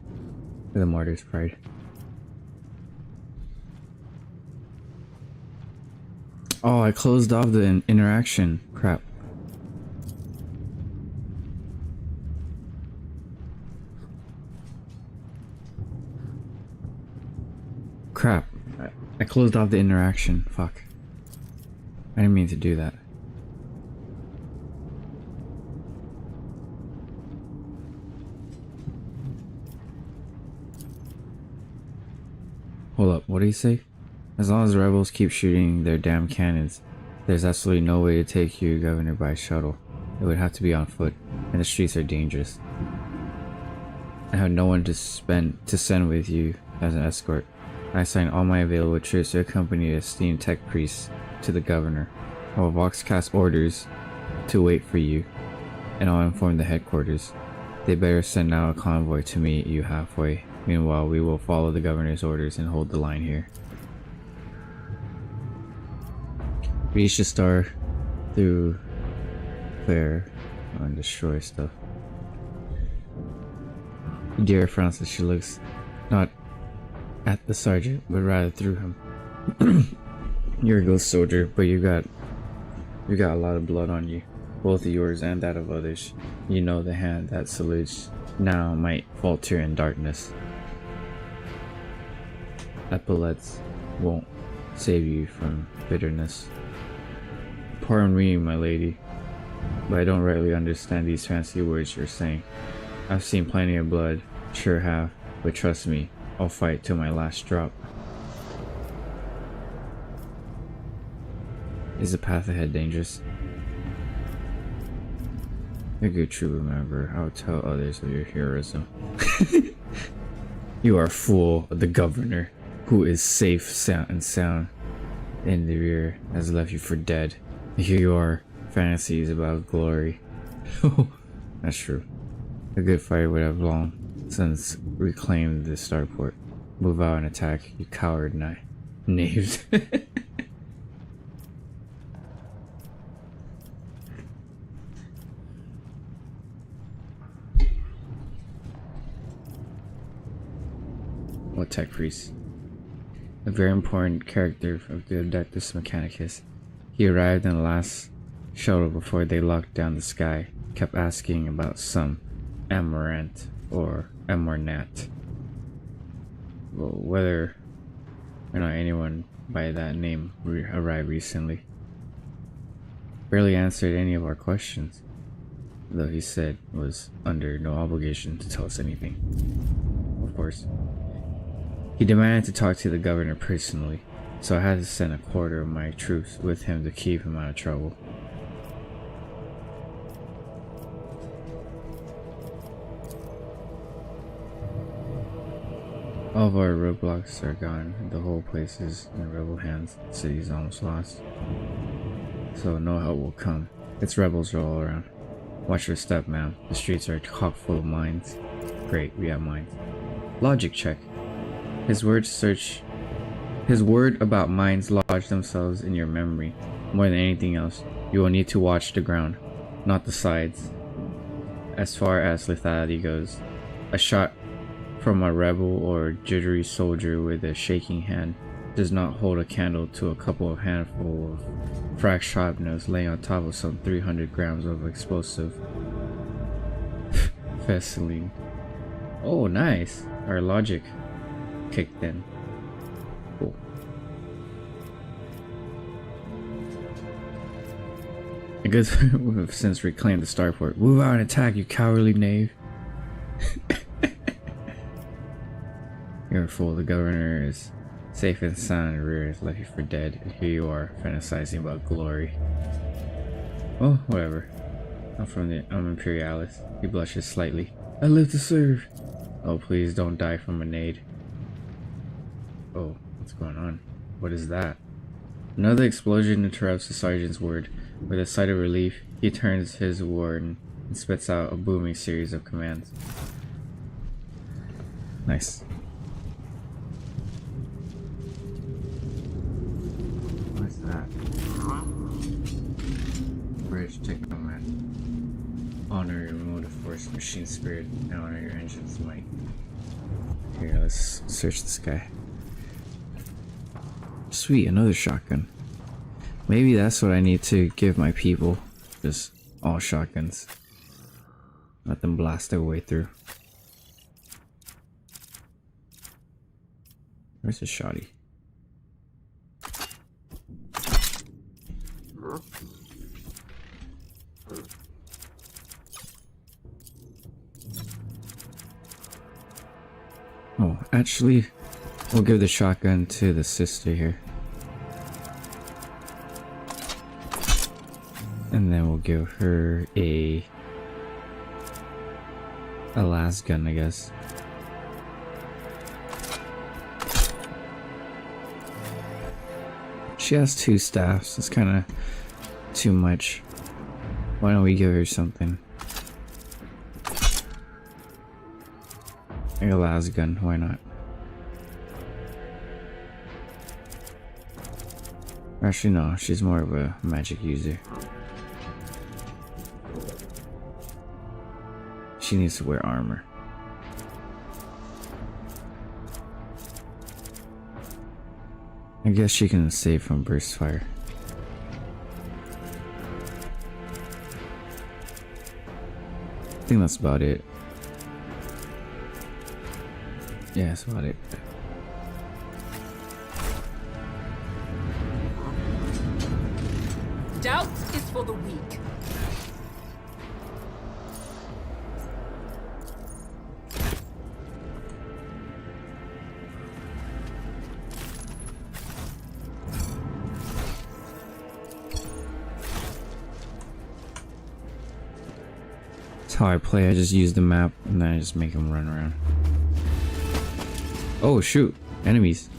With a martyr's pride. Oh, I closed off the interaction. Crap. Crap. I closed off the interaction. Fuck. I didn't mean to do that. Hold up, what did he say? As long as the rebels keep shooting their damn cannons, there's absolutely no way to take you, Governor, by shuttle. It would have to be on foot, and the streets are dangerous. I have no one to send with you as an escort. I assign all my available troops to accompany the esteemed tech priest to the governor. I will voxcast orders to wait for you, and I'll inform the headquarters. They better send out a convoy to meet you halfway. Meanwhile, we will follow the governor's orders and hold the line here. Reach the star through clear and destroy stuff. Dear Francis, she looks not at the sergeant, but rather through him. You're a ghost soldier, but you got a lot of blood on you, both yours and that of others. You know the hand that salutes now might falter in darkness. Epaulets won't save you from bitterness. Pardon me, my lady, but I don't rightly understand these fancy words you're saying. I've seen plenty of blood, sure have, but trust me, I'll fight till my last drop. Is the path ahead dangerous? A good true member, I'll tell others of your heroism. You are a fool. The governor, who is safe, sound in the rear, has left you for dead. Here you are, fantasies about glory. That's true. A good fighter would have long since reclaimed the starport. Move out and attack, you coward knaves. What tech priest? A very important character of the Adeptus Mechanicus. He arrived in the last shuttle before they locked down the sky. Kept asking about some Amaranth or Amornat. Well, whether or not anyone by that name arrived recently. Barely answered any of our questions, though he said was under no obligation to tell us anything. Of course. He demanded to talk to the governor personally, so I had to send a quarter of my troops with him to keep him out of trouble. All of our roadblocks are gone, the whole place is in rebel hands, the city's almost lost. So no help will come. It's rebels all around. Watch your step, ma'am. The streets are chock full of mines. Great, we have mines. Logic check. His word about mines lodge themselves in your memory. More than anything else, you will need to watch the ground, not the sides. As far as lethality goes, a shot from a rebel or jittery soldier with a shaking hand does not hold a candle to a couple of handful of frack sharpness laying on top of some 300 grams of explosive Vaseline. Oh, nice. Our logic kicked in. Cool. A good we've since reclaimed the starport. Move out and attack, you cowardly knave. You're a fool. The governor is safe and sound in the rear, has left you for dead, and here you are fantasizing about glory. Oh, whatever. I'm Imperialis. He blushes slightly. I live to serve. Oh, please don't die from a nade. Oh, what's going on? What is that? Another explosion interrupts the sergeant's word. With a sigh of relief, he turns his warden and spits out a booming series of commands. Nice. What's that? bridge, take command. Honor your motive force, machine spirit, and honor your engine's might. Here, let's search this guy. Sweet, another shotgun. Maybe that's what I need to give my people. Just all shotguns. Let them blast their way through. Where's the shotty? Oh, actually, we'll give the shotgun to the sister here. And then we'll give her a last gun, I guess. She has 2 staffs. It's kind of too much. Why don't we give her something? A last gun, why not? Actually, no, she's more of a magic user. She needs to wear armor. I guess she can save from burst fire. I think that's about it. Yeah, that's about it. Doubt is for the weak. That's how I play. I just use the map and then I just make them run around. Oh shoot, enemies.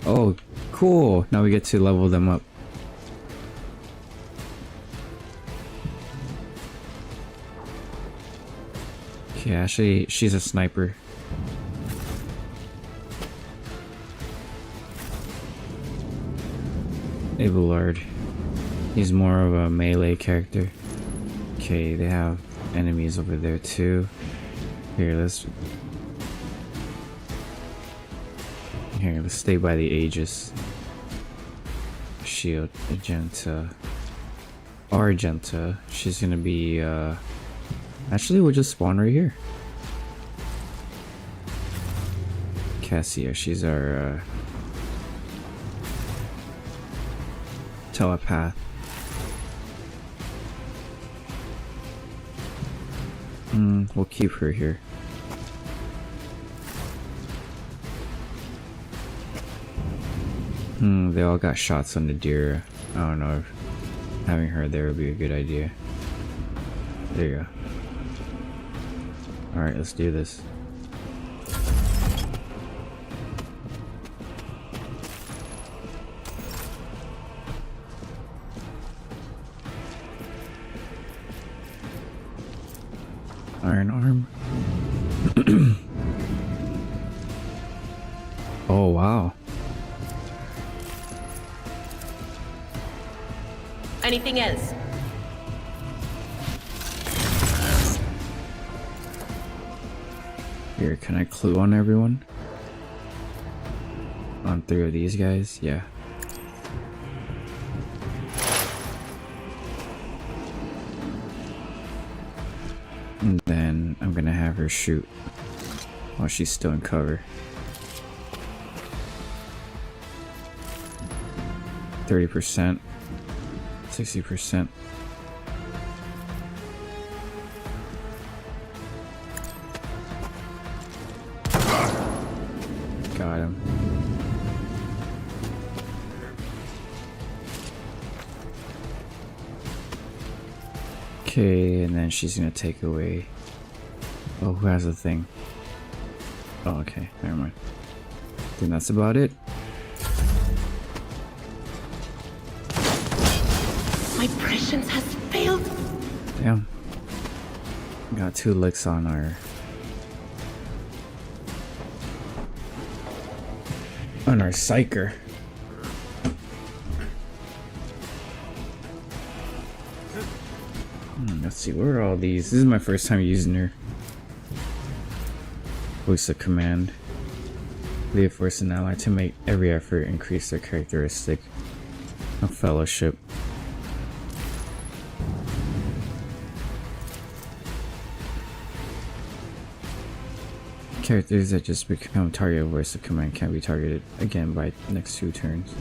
Oh, cool. Now we get to level them up. Okay, actually, she's a sniper. Abelard. He's more of a melee character. Okay, they have enemies over there too. Here, let's stay by the Aegis. Shield, Argenta. She's gonna be actually we'll just spawn right here. Cassia, she's our telepath. We'll keep her here. They all got shots on the deer. I don't know if having her there would be a good idea. There you go. Alright, let's do this. Iron arm. Oh wow. Anything else? Here, can I clue on everyone? On 3 of these guys? Yeah. And then I'm gonna have her shoot while she's still in cover. 30%, 60%. Got him. Okay, and then she's gonna take away. Oh, who has the thing? Oh, okay, never mind. I think that's about it. My prescience has failed. Damn. Got 2 licks on our psyker. Let's see, where are all these? This is my first time using her. Voice of command. Lead force an ally to make every effort increase their characteristic of fellowship. Characters that just become target of voice of command can be targeted again by next 2 turns.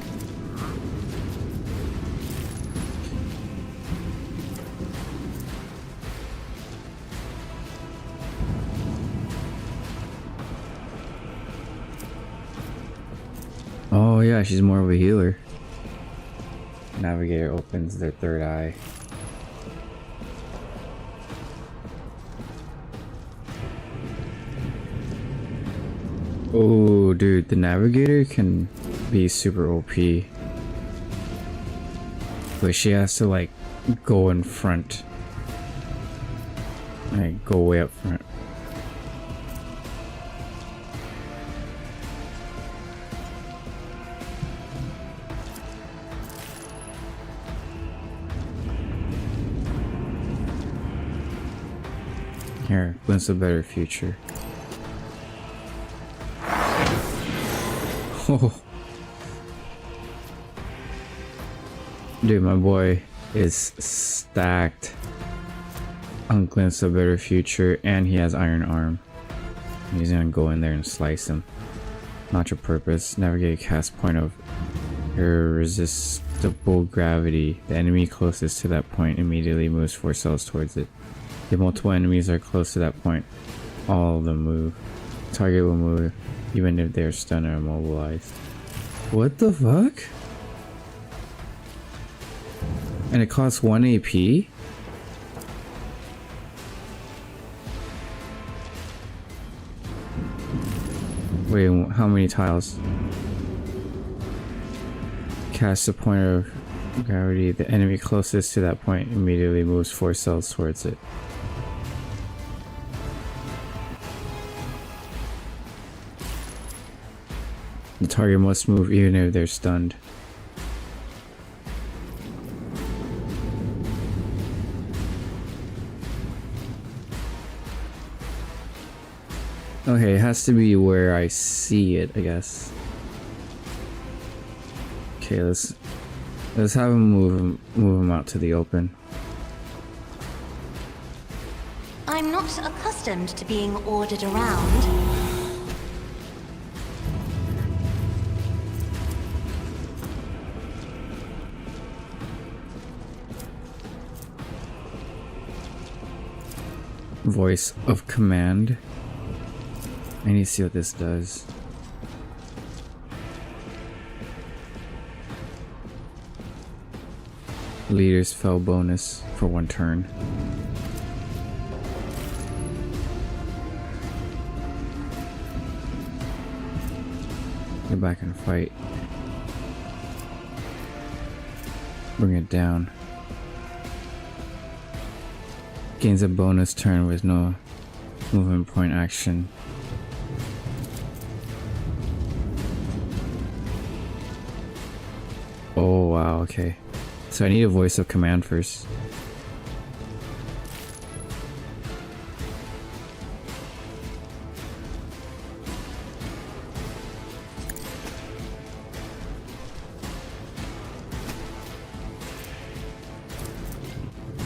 Oh yeah, she's more of a healer. Navigator opens their third eye. Oh dude, the Navigator can be super OP. But she has to like go in front. Like go way up front. Here, glimpse a better future. Oh. Dude, my boy is stacked on glimpse of better future, and he has iron arm. He's gonna go in there and slice him. Not your purpose. Navigate cast point of irresistible gravity. The enemy closest to that point immediately moves 4 cells towards it. If multiple enemies are close to that point, all of them move. Target will move even if they're stunned or immobilized. What the fuck? And it costs 1 AP? Wait, how many tiles? Cast a point of gravity. The enemy closest to that point immediately moves 4 cells towards it. The target must move even if they're stunned. Okay, it has to be where I see it, I guess. Okay, let's have him move him out to the open. I'm not accustomed to being ordered around. Voice of command. I need to see what this does. Leader's fell bonus for 1 turn. Get back and fight. Bring it down. Gains a bonus turn with no movement point action. Oh wow, okay. So I need a voice of command first.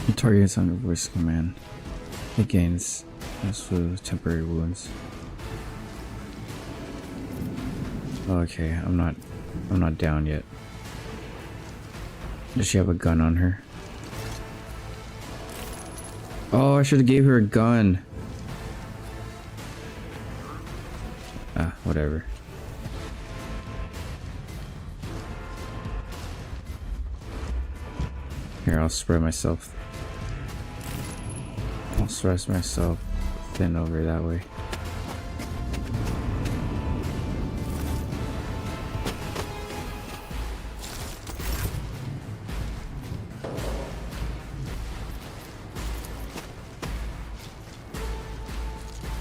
The target is under voice command. It gains temporary wounds. Okay, I'm not down yet. Does she have a gun on her? Oh, I should have gave her a gun. Ah, whatever. Here, I'll spread myself. I'll stress myself thin over that way.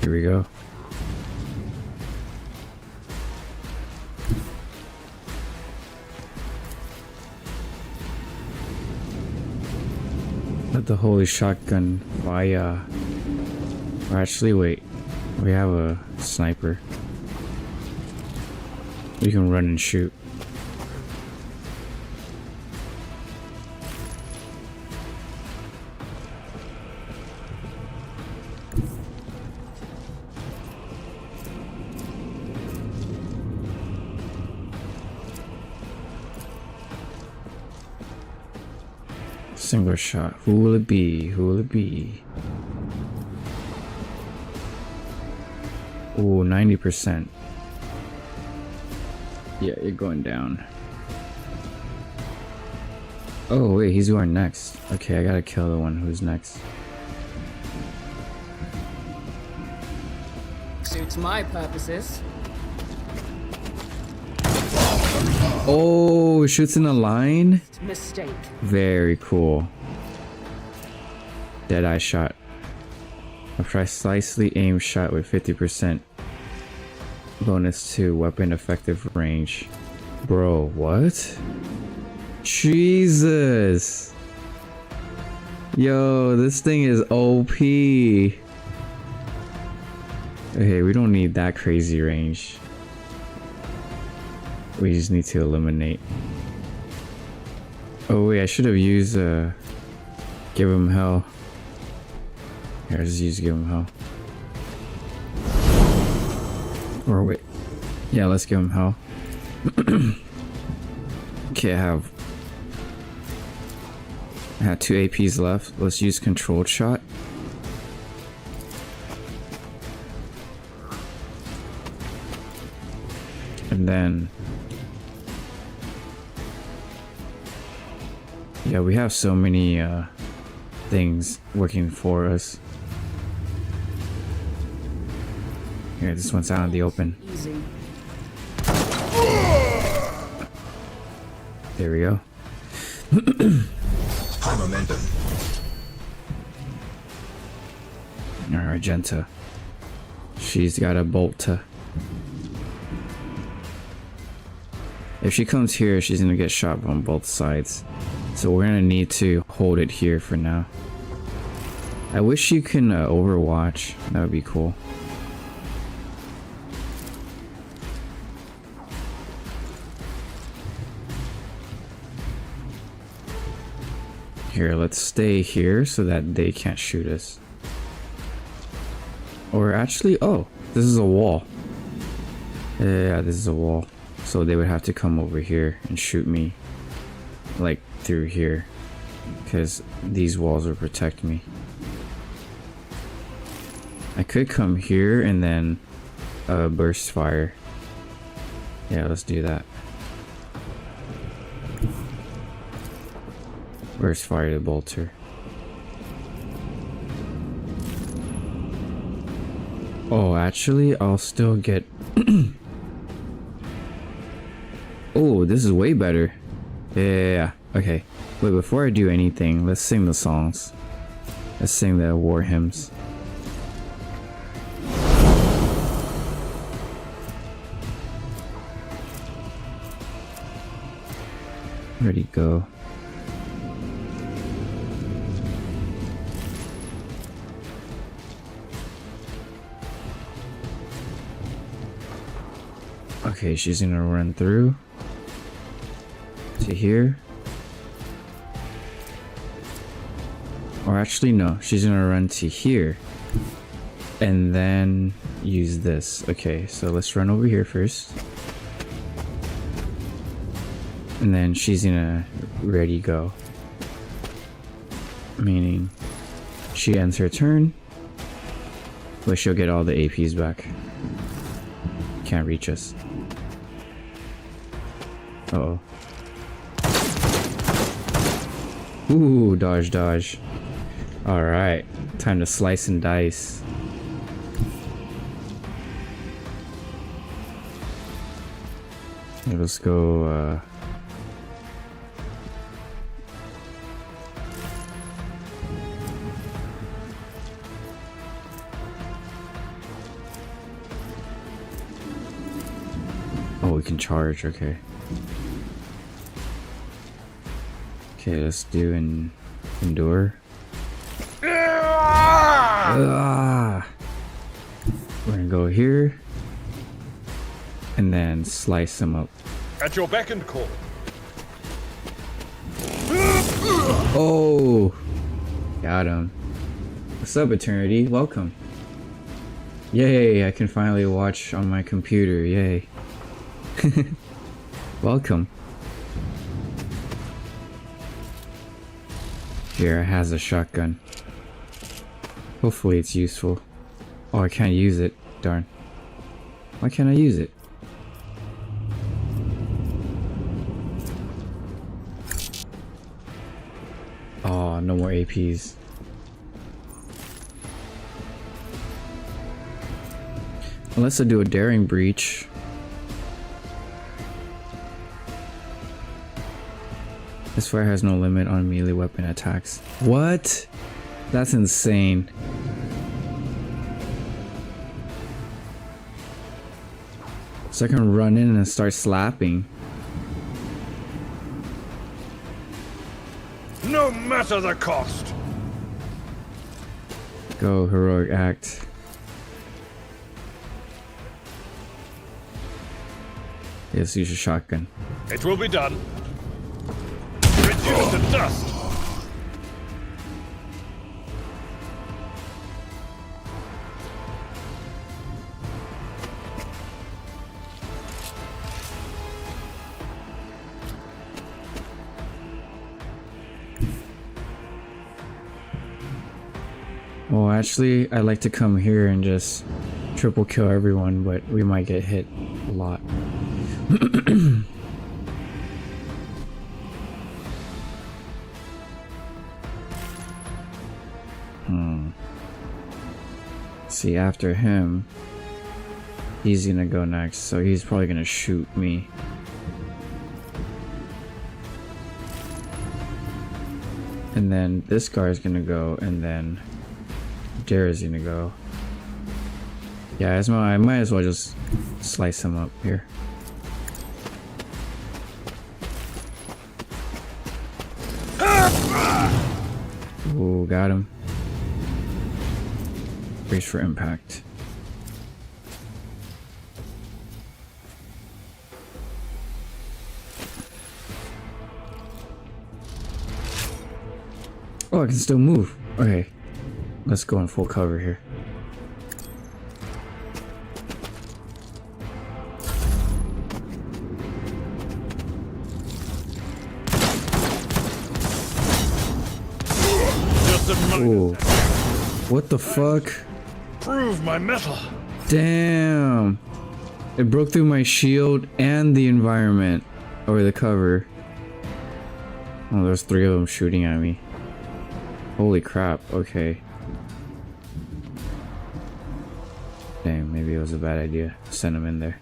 Here we go. Let the holy shotgun fire. Or actually, wait. We have a sniper. We can run and shoot. Single shot. Who will it be? Who will it be? Ooh, 90%. Yeah, you're going down. Oh, wait, he's going next. Okay, I gotta kill the one who's next. Suits my purposes. Oh, shoots in a line? Mistake. Very cool. Deadeye shot. A precisely aimed shot with 50% bonus to weapon effective range. Bro, what? Jesus! Yo, this thing is OP. Okay, we don't need that crazy range. We just need to eliminate. Oh wait, I should have used give him hell. Here, let's use give him hell. Or wait. Yeah, let's give him hell. Okay, I have 2 APs left. Let's use controlled shot. And then yeah, we have so many things working for us. Here, this one's out in the open. Easy. There we go. High momentum. Argenta. She's got a bolta. If she comes here, she's gonna get shot on both sides. So we're gonna need to hold it here for now. I wish you can overwatch. That would be cool. Here, let's stay here so that they can't shoot us. Or actually, oh, this is a wall. Yeah, this is a wall. So they would have to come over here and shoot me. Like through here. Because these walls will protect me. I could come here and then burst fire. Yeah, let's do that. Burst fire the bolter. Oh, actually, I'll still get... Oh, this is way better. Yeah. Okay. Wait, before I do anything, let's sing the songs. Let's sing the war hymns. Ready, go. Okay, she's gonna run through to here. Or actually, no, she's gonna run to here and then use this. Okay, so let's run over here first. And then she's gonna ready go. Meaning she ends her turn, but she'll get all the APs back. Can't reach us. Uh-oh. Ooh, dodge, dodge. Alright, time to slice and dice. Let's go, Oh, we can charge, okay. Okay, let's do an endure. Ah. We're gonna go here and then slice them up. At your beck and call. Oh, got him. What's up, Eternity? Welcome. Yay, I can finally watch on my computer. Yay. Welcome. Here, has a shotgun. Hopefully it's useful. Oh, I can't use it. Darn. Why can't I use it? Oh, no more APs. Unless I do a daring breach. This fire has no limit on melee weapon attacks. What? That's insane. So I can run in and start slapping. No matter the cost. Go, heroic act. Yes, use your shotgun. It will be done. Reduced to dust. Well, actually, I like to come here and just triple kill everyone, but we might get hit a lot. See, after him, he's gonna go next, so he's probably gonna shoot me. And then this guy is gonna go, and then Dara's gonna go. Yeah, I might as well just slice him up here. Ooh, got him. Brace for impact. Oh, I can still move. Okay, let's go in full cover here. Ooh. What the fuck? Prove my metal. Damn. It broke through my shield and the environment. Or the cover. Oh, there's 3 of them shooting at me. Holy crap, okay. Dang, maybe it was a bad idea. Send them in there.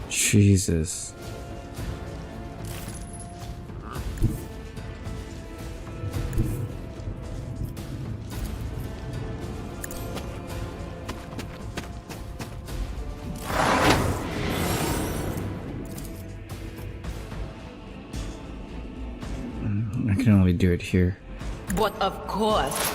Jesus. I can only do it here. But of course.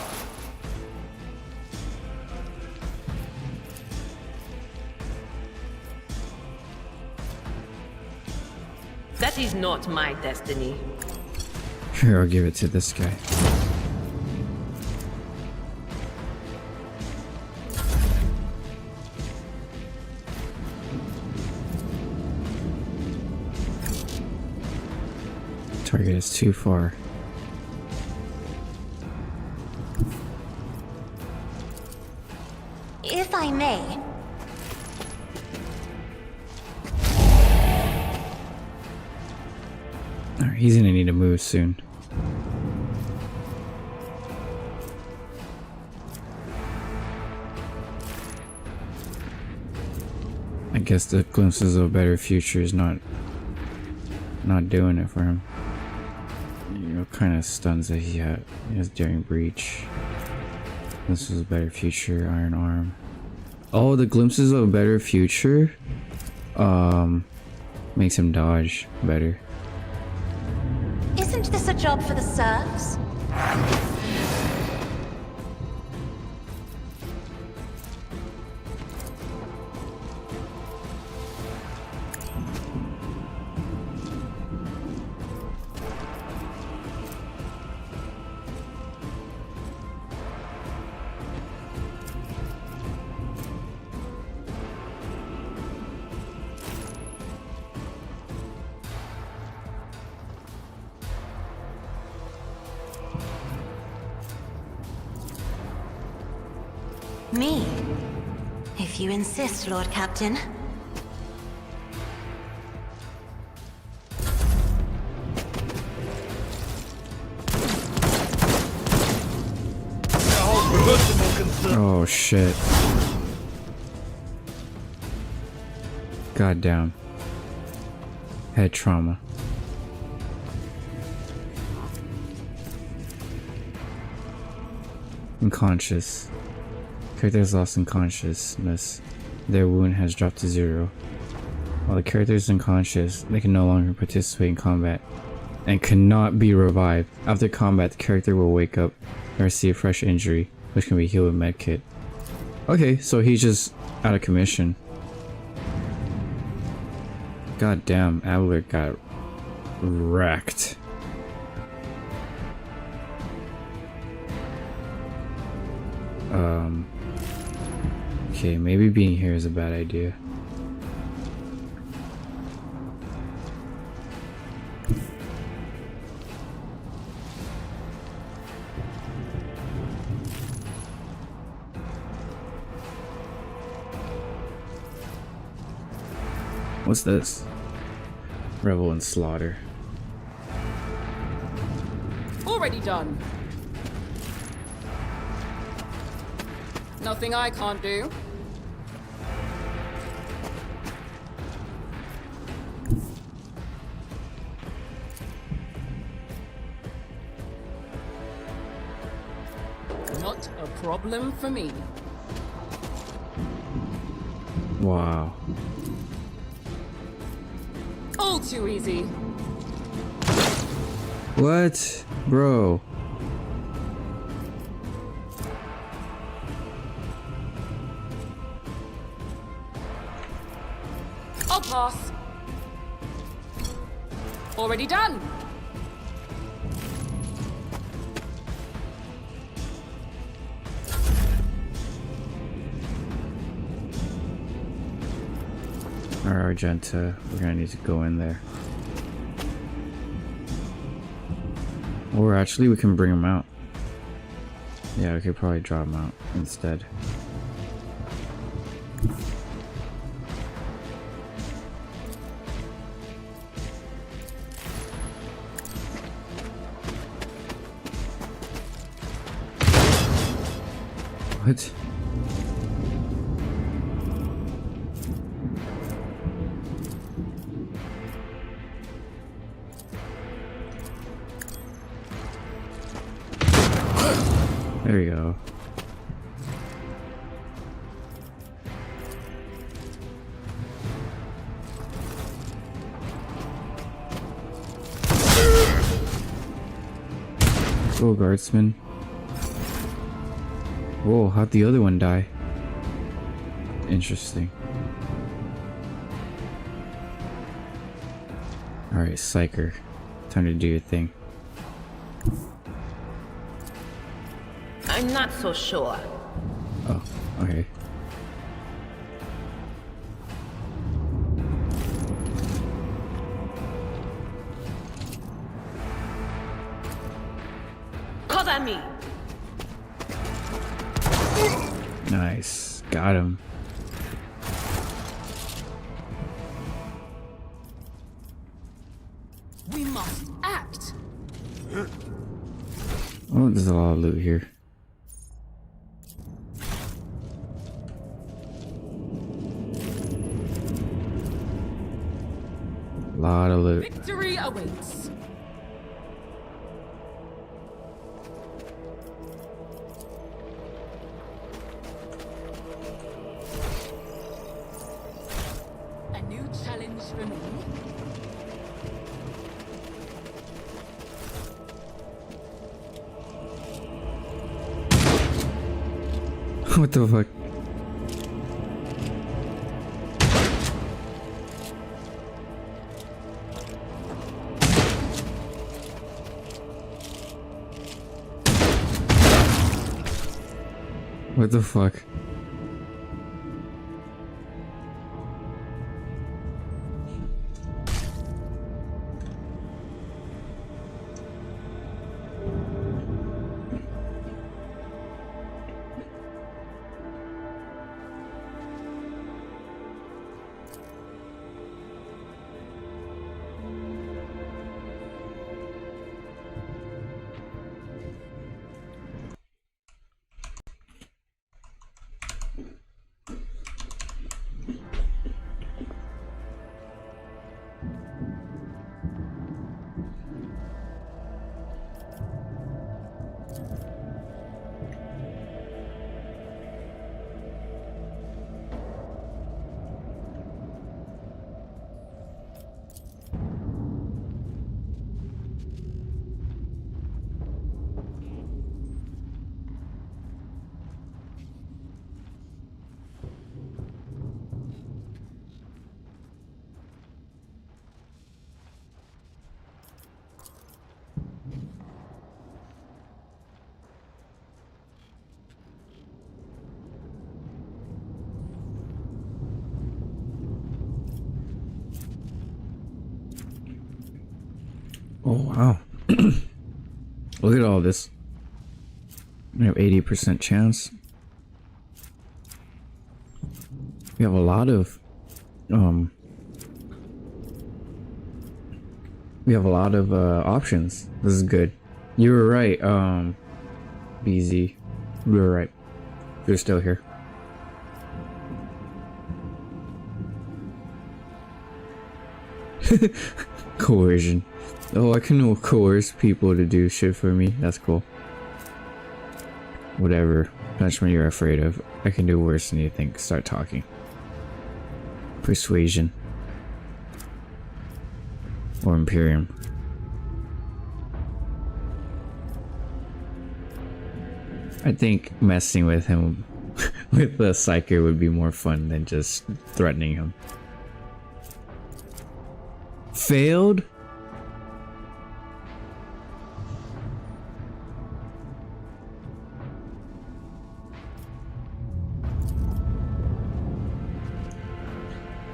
That is not my destiny. Here, I'll give it to this guy. Target is too far. If I may, Alright, he's gonna need to move soon. I guess the glimpses of a better future is not doing it for him. You know, kind of stuns that he has daring breach. This is a better future, iron arm. Oh, the glimpses of a better future makes him dodge better. Isn't this a job for the serfs? Me? If you insist, Lord Captain. Oh shit. God damn. Head trauma. Unconscious. Character has lost unconsciousness. Their wound has dropped to 0. While the character is unconscious, they can no longer participate in combat and cannot be revived. After combat, the character will wake up and receive fresh injury, which can be healed with medkit. Okay, so he's just out of commission. God damn, Adler got wrecked. Okay, maybe being here is a bad idea. What's this? Revel and slaughter. Already done. Nothing I can't do. Not a problem for me. Wow. All too easy. What? Bro. I'll pass. Already done. Alright, Argenta, we're gonna need to go in there. Or actually, we can bring him out. Yeah, we could probably draw him out instead. What? There we go. Go, guardsman. Whoa, how'd the other one die? Interesting. Alright, Psyker. Time to do your thing. I'm not so sure. Oh, okay. Cover me! Nice. Got him. We must act. Oh, there's a lot of loot here. Lot of loot. Victory awaits. fringe for me? What the fuck? What the fuck? Oh wow. Look at all this. We have 80% chance. We have a lot of options. This is good. You were right, BZ. You were right. You're still here. Coercion. Oh, I can coerce people to do shit for me. That's cool. Whatever punishment you're afraid of, I can do worse than you think. Start talking. Persuasion. Or Imperium. I think messing with him with the psyker would be more fun than just threatening him. Failed?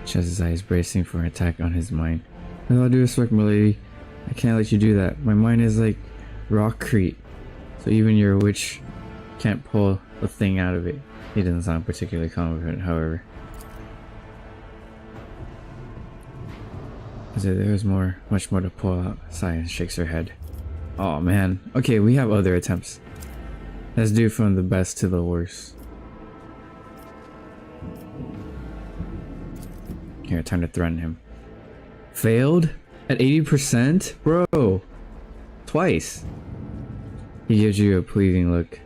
Chez's eyes bracing for an attack on his mind. With all due respect, milady, I can't let you do that. My mind is like rockcrete, so even your witch can't pull a thing out of it. He doesn't sound particularly confident, however. I said there's much more to pull out. Scion shakes her head. Oh man. Okay, we have other attempts. Let's do from the best to the worst. Here, time to threaten him. Failed? At 80%? Bro! Twice! He gives you a pleading look.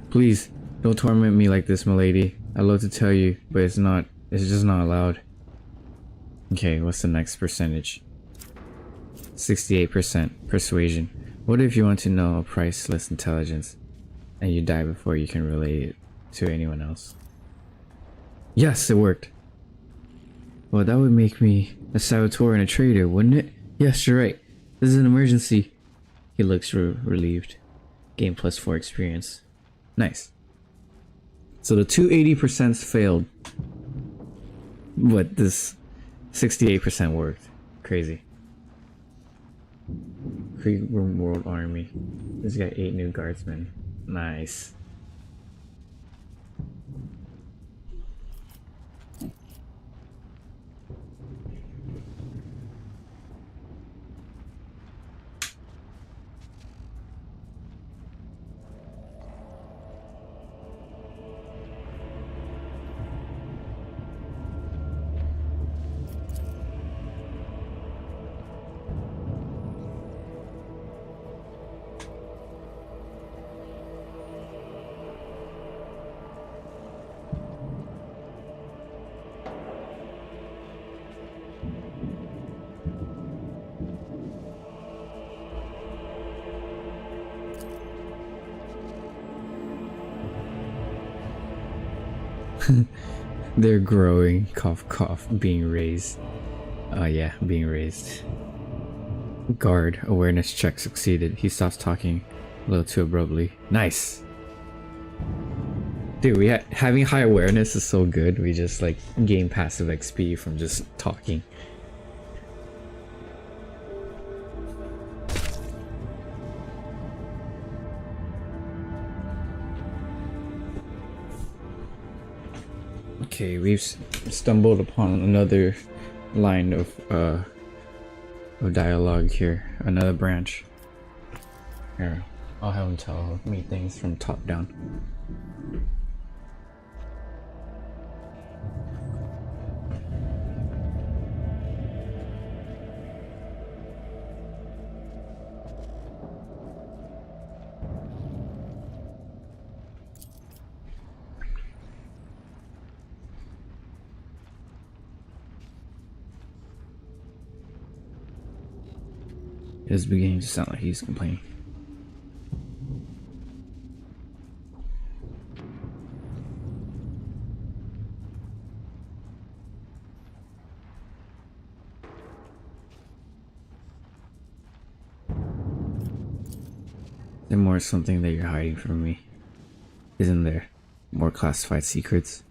Please, don't torment me like this, milady. I'd love to tell you, but it's just not allowed. Okay, what's the next percentage? 68% persuasion. What if you want to know a priceless intelligence and you die before you can relate it to anyone else? Yes, it worked. Well, that would make me a saboteur and a traitor, wouldn't it? Yes, you're right. This is an emergency. He looks relieved. Game +4 experience. Nice. So the 280% failed. But this 68% worked. Crazy. Krieg World Army. This got 8 new guardsmen. Nice. They're growing, cough cough, being raised. Yeah, being raised. Guard, awareness check succeeded. He stops talking a little too abruptly. Nice! Dude, having high awareness is so good. We just like gain passive XP from just talking. Okay, we've stumbled upon another line of dialogue here. Another branch. Here, I'll have him tell me things from top down. It's beginning to sound like he's complaining. Is there more something that you're hiding from me? Isn't there? More classified secrets?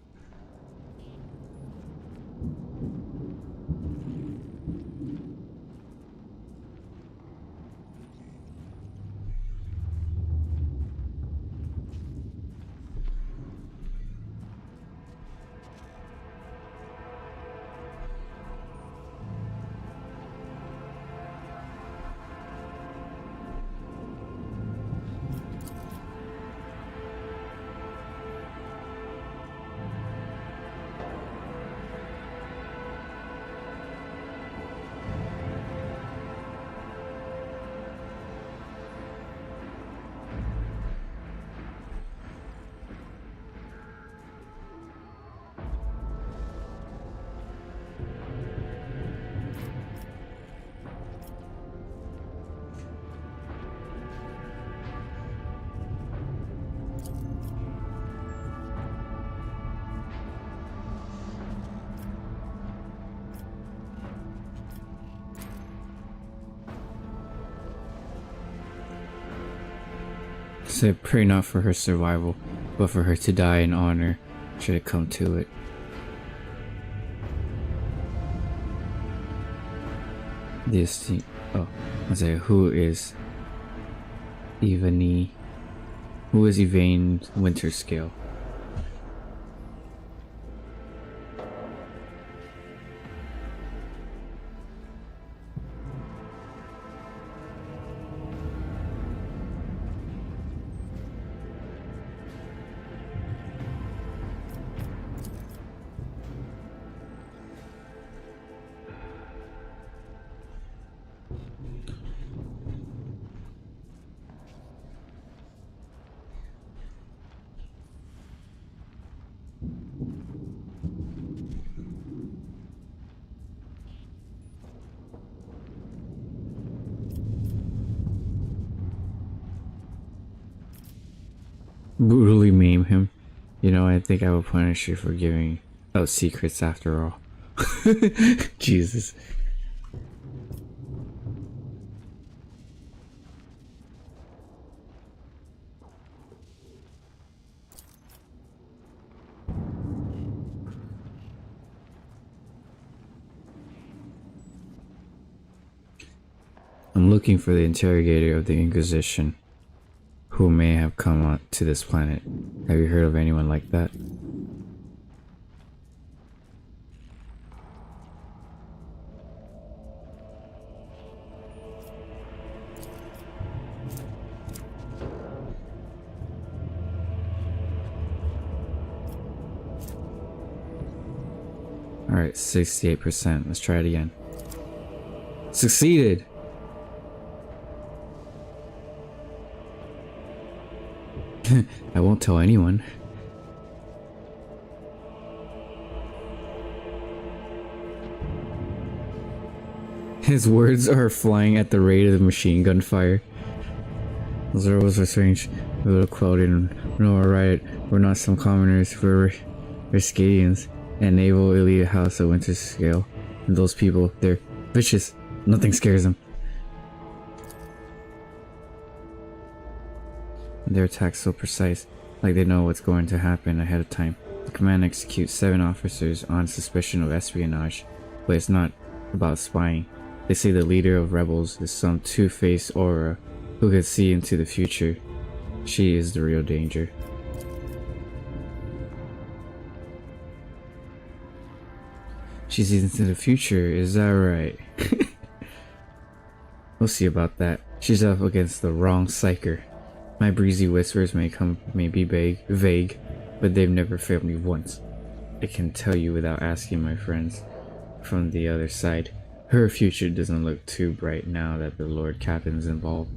Said pray not for her survival, but for her to die in honor, should it come to it. I say, who is Evanie? Who is Evane Winterscale? Brutally maim him. You know, I think I will punish you for giving out secrets after all. Jesus. I'm looking for the interrogator of the Inquisition, who may have come on to this planet. Have you heard of anyone like that? Alright, 68%. Let's try it again. Succeeded! I won't tell anyone. His words are flying at the rate of machine gun fire. Those are strange. A little clouded. No, alright. We're not some commoners. We're They're Scadians, and naval elite house of Winter Scale. And those people, they're vicious. Nothing scares them. Their attacks so precise, like they know what's going to happen ahead of time. The command executes 7 officers on suspicion of espionage, but it's not about spying. They say the leader of rebels is some two-faced aura who could see into the future. She is the real danger. She sees into the future, is that right? We'll see about that. She's up against the wrong psyker. My breezy whispers may be vague, but they've never failed me once. I can tell you without asking my friends from the other side. Her future doesn't look too bright now that the Lord Captain's involved.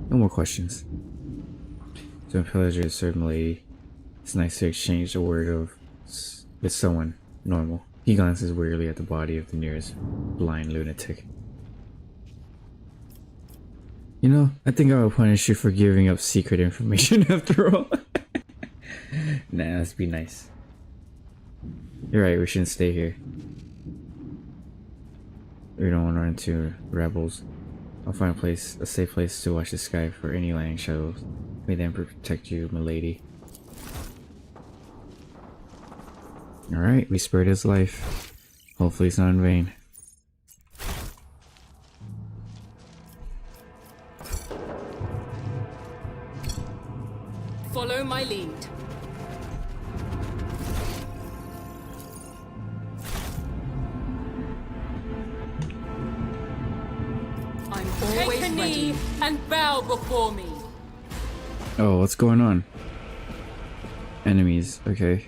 No more questions. It's been a pleasure to serve milady. It's nice to exchange a word with someone normal. He glances wearily at the body of the nearest blind lunatic. You know, I think I will punish you for giving up secret information after all. Nah, let's be nice. You're right, we shouldn't stay here. We don't want to run into rebels. I'll find a safe place to watch the sky for any landing shuttles. May them protect you, milady. Alright, we spared his life. Hopefully it's not in vain. Follow my lead. I'm always Take a knee and bow before me. Oh, what's going on? Enemies, okay.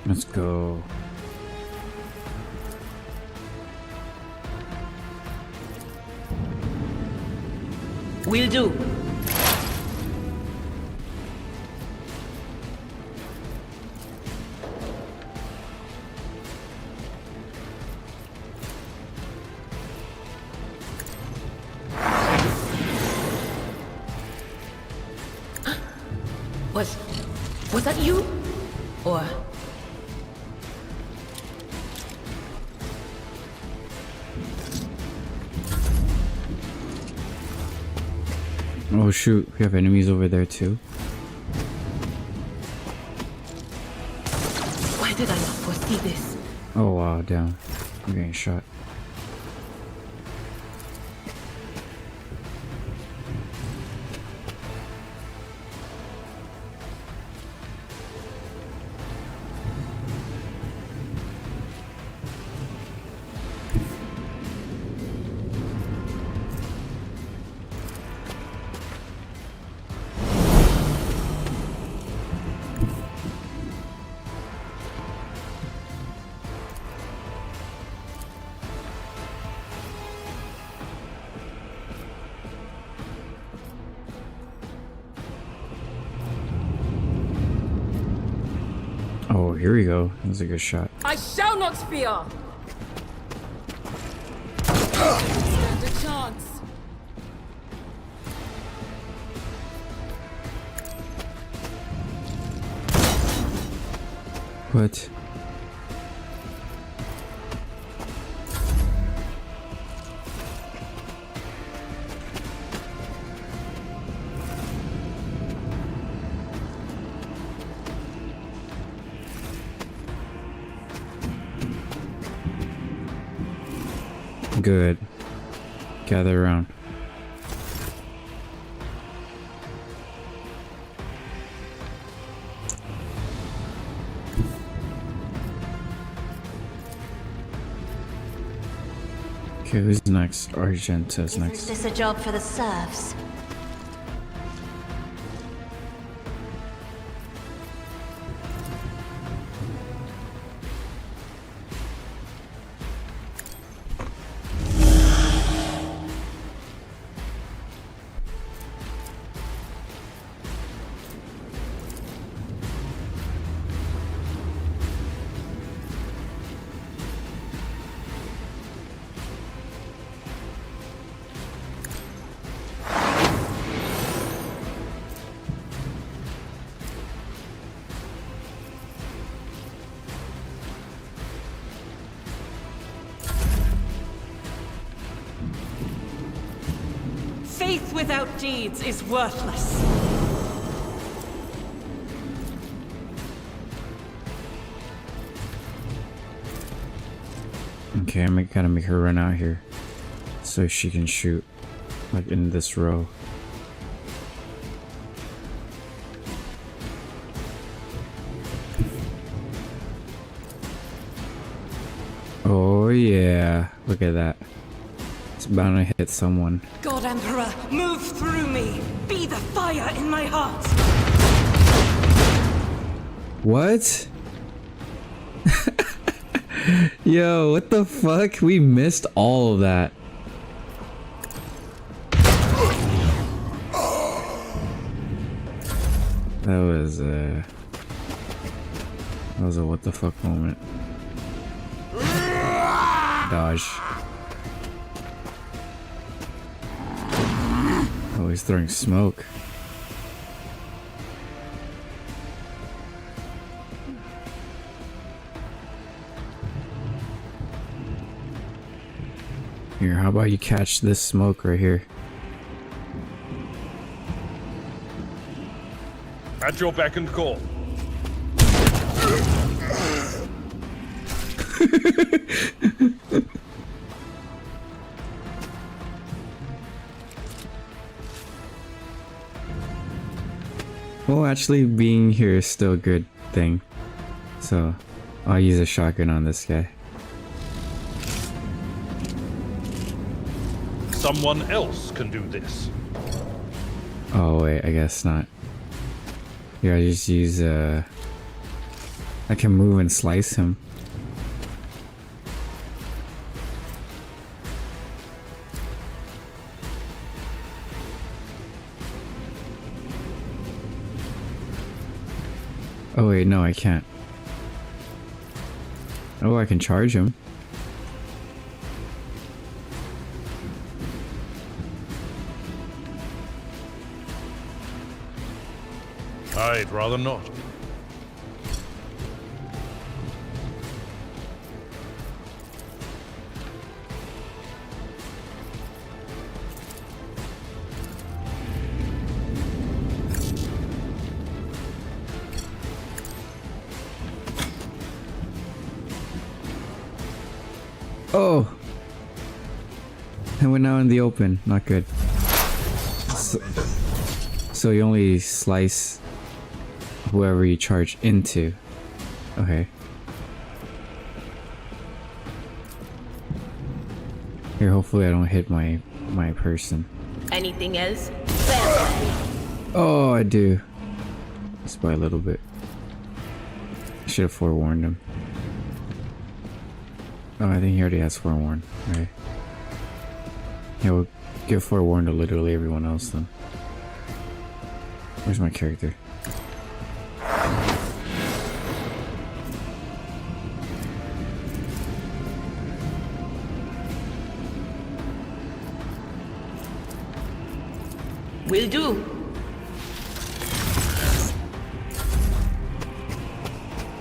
Let's go. Will do. Was that you? Or... Oh shoot, we have enemies over there too. Why did I not foresee this? Oh wow, down. I'm getting shot. Oh, here we go. That was a good shot. I shall not fear. Stand a chance. What? Good. Gather around. Okay, who's next? Argenta's Isn't next. this a job for the serfs? Faith without deeds is worthless. Okay, gotta make her run out here so she can shoot, like in this row. Oh yeah, look at that. It's bound to hit someone. God Emperor, move through me. Be the fire in my heart. What? Yo, what the fuck? We missed all of that. That was a what the fuck moment. Dodge. Oh, he's throwing smoke. Here, how about you catch this smoke right here? At your beck and call. Well, actually, being here is still a good thing. So, I'll use a shotgun on this guy. Someone else can do this. Oh, wait, I guess not. Here, I just use, I can move and slice him. Oh wait, no, I can't. Oh, I can charge him. I'd rather not. Oh! And we're now in the open. Not good. So you only slice whoever you charge into. Okay. Here, hopefully I don't hit my person. Anything else? Oh, I do. Just by a little bit. I should have forewarned him. Oh, I think he already has forewarned. Okay. Yeah, we'll give forewarned to literally everyone else then. Where's my character? Will do.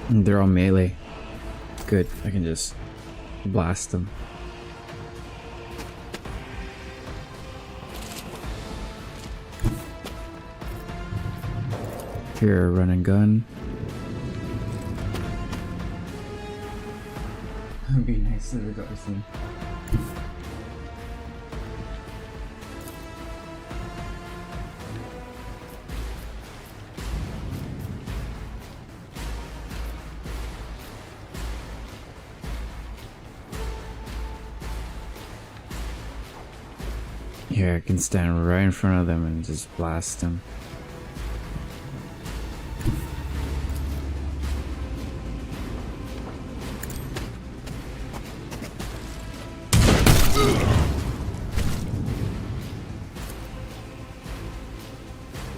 They're all melee. Good, I can just blast them. Here, run and gun. Be nice to the Garson. Here, I can stand right in front of them and just blast them.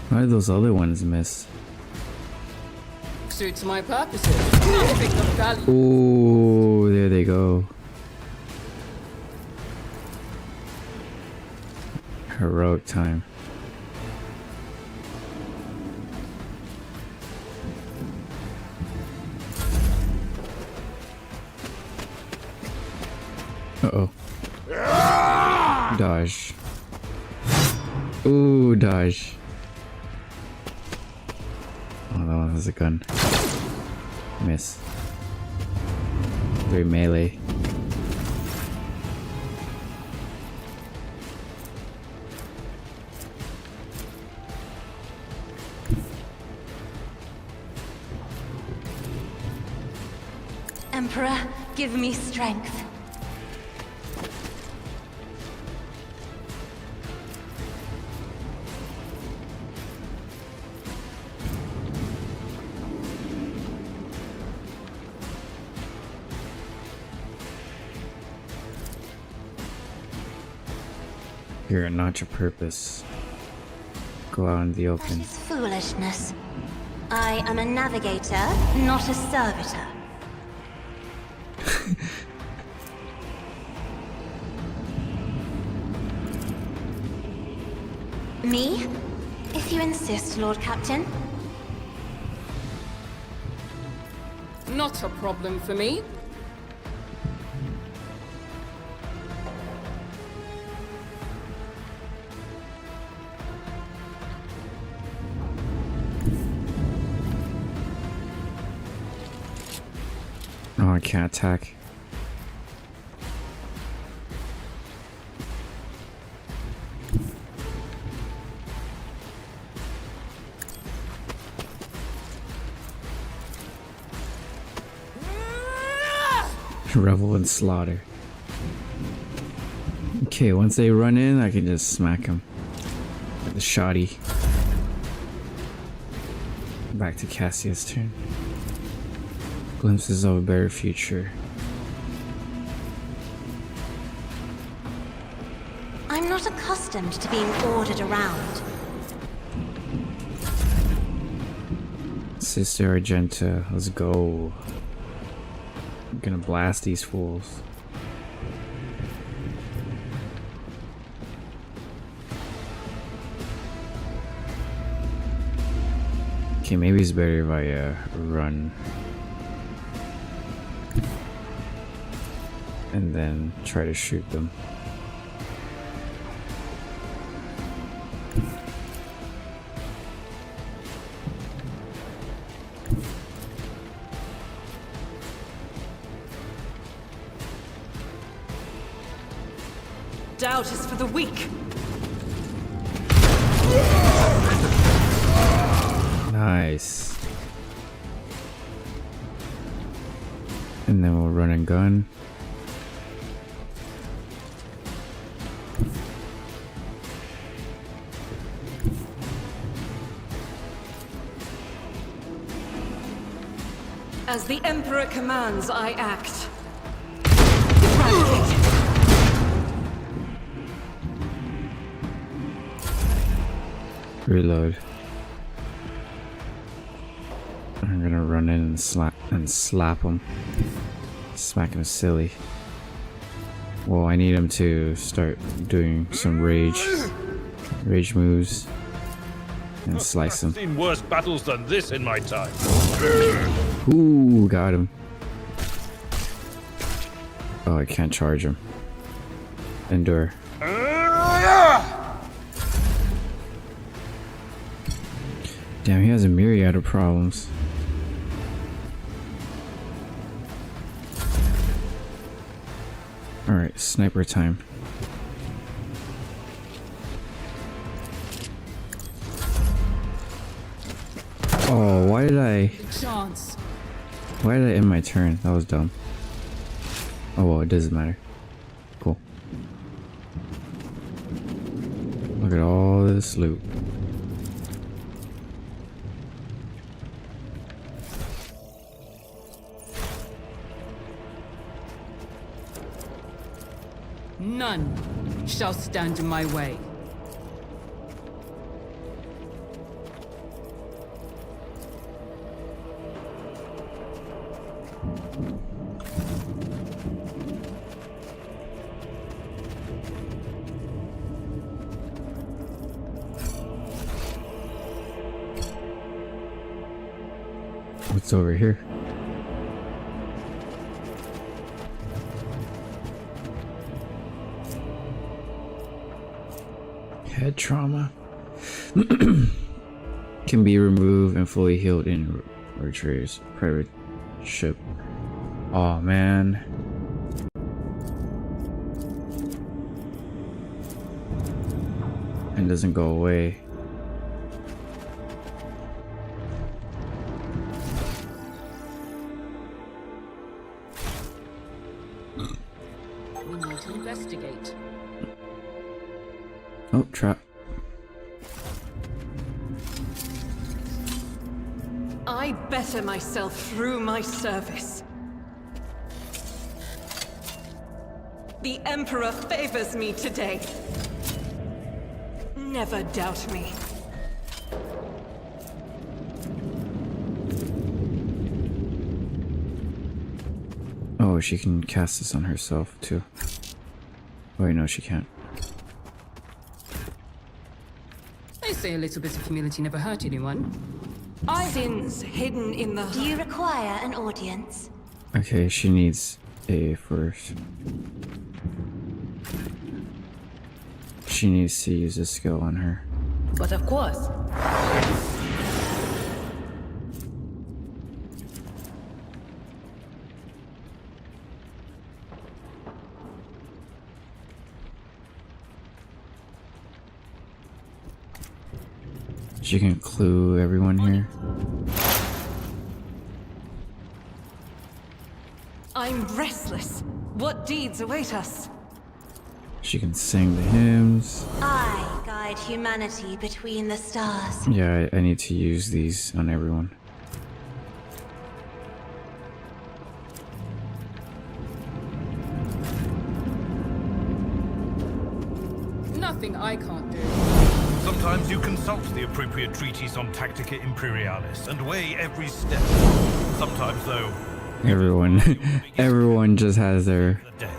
Why did those other ones miss? Suits my purposes. Nothing of value. Ooh, there they go. Heroic time. Uh-oh. Dodge. Ooh, dodge. Oh, that one has a gun. Miss. Very melee. Emperor, give me strength. You're not your purpose. Go out in the That open. is foolishness. I am a navigator, not a servitor. Me? If you insist, Lord Captain. Not a problem for me. Oh, I can't attack. Revel in slaughter. Okay, once they run in, I can just smack them. With the shoddy. Back to Cassia's turn. Glimpses of a better future. I'm not accustomed to being ordered around. Sister Argenta, let's go. I'm gonna blast these fools. Okay, maybe it's better if I run. And then try to shoot them. Doubt is for the weak. Nice. And then we'll run and gun. As the Emperor commands, I act. Eradicate. Reload. I'm gonna run in and slap him. Smack him silly. Well, I need him to start doing some rage moves and slice him. I've seen worse battles than this in my time. Ooh, got him. Oh, I can't charge him. Endure. Damn, he has a myriad of problems. Alright, sniper time. Oh, why did I Chance. end my turn? That was dumb. Oh well, it doesn't matter. Cool. this loot. None shall stand in my way. What's over here? Head trauma can be removed and fully healed in Retrader's private ship. Oh man. And doesn't go away. We need to investigate. Oh, trap. I better myself through my service. The Emperor favors me today. Never doubt me. Oh, she can cast this on herself too. Oh, wait, no, she can't. They say a little bit of humility never hurt anyone. Sins hidden in the... Do you require an audience? Okay, she needs a first. She needs to use this skill on her. But of course. She can clue everyone here. I'm restless. What deeds await us? She can sing the hymns. I guide humanity between the stars. Yeah, I need to use these on everyone. Nothing I can't do. Sometimes you consult the appropriate treatise on Tactica Imperialis and weigh every step. Sometimes, though, Everyone just has their... the day.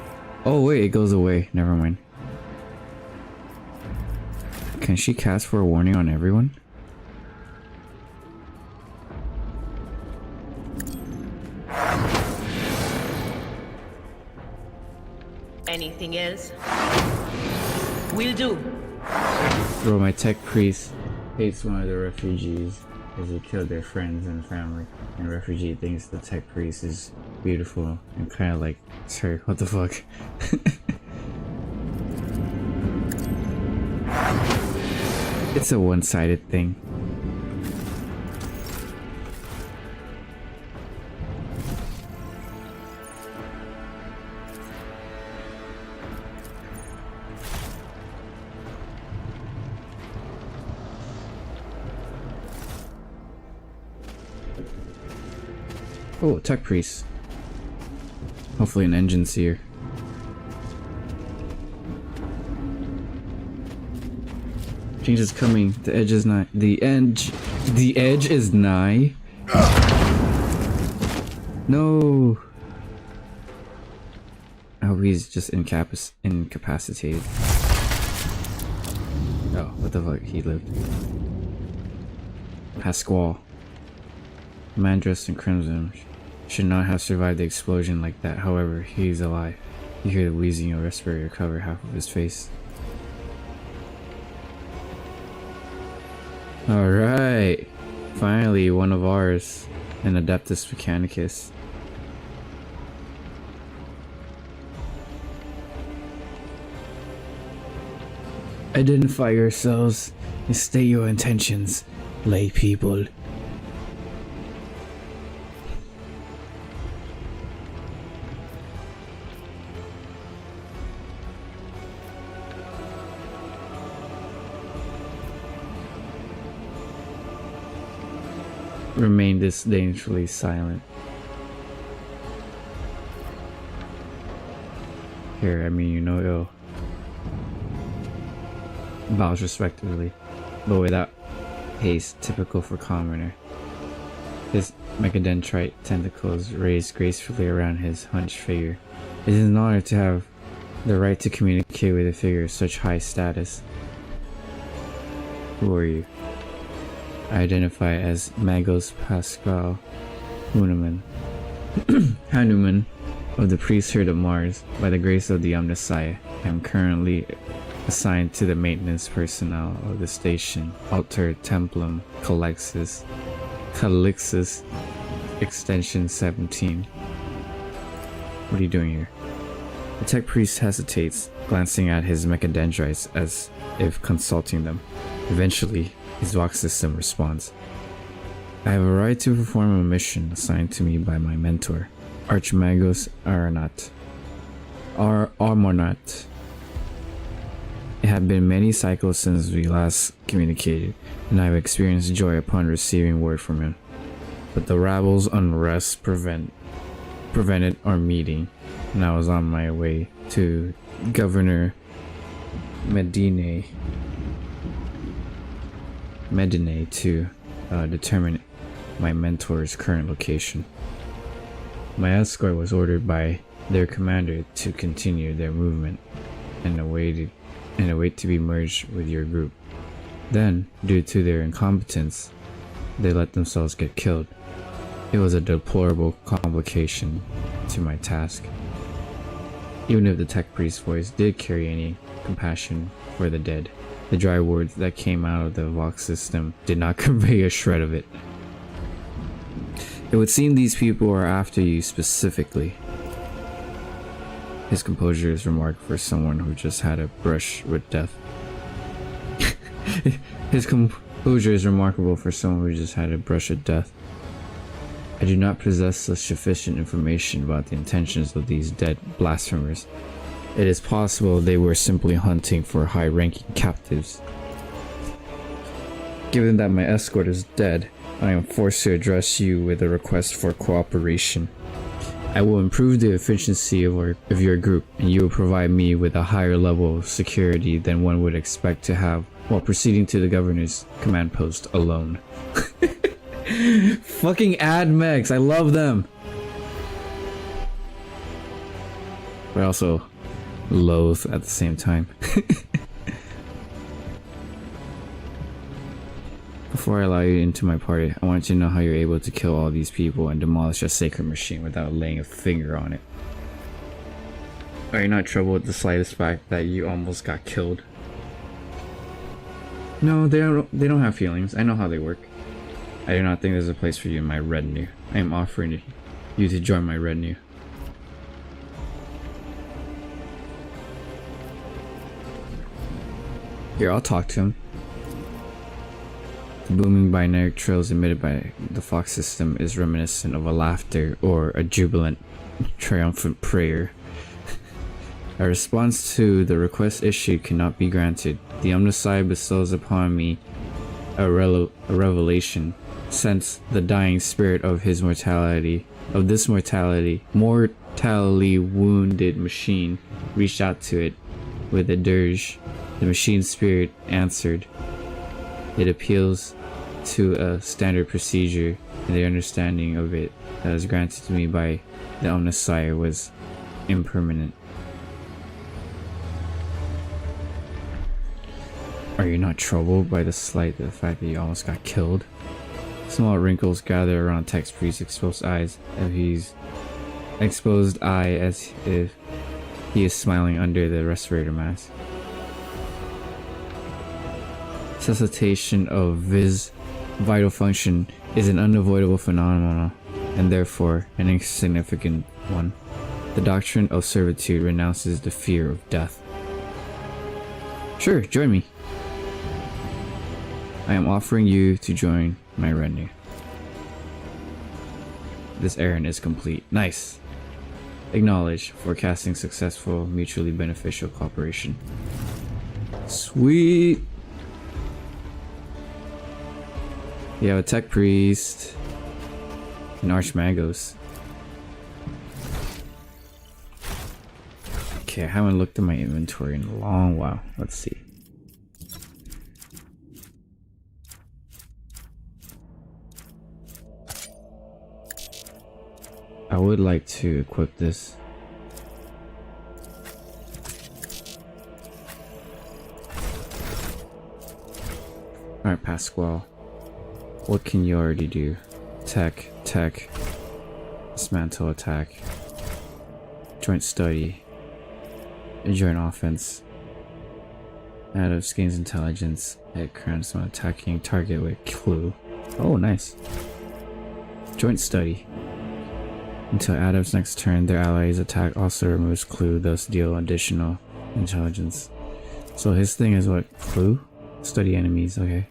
Oh wait, it goes away. Never mind. Can she cast for a warning on everyone? Anything else? Will do. Bro, my tech priest hates one of the refugees because he killed their friends and family. And the refugee thinks the tech priest is beautiful and kind of like, sorry, what the fuck? It's a one-sided thing. Oh, tech priest. Hopefully an engine seer. Change is coming. The edge is nigh. The edge is nigh. No. Oh, he's just incapacitated. Oh, what the fuck? He lived. Pasquale. Man dressed in crimson should not have survived the explosion like that. However, he's alive. You hear the wheezing of respirator cover half of his face. Alright. Finally, one of ours. An Adeptus Mechanicus. Identify yourselves and state your intentions, lay people. remain disdainfully silent. Here, I mean, you know, ill. Bows respectively, but without haste typical for commoner. His mechadendrite tentacles raised gracefully around his hunched figure. It is an honor to have the right to communicate with a figure of such high status. Who are you? I identify as Magos Pascal Huneman, Hanuman of the priesthood of Mars. By the grace of the Omniscient, I am currently assigned to the maintenance personnel of the station Alter Templum Calixis, Extension 17. What are you doing here? The tech priest hesitates, glancing at his mechadendrites as if consulting them. Eventually, his Vox system responds. I have a right to perform a mission assigned to me by my mentor, Archmagos Armonat. It had been many cycles since we last communicated, and I have experienced joy upon receiving word from him. But the rabble's unrest prevented our meeting, and I was on my way to Governor Medine to determine my mentor's current location. My escort was ordered by their commander to continue their movement and await to be merged with your group. Then, due to their incompetence, they let themselves get killed. It was a deplorable complication to my task. Even if the tech priest's voice did carry any compassion for the dead, the dry words that came out of the Vox system did not convey a shred of it. It would seem these people are after you specifically. His composure is remarkable for someone who just had a brush with death. His composure is remarkable for someone who just had a brush with death. I do not possess sufficient information about the intentions of these dead blasphemers. It is possible they were simply hunting for high-ranking captives. Given that my escort is dead, I am forced to address you with a request for cooperation. I will improve the efficiency of your group, and you will provide me with a higher level of security than one would expect to have while proceeding to the governor's command post alone. Fucking admex, I love them! But also loathe at the same time. Before I allow you into my party, I want you to know how you're able to kill all these people and demolish a sacred machine without laying a finger on it. Are you not troubled with the slightest fact that you almost got killed? No, they don't have feelings. I know how they work. I do not think there's a place for you in my retinue. I am offering you to join my retinue. Here, I'll talk to him. The booming binary trills emitted by the Fox system is reminiscent of a laughter or a jubilant, triumphant prayer. A response to the request issued cannot be granted. The Omniscient bestows upon me a revelation. Since the dying spirit of this mortally wounded machine reached out to it with a dirge, the machine spirit answered. It appeals to a standard procedure, and the understanding of it that was granted to me by the Omniscient was impermanent. Are you not troubled by the fact that you almost got killed? Small wrinkles gather around Tech Priest's exposed eyes as if he is smiling under the respirator mask. Cessation of vital function is an unavoidable phenomenon, and therefore an insignificant one. The doctrine of servitude renounces the fear of death. Sure, join me. I am offering you to join my retinue. This errand is complete. Nice. Acknowledge. Forecasting successful, mutually beneficial cooperation. Sweet. You have a tech priest. And Archmagos. Okay, I haven't looked at my inventory in a long while. Let's see. I would like to equip this. Alright, Pasquale. What can you already do? Tech, dismantle attack, joint study, joint offense, Adepts gains intelligence, it grants on attacking target with clue. Oh, nice. Joint study. Until Adept's next turn, their ally's attack also removes clue, thus deal additional intelligence. So his thing is what? Clue? Study enemies, okay.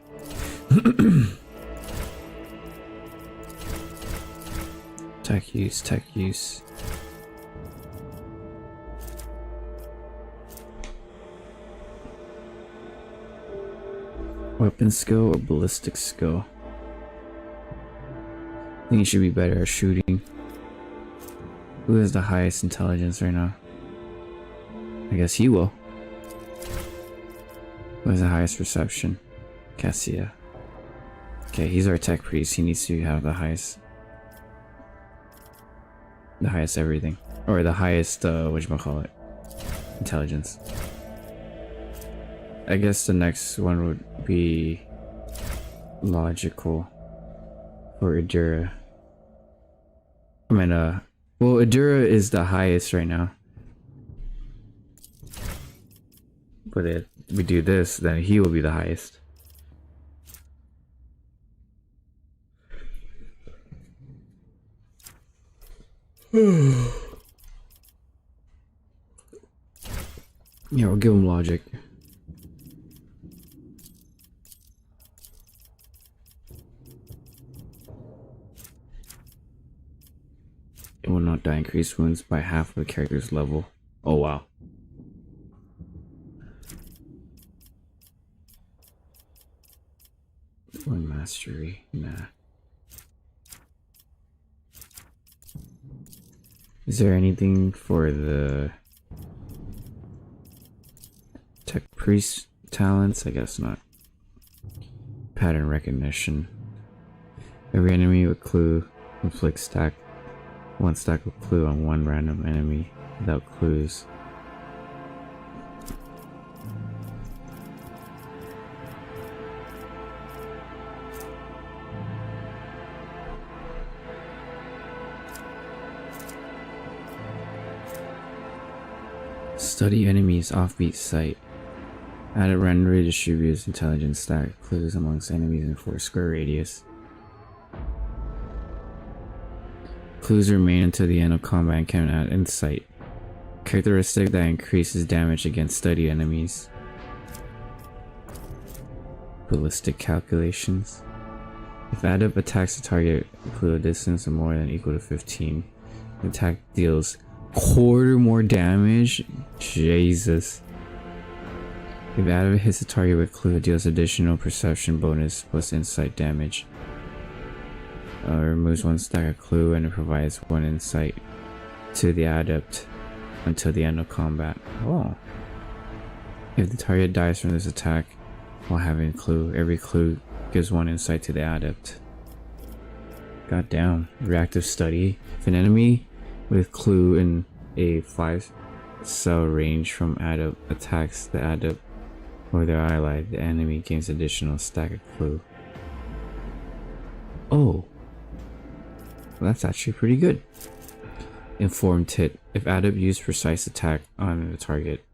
Tech use. Weapon skill or ballistic skill? I think he should be better at shooting. Who has the highest intelligence right now? I guess he will. Who has the highest perception? Cassia. Okay, he's our tech priest. He needs to have the highest everything. Or the highest, whatchamacallit, intelligence. I guess the next one would be logical for Adura. I mean, well, Adura is the highest right now. But if we do this, then he will be the highest. Yeah, we'll give him logic. It will not die. Increase wounds by half of the character's level. Oh wow. One mastery. Nah. Is there anything for the tech priest talents? I guess not. Pattern recognition. Every enemy with clue inflicts one stack of clue on one random enemy without clues. Study enemies offbeat sight. Add a randomly distributes intelligence stack clues amongst enemies in 4 square radius. Clues remain until the end of combat and can add insight. Characteristic that increases damage against study enemies. Ballistic calculations. If adept attacks a target clue a distance of more than equal to 15, the attack deals quarter more damage. Jesus. If adept hits a target with clue, it deals additional perception bonus plus insight damage. Removes 1 stack of clue and it provides 1 insight to the adept until the end of combat. Oh. If the target dies from this attack while having clue, every clue gives 1 insight to the adept. God damn. Reactive study. If an enemy with clue in a 5 cell range from adept attacks the adept or their ally, the enemy gains additional stack of clue. Oh. Well, that's actually pretty good. Informed hit. If adept used precise attack on the target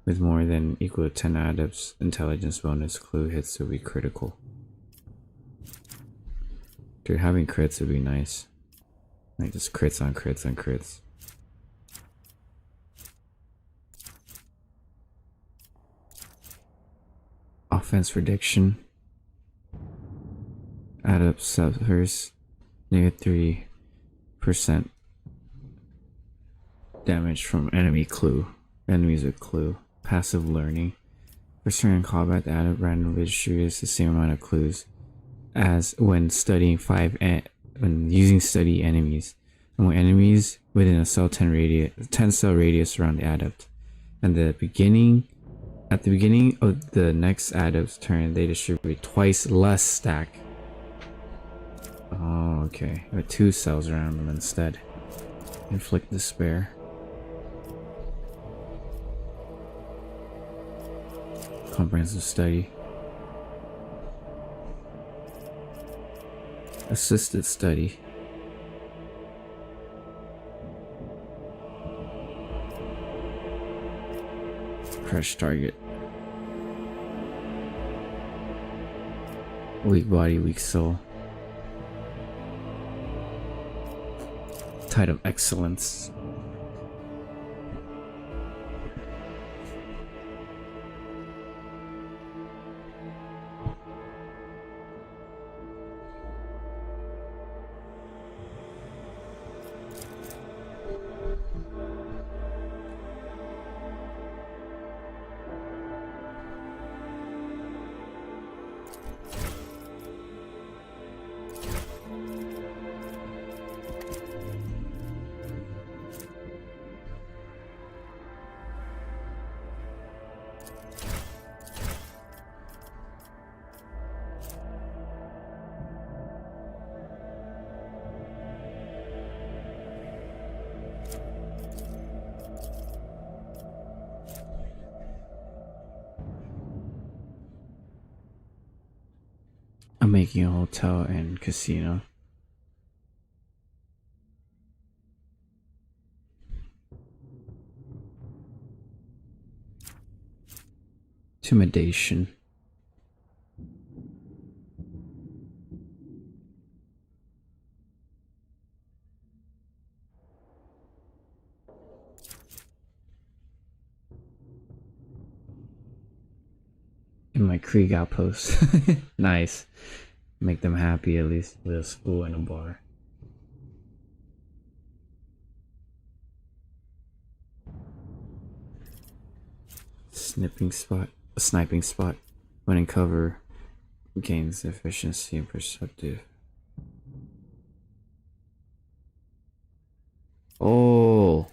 with more than equal to 10 adepts intelligence bonus, clue hits will be critical. Dude, having crits would be nice. Like just crits on crits on crits. Offense prediction. Adept suffers -3% damage from enemy clue. Enemies with clue. Passive learning. For certain combat, the adept randomly distributes the same amount of clues as when studying 5 when using study enemies among enemies within a cell 10 cell radius around the adept. And at the beginning of the next adept's turn, they distribute twice less stack. Oh, okay. With 2 cells around them instead. Inflict despair. Comprehensive study. Assisted study. Crush target. Weak body, weak soul. Tide of excellence. I'm making a hotel and casino. Intimidation. In my Krieg outpost. Nice. Make them happy at least with a school and a bar. Sniping spot. A sniping spot. When in cover, gains efficiency and perceptive. Oh!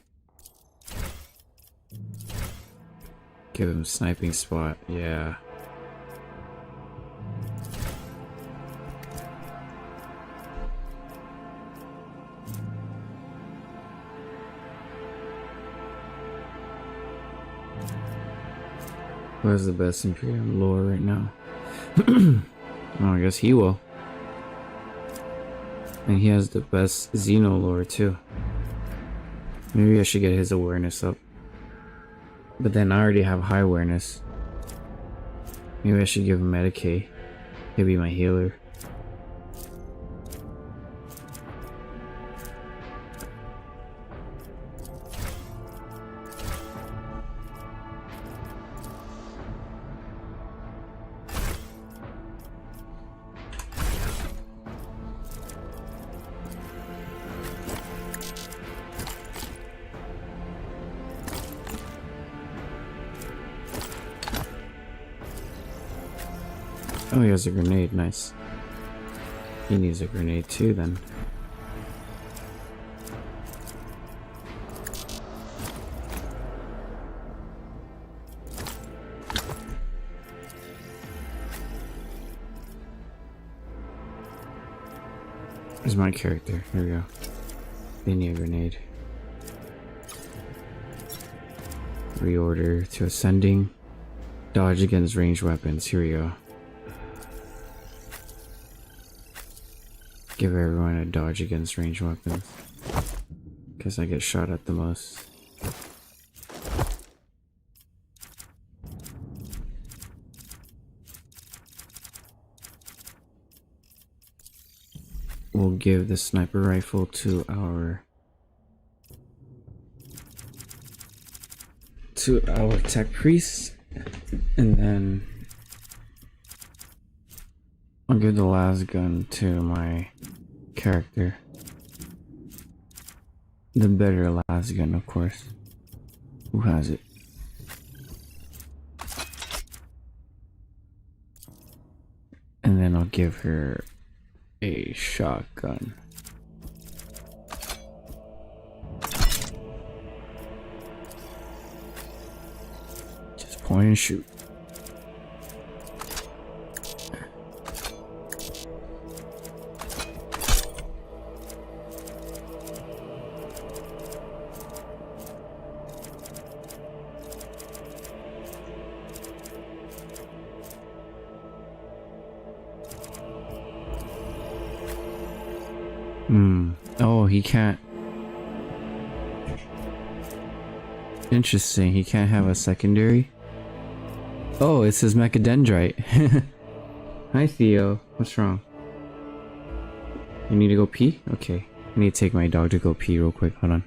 Give him a sniping spot, yeah. Who has the best Imperium lore right now? Oh, I guess he will. And he has the best Xeno lore too. Maybe I should get his awareness up. But then I already have high awareness. Maybe I should give him Medicaid. He'll be my healer. Oh, he has a grenade, nice. He needs a grenade too then. Where's my character? Here we go. They need a grenade. Reorder to ascending. Dodge against ranged weapons. Here we go. Give everyone a dodge against ranged weapons. Because I get shot at the most. We'll give the sniper rifle to our tech priest, and then I'll give the last gun to my character. The better last gun, of course. Who has it? And then I'll give her a shotgun. Point and shoot. Oh, he can't. Interesting, he can't have a secondary? Oh, it's his mechadendrite. Hi, Theo. What's wrong? You need to go pee? Okay. I need to take my dog to go pee real quick. Hold on.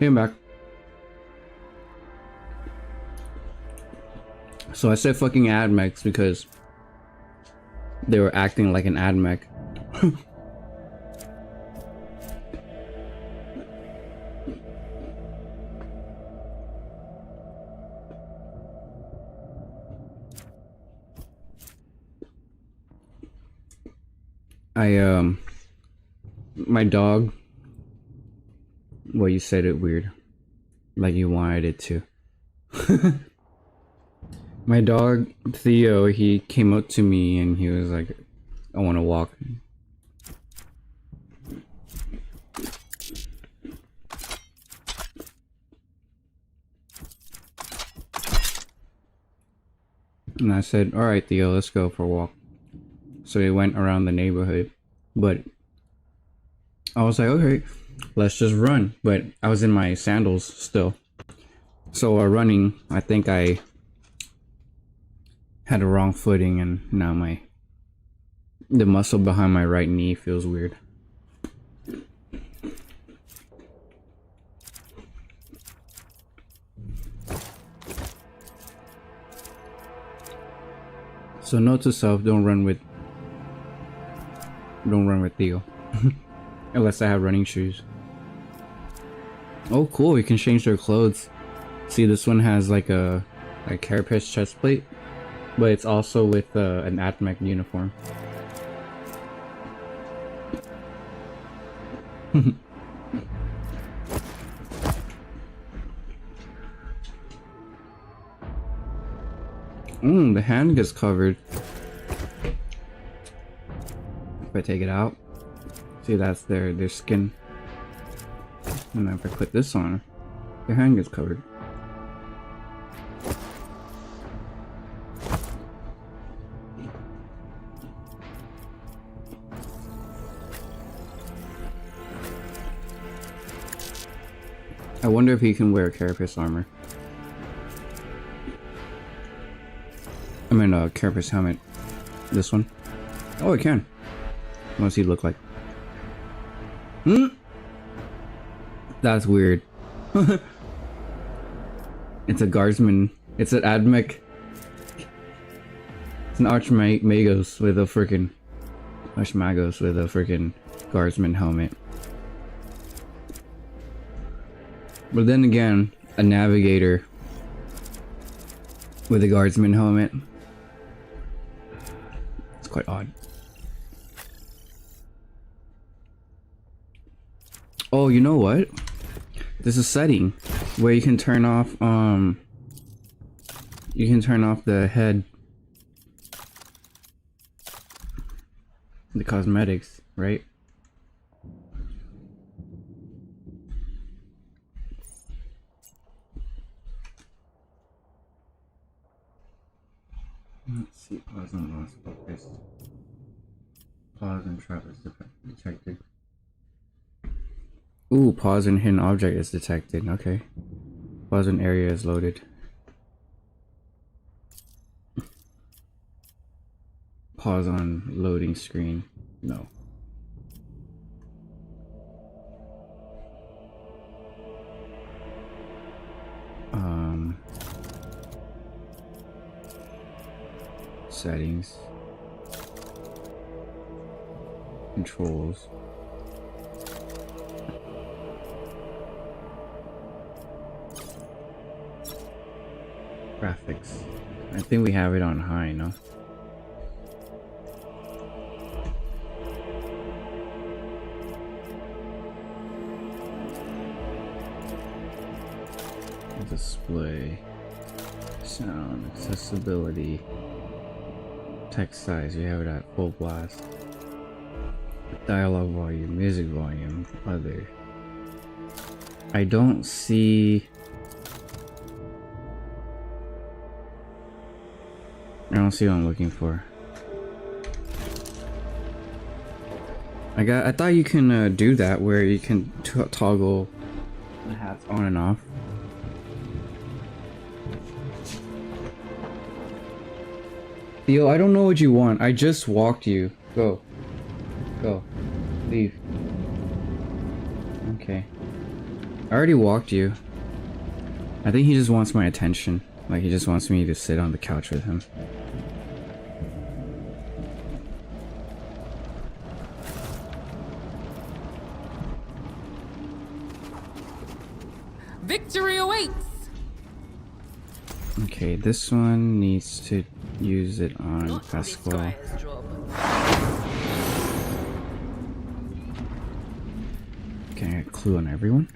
Hey, I'm back. So I said fucking admex because they were acting like an admech. My dog, well, you said it weird, like you wanted it to. My dog, Theo, he came up to me and he was like, I want to walk. And I said, alright Theo, let's go for a walk. So we went around the neighborhood, but I was like, okay, let's just run. But I was in my sandals still. So running, I think I had a wrong footing and now the muscle behind my right knee feels weird. So note to self, don't run with Theo. Unless I have running shoes. Oh cool, you can change their clothes. See, this one has like a carapace chest plate, but it's also with an ATMEC uniform. The hand gets covered. If I take it out, see, that's their skin. And if I put this on, their hand gets covered. I wonder if he can wear carapace armor. I mean, carapace helmet. This one. Oh, it can. What does he look like? That's weird. It's a guardsman. It's an ADMEC. It's an Archmagos with a freaking guardsman helmet. But then again, a navigator with a guardsman helmet. It's quite odd. Oh, you know what? There's a setting where you can turn off the head, the cosmetics, right? Let's see, pause and lost focus. Pause and trap is detected. Ooh, pause and hidden object is detected. Okay. Pause and area is loaded. Pause on loading screen. No. Settings. Controls. Graphics. I think we have it on high, no? Display. Sound. Accessibility. Text size. You have it at full blast. Dialogue volume. Music volume. Other. I don't see... I don't see what I'm looking for. I thought you can do that where you can toggle the hats on and off. Theo, I don't know what you want. I just walked you. Go. Go. Leave. Okay. I already walked you. I think he just wants my attention. Like, he just wants me to sit on the couch with him. Victory awaits! Okay, this one needs to use it on Not this Pascal. guy's job. Can I get a clue on everyone?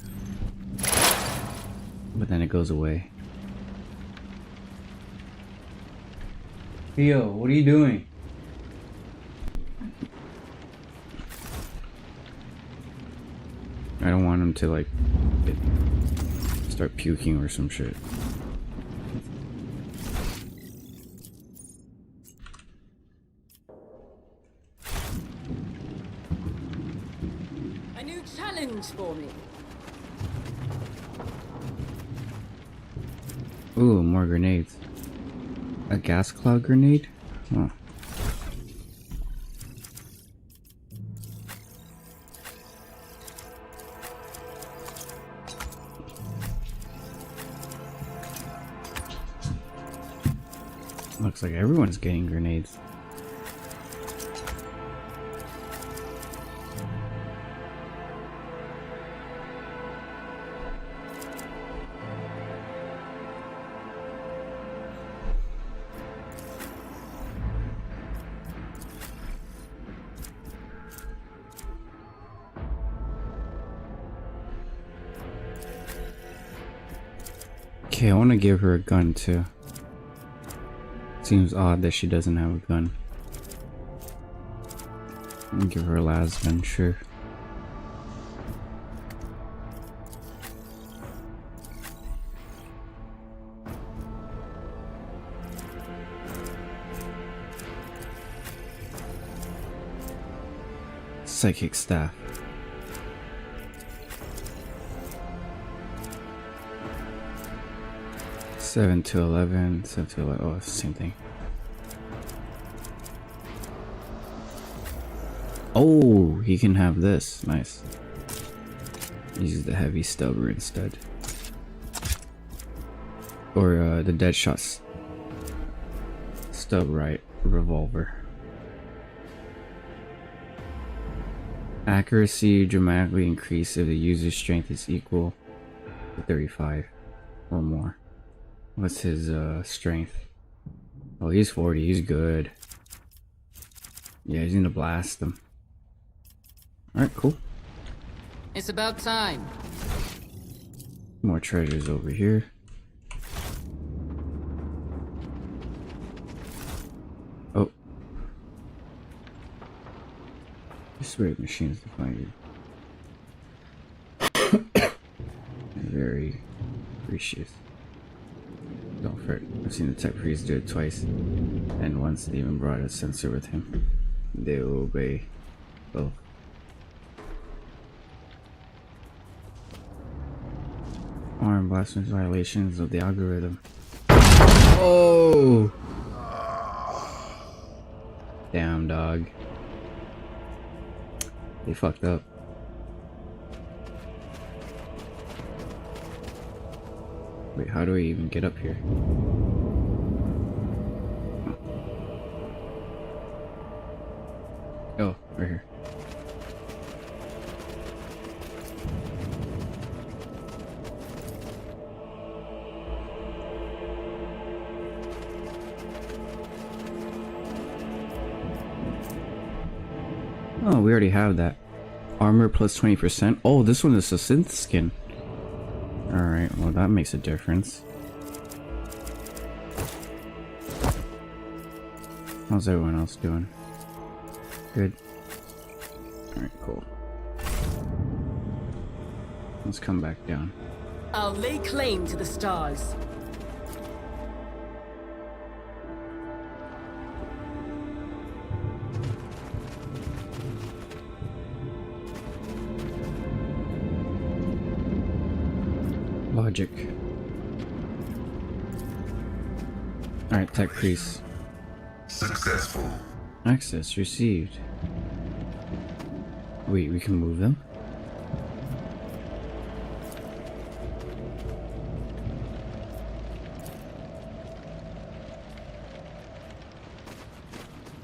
But then it goes away. Theo, what are you doing? I don't want him to, like, start puking or some shit. A new challenge for me. Ooh, more grenades. A gas cloud grenade? Huh. Looks like everyone's getting grenades. Okay, I want to give her a gun too. Seems odd that she doesn't have a gun. I'll give her a last gun, sure. Psychic staff. Seven to 11. Oh, it's the same thing. Oh, he can have this. Nice. Use the heavy stubber instead. Or the dead shots. Stub right revolver. Accuracy dramatically increased if the user's strength is equal to 35 or more. What's his strength? Oh, he's 40. He's good. Yeah, he's gonna blast them. Alright, cool. It's about time. More treasures over here. Oh. Spirit machines to find you. Very precious. Don't fret. I've seen the tech priest do it twice. And once they even brought a sensor with him. They obey both. Arm blasphemous violations of the algorithm. Oh! Damn, dog. They fucked up. Wait, how do I even get up here? Oh, right here. Oh, we already have that. Armor plus 20%. Oh, this one is a synth skin. Alright, well that makes a difference. How's everyone else doing? Good. Alright, cool. Let's come back down. I'll lay claim to the stars. Logic. Alright, tech priest. Successful. Access received. Wait, we can move them?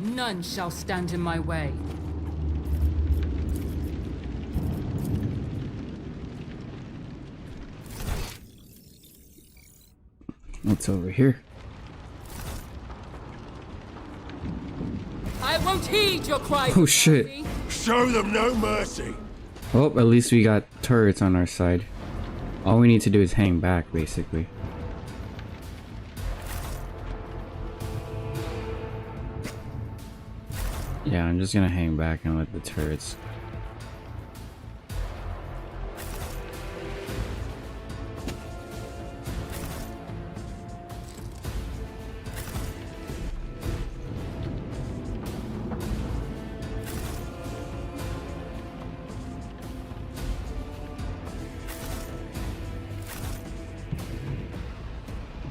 None shall stand in my way. What's over here? I won't heed your cries. Oh shit. Mercy. Show them no mercy. Well, at least we got turrets on our side. All we need to do is hang back, basically. Yeah, I'm just gonna hang back and let the turrets.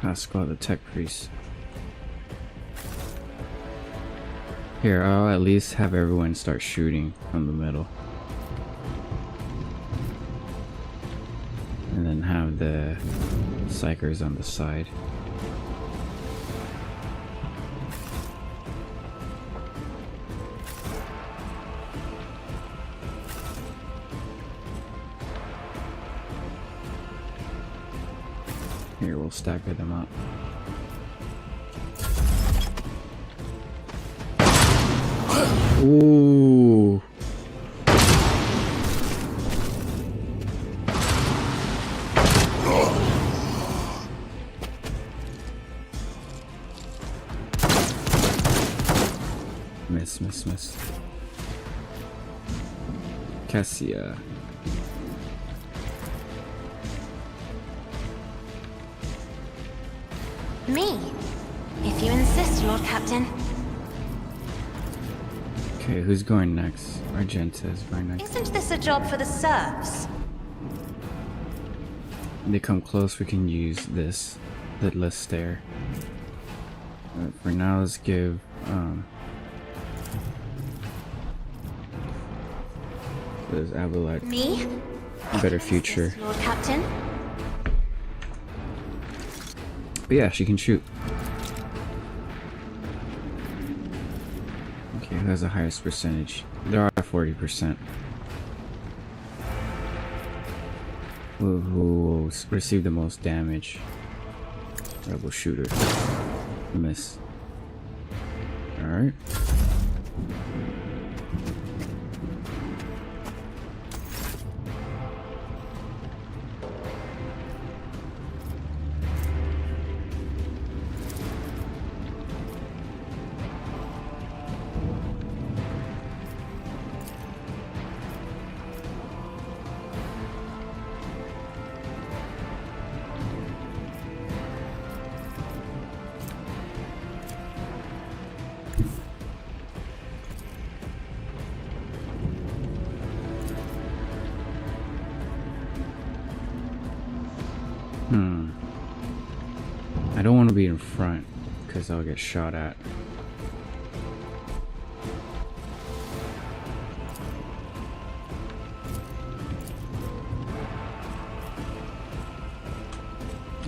Let's go the tech priest. Here, I'll at least have everyone start shooting from the middle. And then have the psychers on the side. Here, we'll stagger them up. Ooh. Miss. Cassia. Me? If you insist, Lord Captain. Okay, who's going next? Argenta is going next. Isn't this a job for the serfs? When they come close, we can use this lidless stare. For now, let's give this Abelat Me? a better future. Lord Captain? But yeah, she can shoot. Okay, who has the highest percentage? There are 40%. Who will receive the most damage? Rebel shooter. Miss. Alright. I don't want to be in front because I'll get shot at.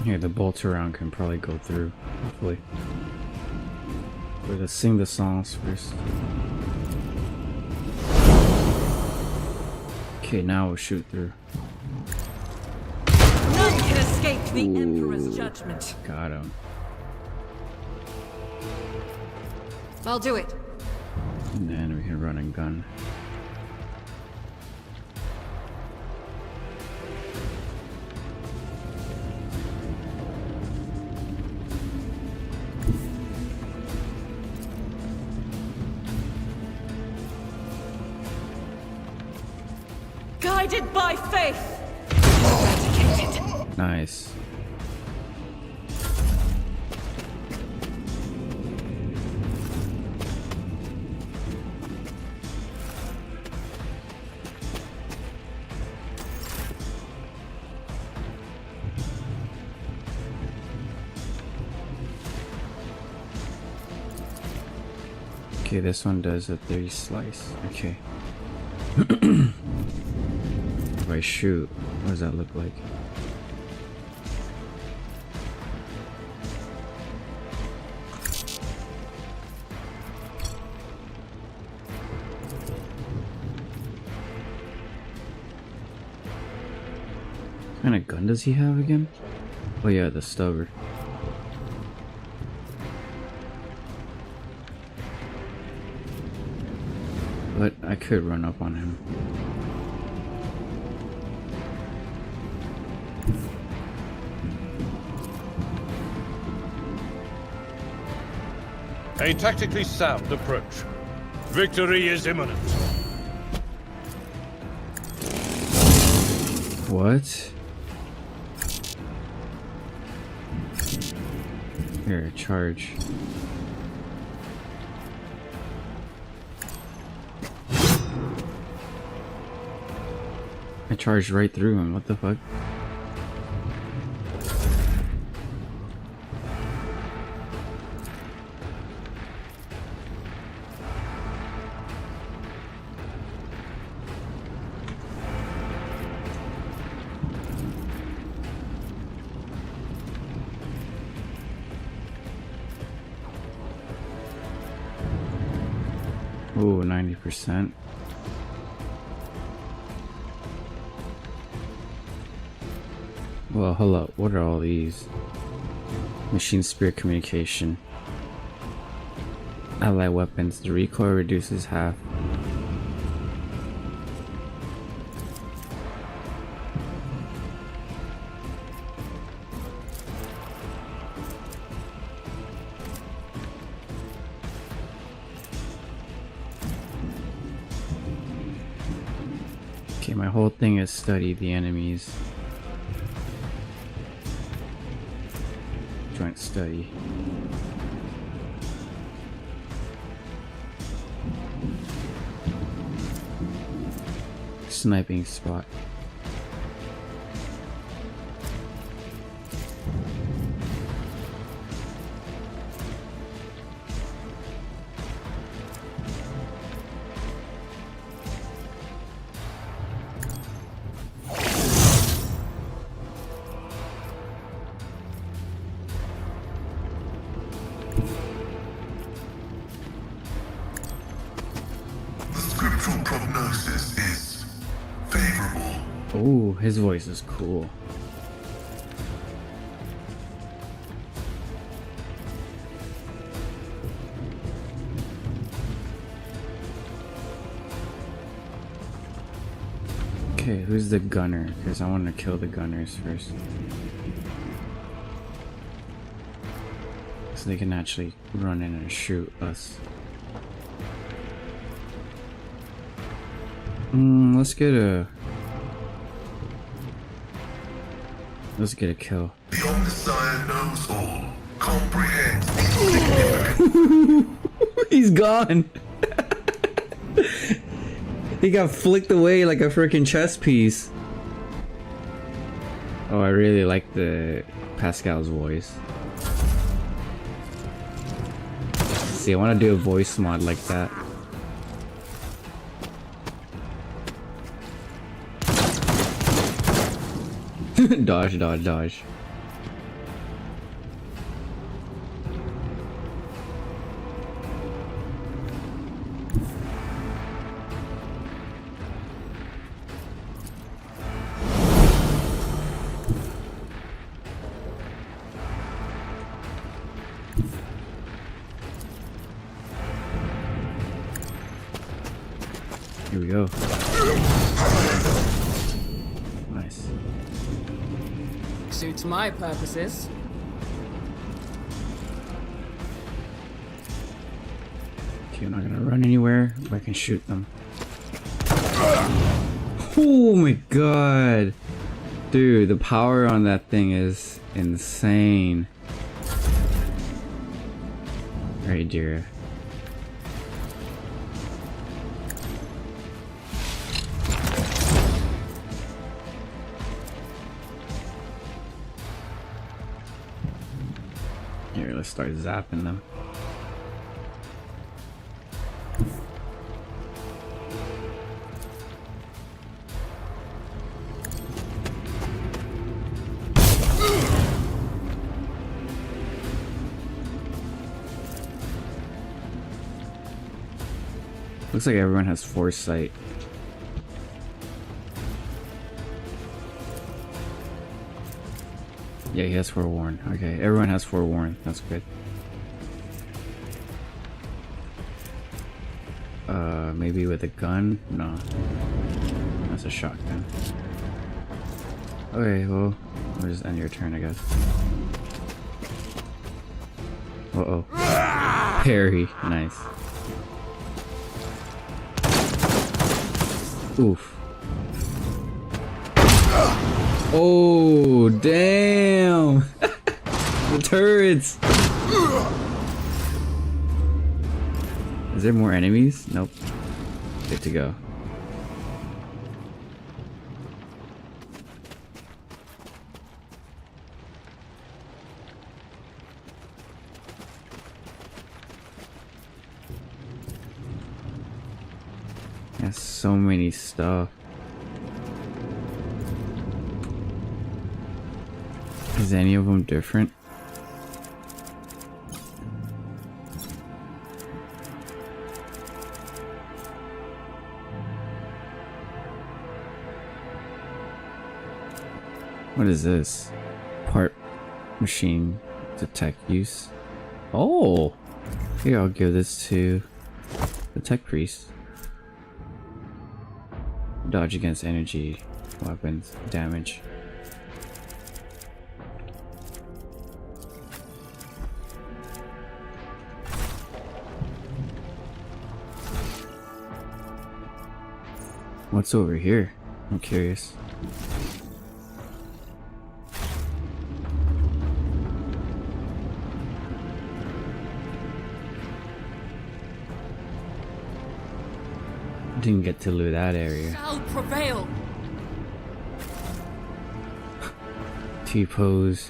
Here, the bolts around can probably go through, hopefully. But let's sing the songs first. Okay, now we'll shoot through. None can escape the Emperor's judgment. Got him. I'll do it. And then we can run and gun. Guided by faith. Nice. Okay, this one does a 30 slice. Okay. If I shoot, what does that look like? of gun does he have again? Oh yeah, the stubber. But I could run up on him. A tactically sound approach. Victory is imminent. What? Here, charge. I charged right through him, what the fuck? Ooh, 90%. Well, hold up. What are all these? Machine spirit communication. Allied weapons. The recoil reduces half. Okay, my whole thing is study the enemies. Joint study. Sniping spot. Scriptural prognosis is favorable. Oh, his voice is cool. Okay, who's the gunner? Because I want to kill the gunners first. So they can actually run in and shoot us. Let's get a kill. The Omniscient knows all, comprehends. He's gone. He got flicked away like a freaking chess piece. Oh, I really like the Pascal's voice. See, I want to do a voice mod like that. Dodge, dodge, dodge. Here we go. Nice. Suits my purposes. Okay, I'm not gonna run anywhere, but I can shoot them. Oh my god! Dude, the power on that thing is insane. Alright, dear. Here, let's start zapping them. Looks like everyone has foresight. Yeah, he has forewarn. Okay, everyone has forewarn. That's good. Maybe with a gun? No. That's a shotgun. Okay, well, we'll just end your turn, I guess. Uh-oh. Parry. Nice. Oof. Oh, damn! The turrets! Is there more enemies? Nope. Good to go. There's so many stuff. Is any of them different? What is this? Part machine detect use. Oh! Here, I'll give this to the tech priest. Dodge against energy weapons damage. What's over here? I'm curious. Didn't get to loot that area. Shall prevail. T-pose.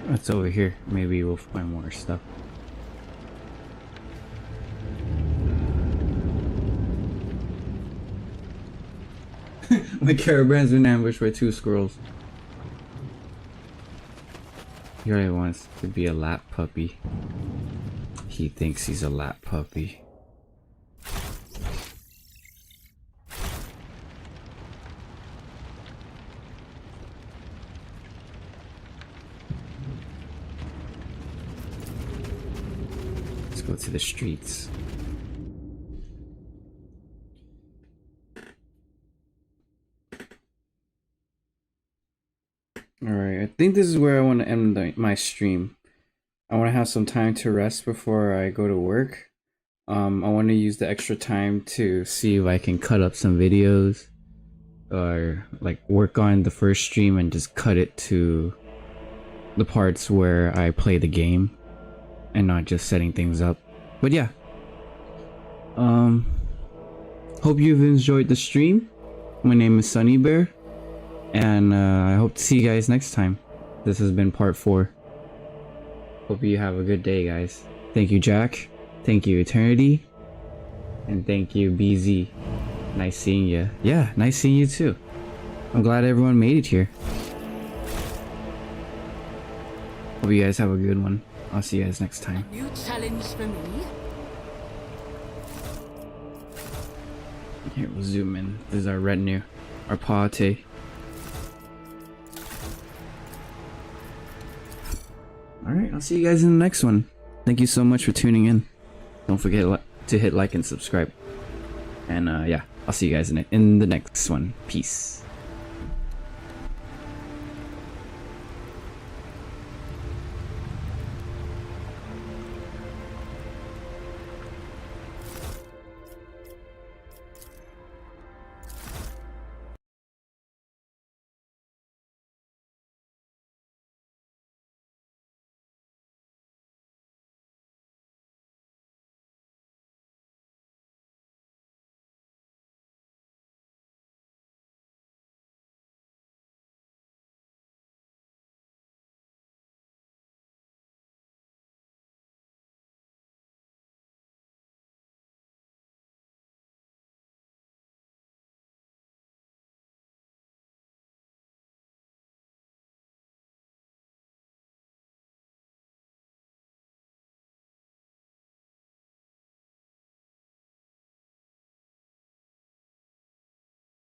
What's over here? Maybe we'll find more stuff. My caravan's been ambushed by 2 squirrels. He already wants to be a lap puppy. He thinks he's a lap puppy. Let's go to the streets. Alright, I think this is where I want to end my stream. I want to have some time to rest before I go to work. I want to use the extra time to see if I can cut up some videos. Or like work on the first stream and just cut it to the parts where I play the game. And not just setting things up. But yeah. Hope you've enjoyed the stream. My name is Sunny Bear. And I hope to see you guys next time. This has been part 4. Hope you have a good day, guys. Thank you, Jack. Thank you, Eternity. And thank you, BZ. Nice seeing you. Yeah, nice seeing you too. I'm glad everyone made it here. Hope you guys have a good one. I'll see you guys next time. New challenge for me. Here, we'll zoom in. This is our retinue. Our party. Alright, I'll see you guys in the next one. Thank you so much for tuning in. Don't forget to hit like and subscribe. And yeah, I'll see you guys in the next one. Peace.